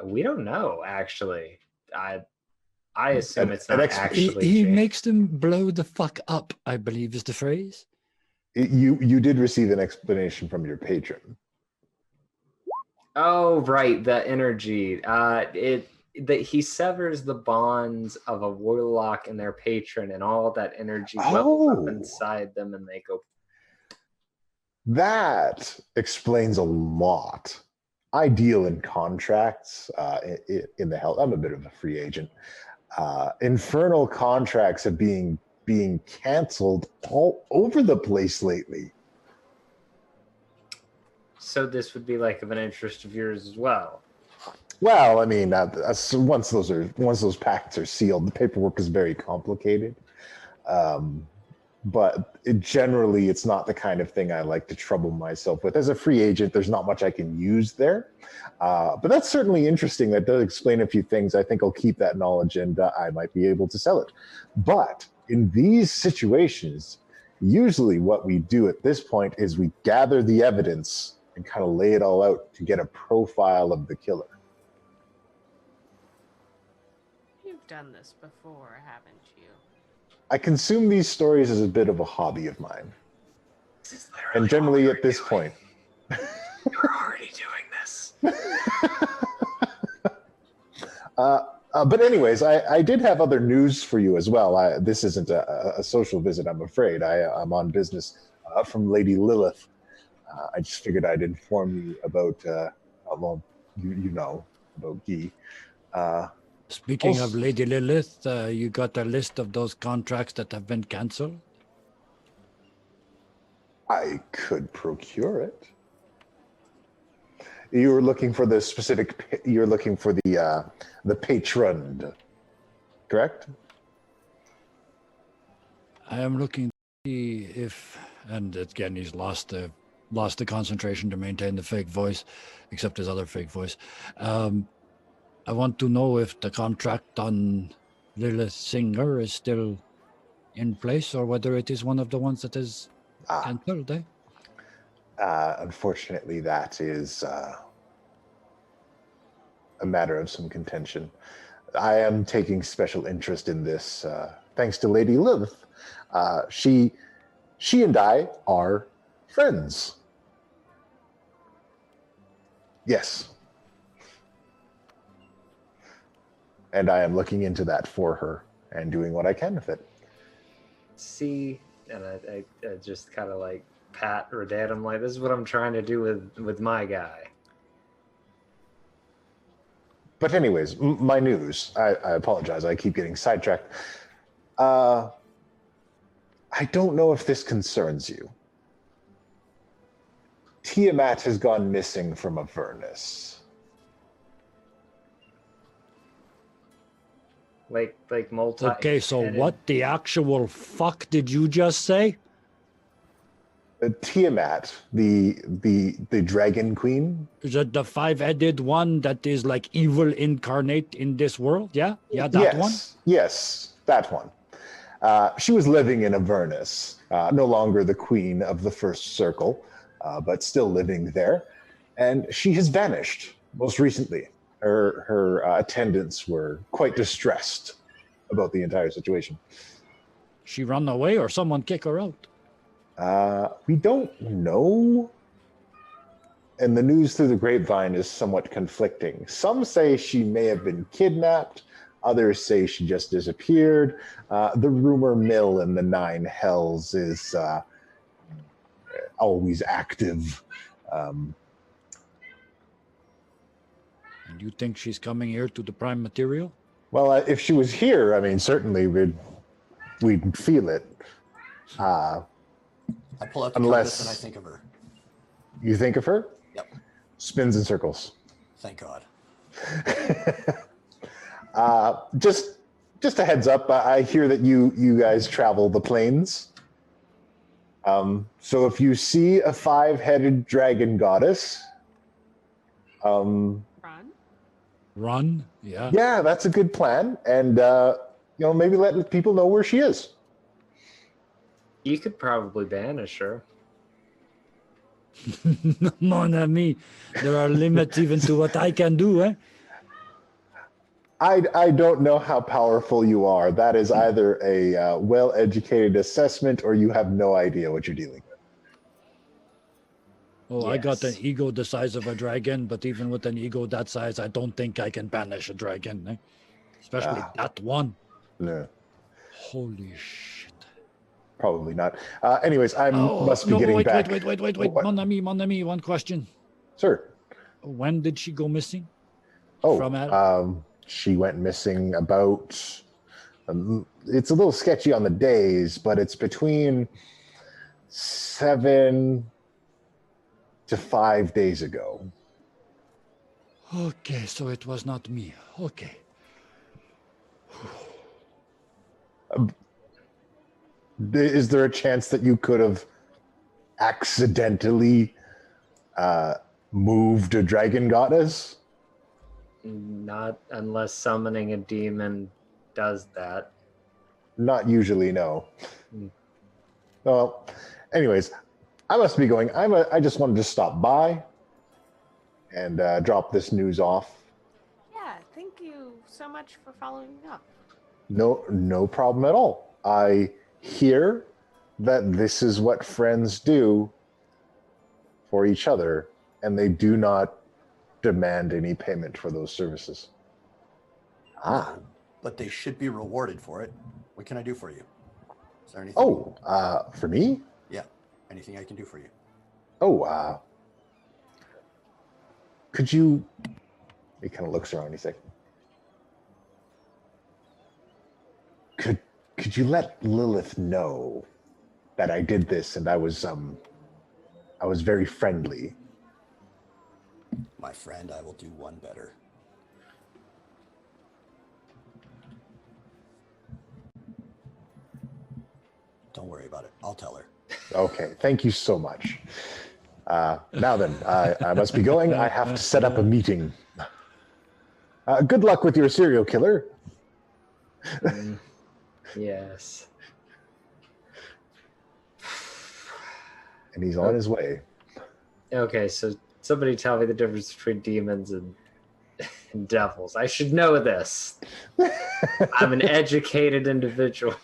We don't know, actually. I assume it's not an actually. He jam. makes them blow the fuck up, I believe is the phrase. You did receive an explanation from your patron. Oh, right, the energy. That he severs the bonds of a warlock and their patron, and all that energy wells up Oh. inside them, and they go. That explains a lot. I deal in contracts in the hell. I'm a bit of a free agent. Infernal contracts are being canceled all over the place lately. So this would be like of an interest of yours as well. Well, I mean, once those packets are sealed, the paperwork is very complicated. But generally, it's not the kind of thing I like to trouble myself with. As a free agent, there's not much I can use there. But that's certainly interesting. That does explain a few things. I think I'll keep that knowledge, and I might be able to sell it. But in these situations, usually what we do at this point is we gather the evidence and kind of lay it all out to get a profile of the killer. You've done this before, haven't you? I consume these stories as a bit of a hobby of mine. And generally at this point. You're already doing this. But anyways, I did have other news for you as well. This isn't a social visit, I'm afraid. I'm on business from Lady Lilith. I just figured I'd inform you about, well, you know, about Guy. Speaking of Lady Lilith, you got a list of those contracts that have been cancelled? I could procure it. You were looking for the specific. You're looking for the patron, correct? I am looking to see if, and again, he's lost the concentration to maintain the fake voice, except his other fake voice. I want to know if the contract on Lilith Singer is still in place, or whether it is one of the ones that is cancelled. Unfortunately, that is a matter of some contention. I am taking special interest in this, thanks to Lady Lilith. She and I are friends. Yes. And I am looking into that for her and doing what I can with it. See, and I just kind of like pat Redann. I'm like, this is what I'm trying to do with my guy. But anyways, my news. I apologize. I keep getting sidetracked. I don't know if this concerns you. Tiamat has gone missing from Avernus. Like multi. Okay, so what the actual fuck did you just say? Tiamat, the dragon queen. Is it the five-headed one that is like evil incarnate in this world? Yeah? Yeah, that one? Yes, that one. She was living in Avernus, no longer the queen of the first circle, but still living there. And she has vanished most recently. Her attendants were quite distressed about the entire situation. She run away or someone kick her out? We don't know. And the news through the grapevine is somewhat conflicting. Some say she may have been kidnapped. Others say she just disappeared. The rumor mill in the Nine Hells is always active. And you think she's coming here to the prime material? Well, if she was here, I mean, certainly we'd feel it. I pull out the Unless- compass and I think of her. You think of her? Yep. Spins in circles. Thank God. Just a heads up. I hear that you guys travel the plains. So if you see a five-headed dragon goddess, Run. Run? Yeah. yeah, that's a good plan. And maybe let people know where she is. You could probably banish her. Mon ami, there are limits even to what I can do, eh? I don't know how powerful you are. That is either a well-educated assessment or you have no idea what you're dealing with. Oh, I got an Yes. ego the size of a dragon, but even with an ego that size, I don't think I can banish a dragon, eh? Especially that one. No, Holy shit. probably not. Anyways, I must be no, getting wait, back. Wait. What? Mon ami, one question. Sir. When did she go missing? Oh, From Adam? she went missing about, it's a little sketchy on the days, but it's between 7 to 5 days ago. Okay, so it was not me. Okay. Is there a chance that you could have accidentally moved a dragon goddess? Not unless summoning a demon does that. Not usually, no. Hmm. Well, anyways, I must be going. I just wanted to stop by and drop this news off. Yeah, thank you so much for following up. No problem at all. I hear that this is what friends do for each other, and they do not demand any payment for those services. But they should be rewarded for it. What can I do for you? Is there anything? Oh, for me? Yeah. Anything I can do for you? Oh, could you... He kind of looks around. He's like, could you let Lilith know that I did this and I was very friendly? My friend, I will do one better. Don't worry about it. I'll tell her. Okay, thank you so much. Now then, I must be going. I have to set up a meeting. Good luck with your serial killer. Yes. And he's on his way. Okay, so somebody tell me the difference between demons and devils. I should know this. I'm an educated individual.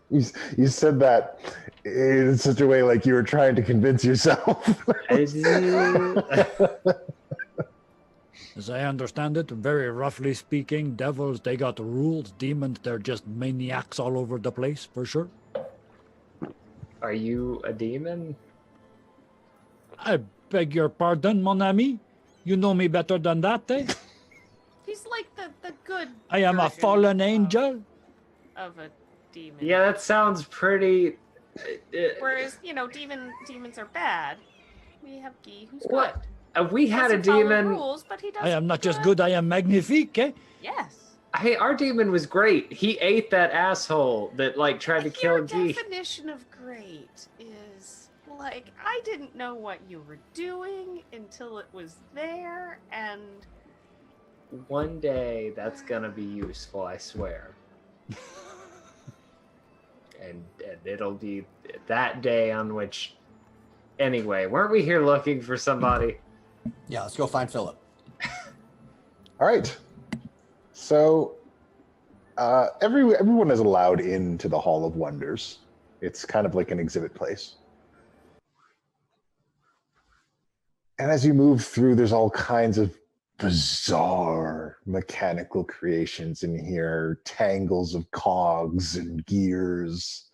You said that in such a way like you were trying to convince yourself. As I understand it, very roughly speaking, devils, they got rules. Demons, they're just maniacs all over the place, for sure. Are you a demon? I beg your pardon, mon ami. You know me better than that, eh? He's like the good. I am a version fallen angel. of a demon. Yeah, that sounds pretty. Whereas demons are bad. We have Guy, who's What? good. We had a Doesn't follow demon. rules, but he does. I am not just good, I am magnifique, eh? Yes. Hey, our demon was great. He ate that asshole that like tried to kill Your Guy. definition of great is like I didn't know what you were doing until it was there, and One day that's gonna be useful, I swear. and it'll be that day on which. Anyway, weren't we here looking for somebody? Yeah, let's go find Phillip. All right. So everyone is allowed into the Hall of Wonders. It's kind of like an exhibit place. And as you move through, there's all kinds of bizarre mechanical creations in here, tangles of cogs and gears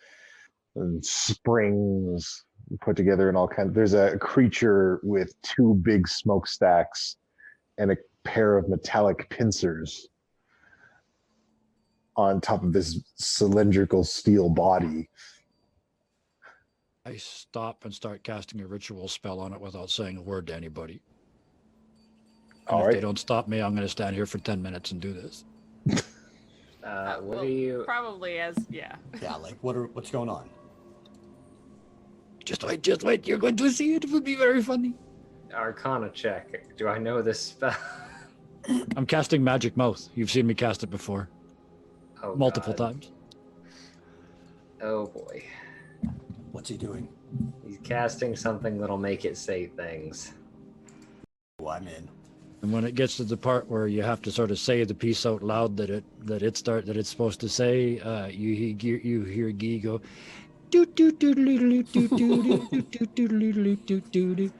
and springs put together and all kinds. There's a creature with 2 big smokestacks and a pair of metallic pincers on top of this cylindrical steel body. I stop and start casting a ritual spell on it without saying a word to anybody. And All if right. they don't stop me, I'm going to stand here for 10 minutes and do this. What well, are you? probably as yeah. Yeah, like what's going on? Just wait. You're going to see it. It will be very funny. Arcana check. Do I know this spell? I'm casting Magic Mouth. You've seen me cast it before. Oh, Multiple God. times. Oh boy. What's he doing? He's casting something that'll make it say things. Oh, I'm in. And when it gets to the part where you have to sort of say the piece out loud that it's supposed to say, you hear Guy go, doo doo doo doo doo doo doo doo doo doo doo doo doo.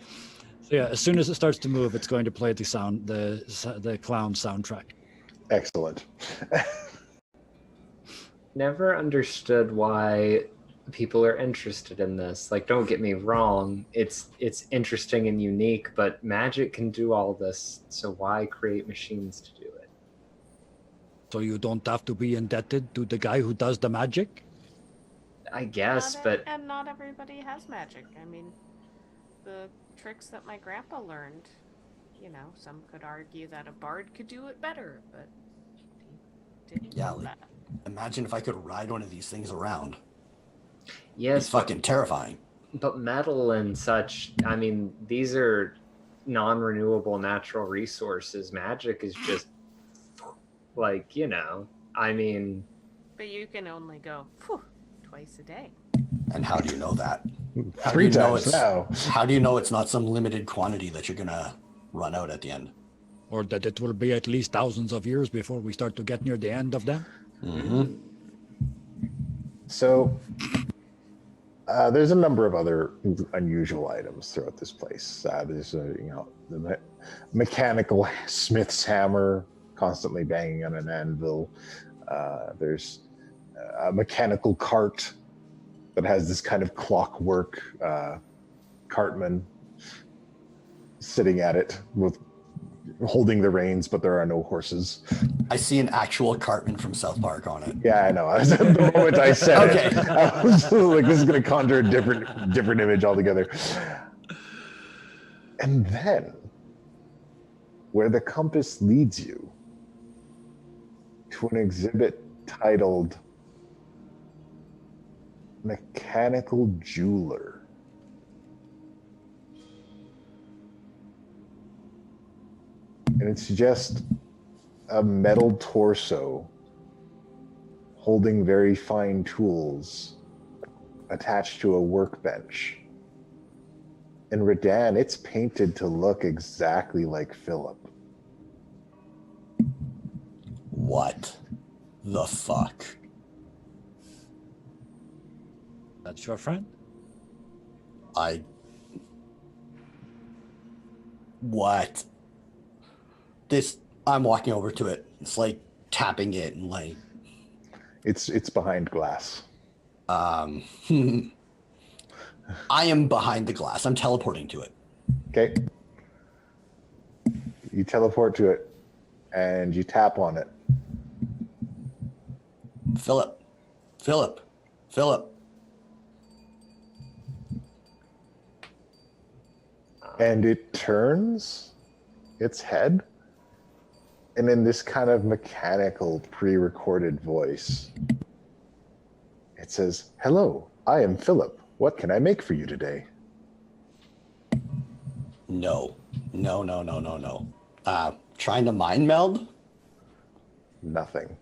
So yeah, as soon as it starts to move, it's going to play the clown soundtrack. Excellent. Never understood why people are interested in this. Like, don't get me wrong, it's interesting and unique, but magic can do all this, so why create machines to do it? So you don't have to be indebted to the guy who does the magic? I guess, but And not everybody has magic. I mean, the tricks that my grandpa learned, some could argue that a bard could do it better, but he didn't Yeah, know like, that. imagine if I could ride one of these things around. It's yes, fucking terrifying. but metal and such, I mean, these are non-renewable natural resources. Magic is just like, I mean, But you can only go twice a day. And how do you know that? How do 3 you know times now. How do you know it's not some limited quantity that you're gonna run out at the end? Or that it will be at least thousands of years before we start to get near the end of them? Mm-hmm. So there's a number of other unusual items throughout this place. There's the mechanical smith's hammer constantly banging on an anvil. There's a mechanical cart that has this kind of clockwork cartman sitting at it with holding the reins, but there are no horses. I see an actual Cartman from South Park on it. Yeah, I know. The moment I said Okay. it, I was like, this is going to conjure a different image altogether. And then, where the compass leads you to an exhibit titled Mechanical Jeweler. And it's just a metal torso holding very fine tools attached to a workbench. In Redann, it's painted to look exactly like Phillip. What the fuck? That's your friend? What? I'm walking over to it. It's like tapping it and like. It's behind glass. I am behind the glass. I'm teleporting to it. Okay. You teleport to it, and you tap on it. Phillip. Phillip. Phillip. And it turns its head, and in this kind of mechanical, pre-recorded voice, it says, "Hello, I am Phillip. What can I make for you today?" No. No. Trying to mind meld? Nothing.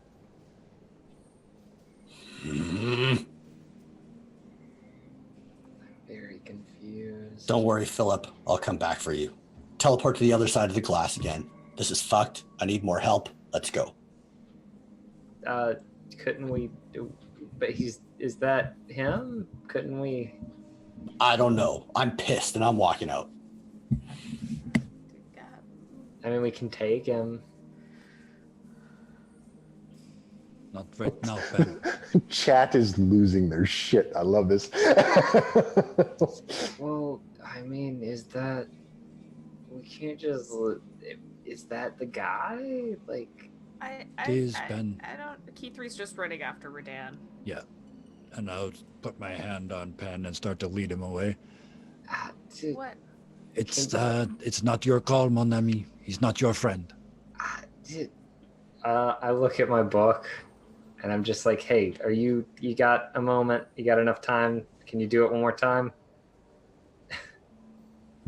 Very confused. Don't worry, Phillip. I'll come back for you. Teleport to the other side of the glass again. This is fucked. I need more help. Let's go. Couldn't we do? But is that him? Couldn't we? I don't know. I'm pissed and I'm walking out. I mean, we can take him. Not right now, Ben. Chat is losing their shit. I love this. Well, I mean, is that we can't just? Is that the guy? Like, Ben. I don't. Key3's just running after Redann. Yeah. And I'll put my hand on Pen and start to lead him away. What? It's not your call, mon ami. He's not your friend. I look at my book, and I'm just like, hey, you got a moment? You got enough time? Can you do it one more time?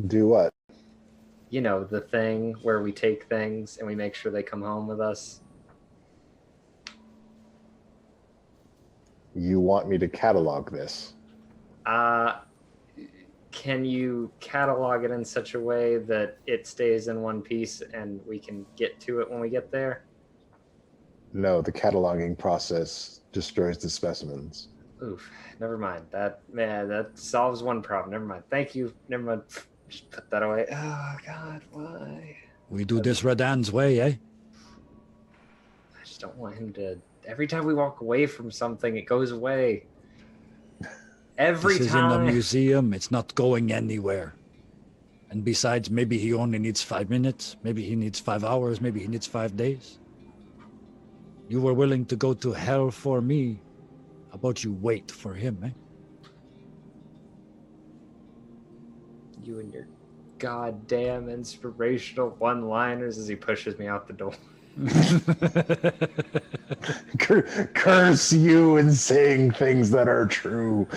Do what? You know, the thing where we take things and we make sure they come home with us. You want me to catalog this? Can you catalog it in such a way that it stays in one piece and we can get to it when we get there? No, the cataloging process destroys the specimens. Oof, never mind. That solves one problem. Never mind. Thank you. Never mind. Just put that away. Oh God, why? We do this Redann's way, eh? I just don't want him to. Every time we walk away from something, it goes away. Every This is time. in the museum. It's not going anywhere. And besides, maybe he only needs 5 minutes. Maybe he needs 5 hours. Maybe he needs 5 days. You were willing to go to hell for me. How about you wait for him, eh? You and your goddamn inspirational one-liners as he pushes me out the door. Curse you in saying things that are true.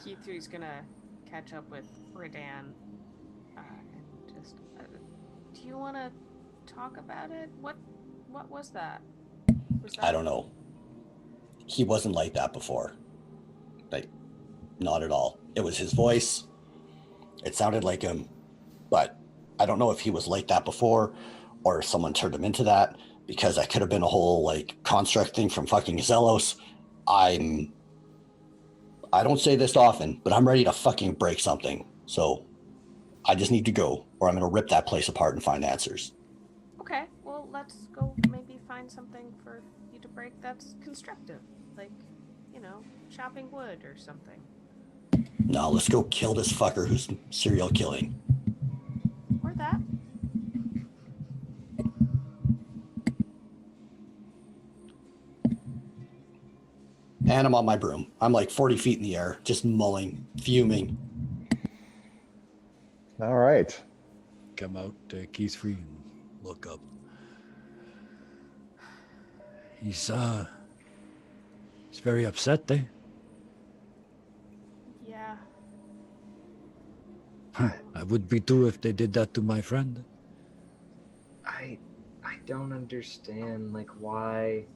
Key3's gonna catch up with Redann and just. Do you want to talk about it? What was that? I don't know. He wasn't like that before. Like, not at all. It was his voice. It sounded like him, but I don't know if he was like that before or if someone turned him into that, because I could have been a whole like construct thing from fucking Zelos. I don't say this often, but I'm ready to fucking break something. So I just need to go, or I'm going to rip that place apart and find answers. Okay, well, let's go maybe find something for you to break that's constructive. Like, you know, chopping wood or something. No, let's go kill this fucker who's serial killing. Or that. And I'm on my broom. I'm like 40 feet in the air, just mulling, fuming. All right. Come out, keys free, and look up. He's very upset, eh? Yeah. I would be too if they did that to my friend. I don't understand, like, why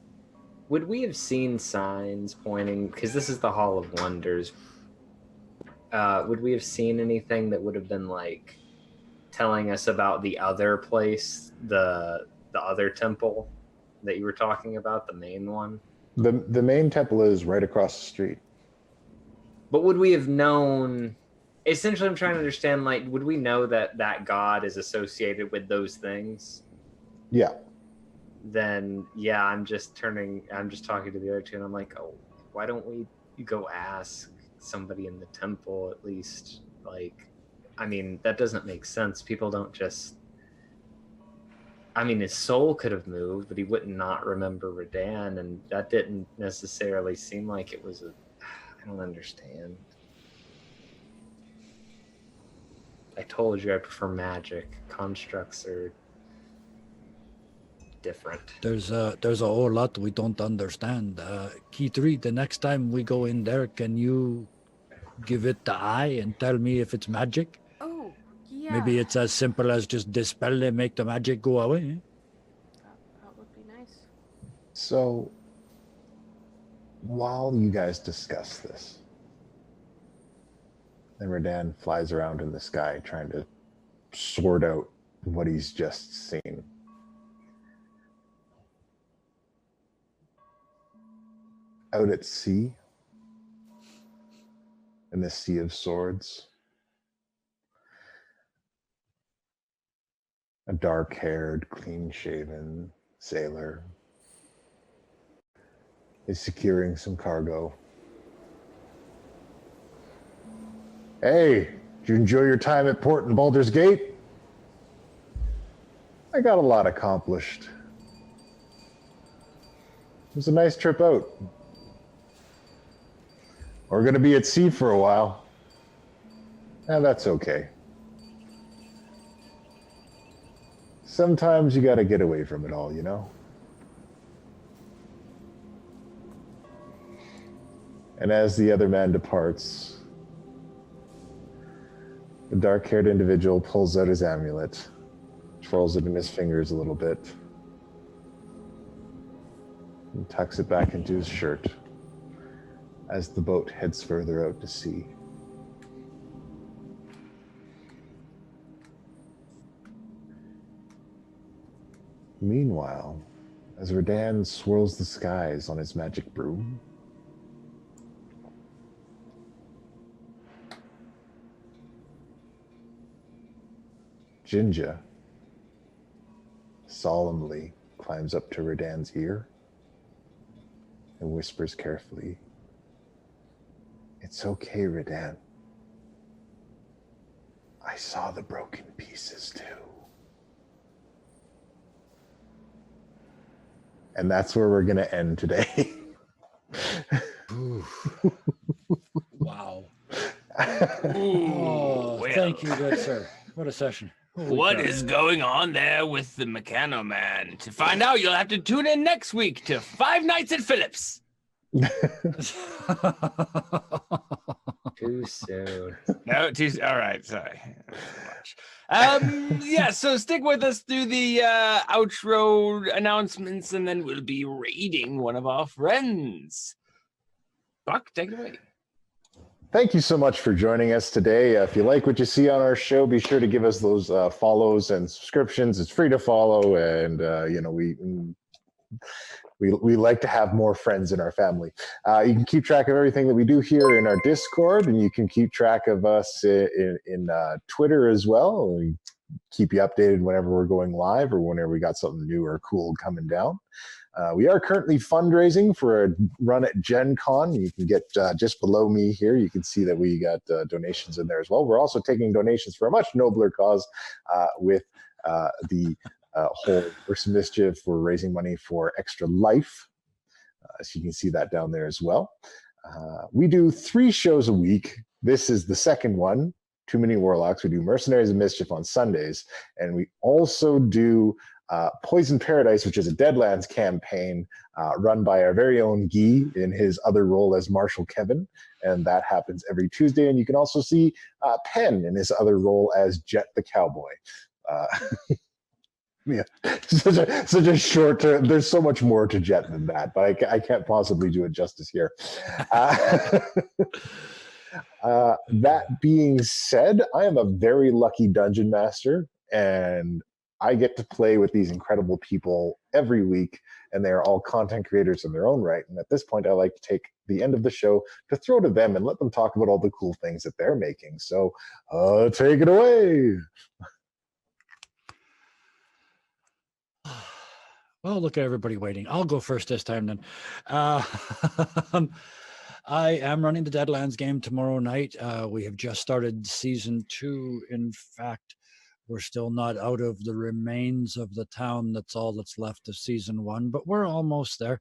would we have seen signs pointing, because this is the Hall of Wonders, would we have seen anything that would have been like telling us about the other place, the other temple that you were talking about, the main one? The main temple is right across the street. But would we have known? Essentially, I'm trying to understand, like, would we know that that god is associated with those things? Yeah. Then, yeah, I'm just talking to the other two, and I'm like, oh, why don't we go ask somebody in the temple at least? Like, I mean, that doesn't make sense. People don't just... I mean, his soul could have moved, but he would not remember Redann, and that didn't necessarily seem like it was a... I don't understand. I told you I prefer magic. Constructs are different. There's a whole lot we don't understand. Key 3, the next time we go in there, can you give it the eye and tell me if it's magic? Oh, yeah. Maybe it's as simple as just dispel and make the magic go away. That would be nice. So, while you guys discuss this, and Redann flies around in the sky trying to sort out what he's just seen. Out at sea, in the sea of swords, a dark-haired, clean-shaven sailor is securing some cargo. Hey, did you enjoy your time at port in Baldur's Gate? I got a lot accomplished. It was a nice trip out. We're going to be at sea for a while. And that's okay. Sometimes you got to get away from it all, you know? And as the other man departs, the dark-haired individual pulls out his amulet, twirls it in his fingers a little bit, and tucks it back into his shirt as the boat heads further out to sea. Meanwhile, as Redann swirls the skies on his magic broom, Jinja solemnly climbs up to Redann's ear and whispers carefully, "It's okay, Redann. I saw the broken pieces too." And that's where we're going to end today. Wow. Ooh, well. Thank you, good sir. What a session. Holy What crap. is going on there with the Mechano Man? To find out, you'll have to tune in next week to Five Nights at Phillip's. Too soon. No, all right, sorry. Yeah, so stick with us through the outro announcements, and then we'll be raiding one of our friends. Buck, take it away. Thank you so much for joining us today. If you like what you see on our show, be sure to give us those follows and subscriptions. It's free to follow, and we like to have more friends in our family. You can keep track of everything that we do here in our Discord, and you can keep track of us in Twitter as well. We keep you updated whenever we're going live or whenever we got something new or cool coming down. We are currently fundraising for a run at Gen Con. You can get just below me here. You can see that we got donations in there as well. We're also taking donations for a much nobler cause with the whole Mercenaries of Mischief. We're raising money for Extra Life. So you can see that down there as well. We do 3 shows a week. This is the second one, Too Many Warlocks. We do Mercenaries of Mischief on Sundays. And we also do Poison Paradise, which is a Deadlands campaign run by our very own Guy in his other role as Marshal Kevin. And that happens every Tuesday. And you can also see Penn in his other role as Jet the Cowboy. Yeah, such a short term. There's so much more to Jet than that, but I can't possibly do it justice here. That being said, I am a very lucky dungeon master, and I get to play with these incredible people every week, and they are all content creators in their own right. And at this point, I like to take the end of the show to throw to them and let them talk about all the cool things that they're making. So take it away. Well, look at everybody waiting. I'll go first this time then. Uh, I am running the Deadlands game tomorrow night. We have just started season 2. In fact, we're still not out of the remains of the town. That's all that's left of season 1, but we're almost there.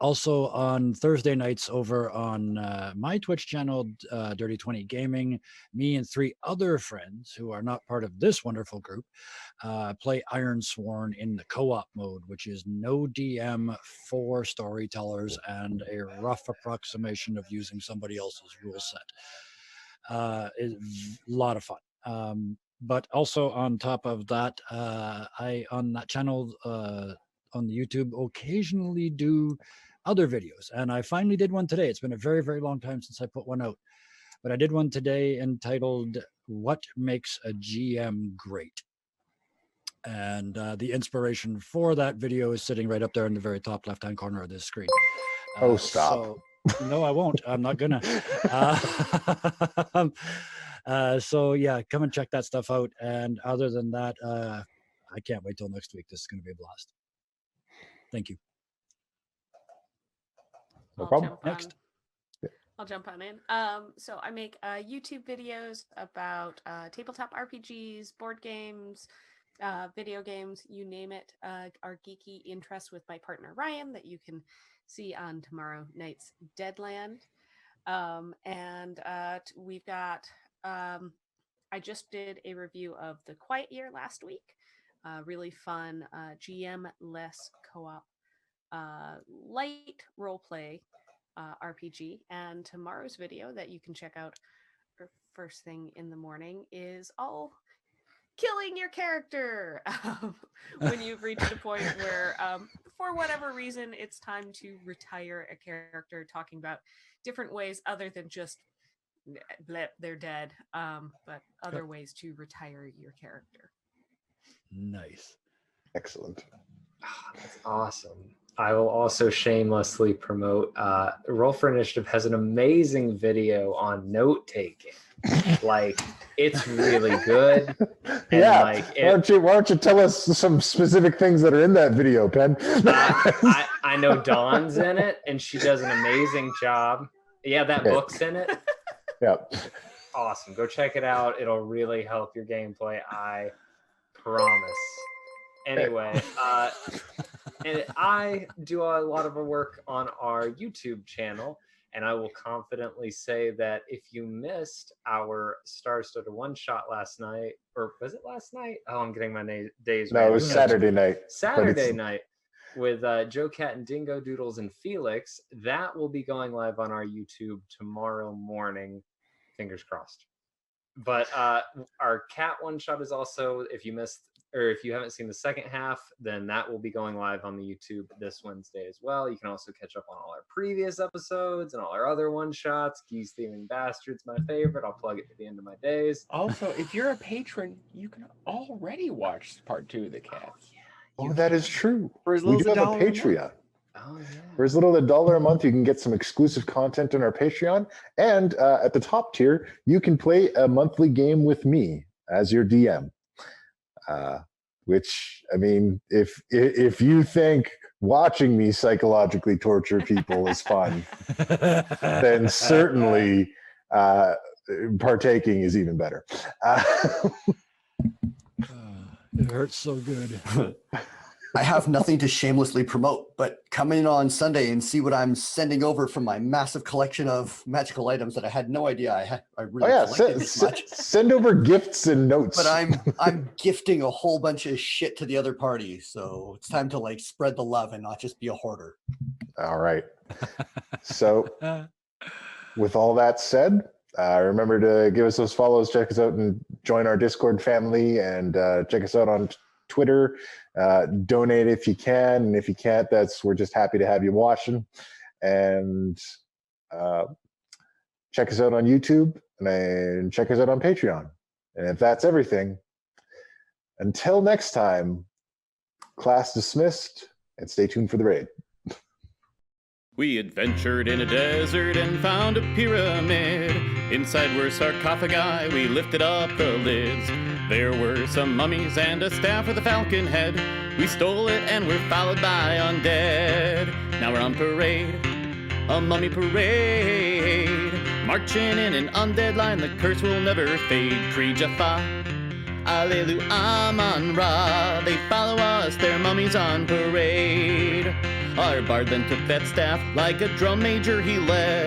Also on Thursday nights over on my Twitch channel, Dirty 20 Gaming, me and 3 other friends who are not part of this wonderful group play Iron Sworn in the co-op mode, which is no DM, 4 storytellers, and a rough approximation of using somebody else's rule set. It's a lot of fun. But also on top of that, I on that channel on the YouTube occasionally do other videos, and I finally did one today. It's been a very, very long time since I put one out, but I did one today entitled "What Makes a GM Great," and the inspiration for that video is sitting right up there in the very top left-hand corner of this screen. Oh, stop. So, no, I won't. I'm not gonna. So yeah, come and check that stuff out. And other than that, I can't wait till next week. This is going to be a blast. Thank you. No problem. Next. I'll jump on in. So I make YouTube videos about tabletop RPGs, board games, video games, you name it. Our geeky interests with my partner Ryan that you can see on tomorrow night's Deadland. And we've got, I just did a review of The Quiet Year last week. Really fun GM-less co-op light roleplay RPG. And tomorrow's video that you can check out first thing in the morning is all killing your character when you've reached a point where for whatever reason it's time to retire a character, talking about different ways other than just blip, they're dead, but other ways to retire your character. Nice. Excellent. That's awesome. I will also shamelessly promote Roll for Initiative has an amazing video on note taking. Like, it's really good. And Yeah. like, why don't you tell us some specific things that are in that video, Pen? I know Dawn's in it, and she does an amazing job. Yeah, that book's in it. Yeah. Awesome. Go check it out. It'll really help your gameplay. I promise. Anyway, and I do a lot of our work on our YouTube channel, and I will confidently say that if you missed our Star Starter one-shot last night, or was it last night? Oh, I'm getting my days No, right. it was Saturday night. Saturday night with Joe Cat and Dingo Doodles and Felix. That will be going live on our YouTube tomorrow morning. Fingers crossed. But our cat one-shot is also, if you missed, or if you haven't seen the second half, then that will be going live on the YouTube this Wednesday as well. You can also catch up on all our previous episodes and all our other one-shots. Geese Thieving Bastards, my favorite. I'll plug it to the end of my days. Also, if you're a patron, you can already watch part 2 of the Cats. Oh, that is true. For as We little do as have a $1 a month. Patreon. Oh, yeah. For as little as $1 a month, you can get some exclusive content on our Patreon. And at the top tier, you can play a monthly game with me as your DM. Which, I mean, if you think watching me psychologically torture people is fun, then certainly partaking is even better. It hurts so good. I have nothing to shamelessly promote, but come in on Sunday and see what I'm sending over from my massive collection of magical items that I had no idea I really collected this much. Send over gifts and notes. But I'm gifting a whole bunch of shit to the other party, so it's time to like spread the love and not just be a hoarder. All right. So, with all that said, remember to give us those follows, check us out, and join our Discord family, and check us out on Twitter. Donate if you can, and if you can't, we're just happy to have you watching. And check us out on YouTube, and check us out on Patreon. And if that's everything, until next time, class dismissed, and stay tuned for the raid. We adventured in a desert and found a pyramid. Inside were sarcophagi, we lifted up the lids. There were some mummies and a staff with a falcon head. We stole it and we're followed by undead. Now we're on parade, a mummy parade. Marching in an undead line, the curse will never fade. Kree Jaffa, Alelu Aman Ra. They follow us, their mummies on parade. Our bard then took that staff, like a drum major he led.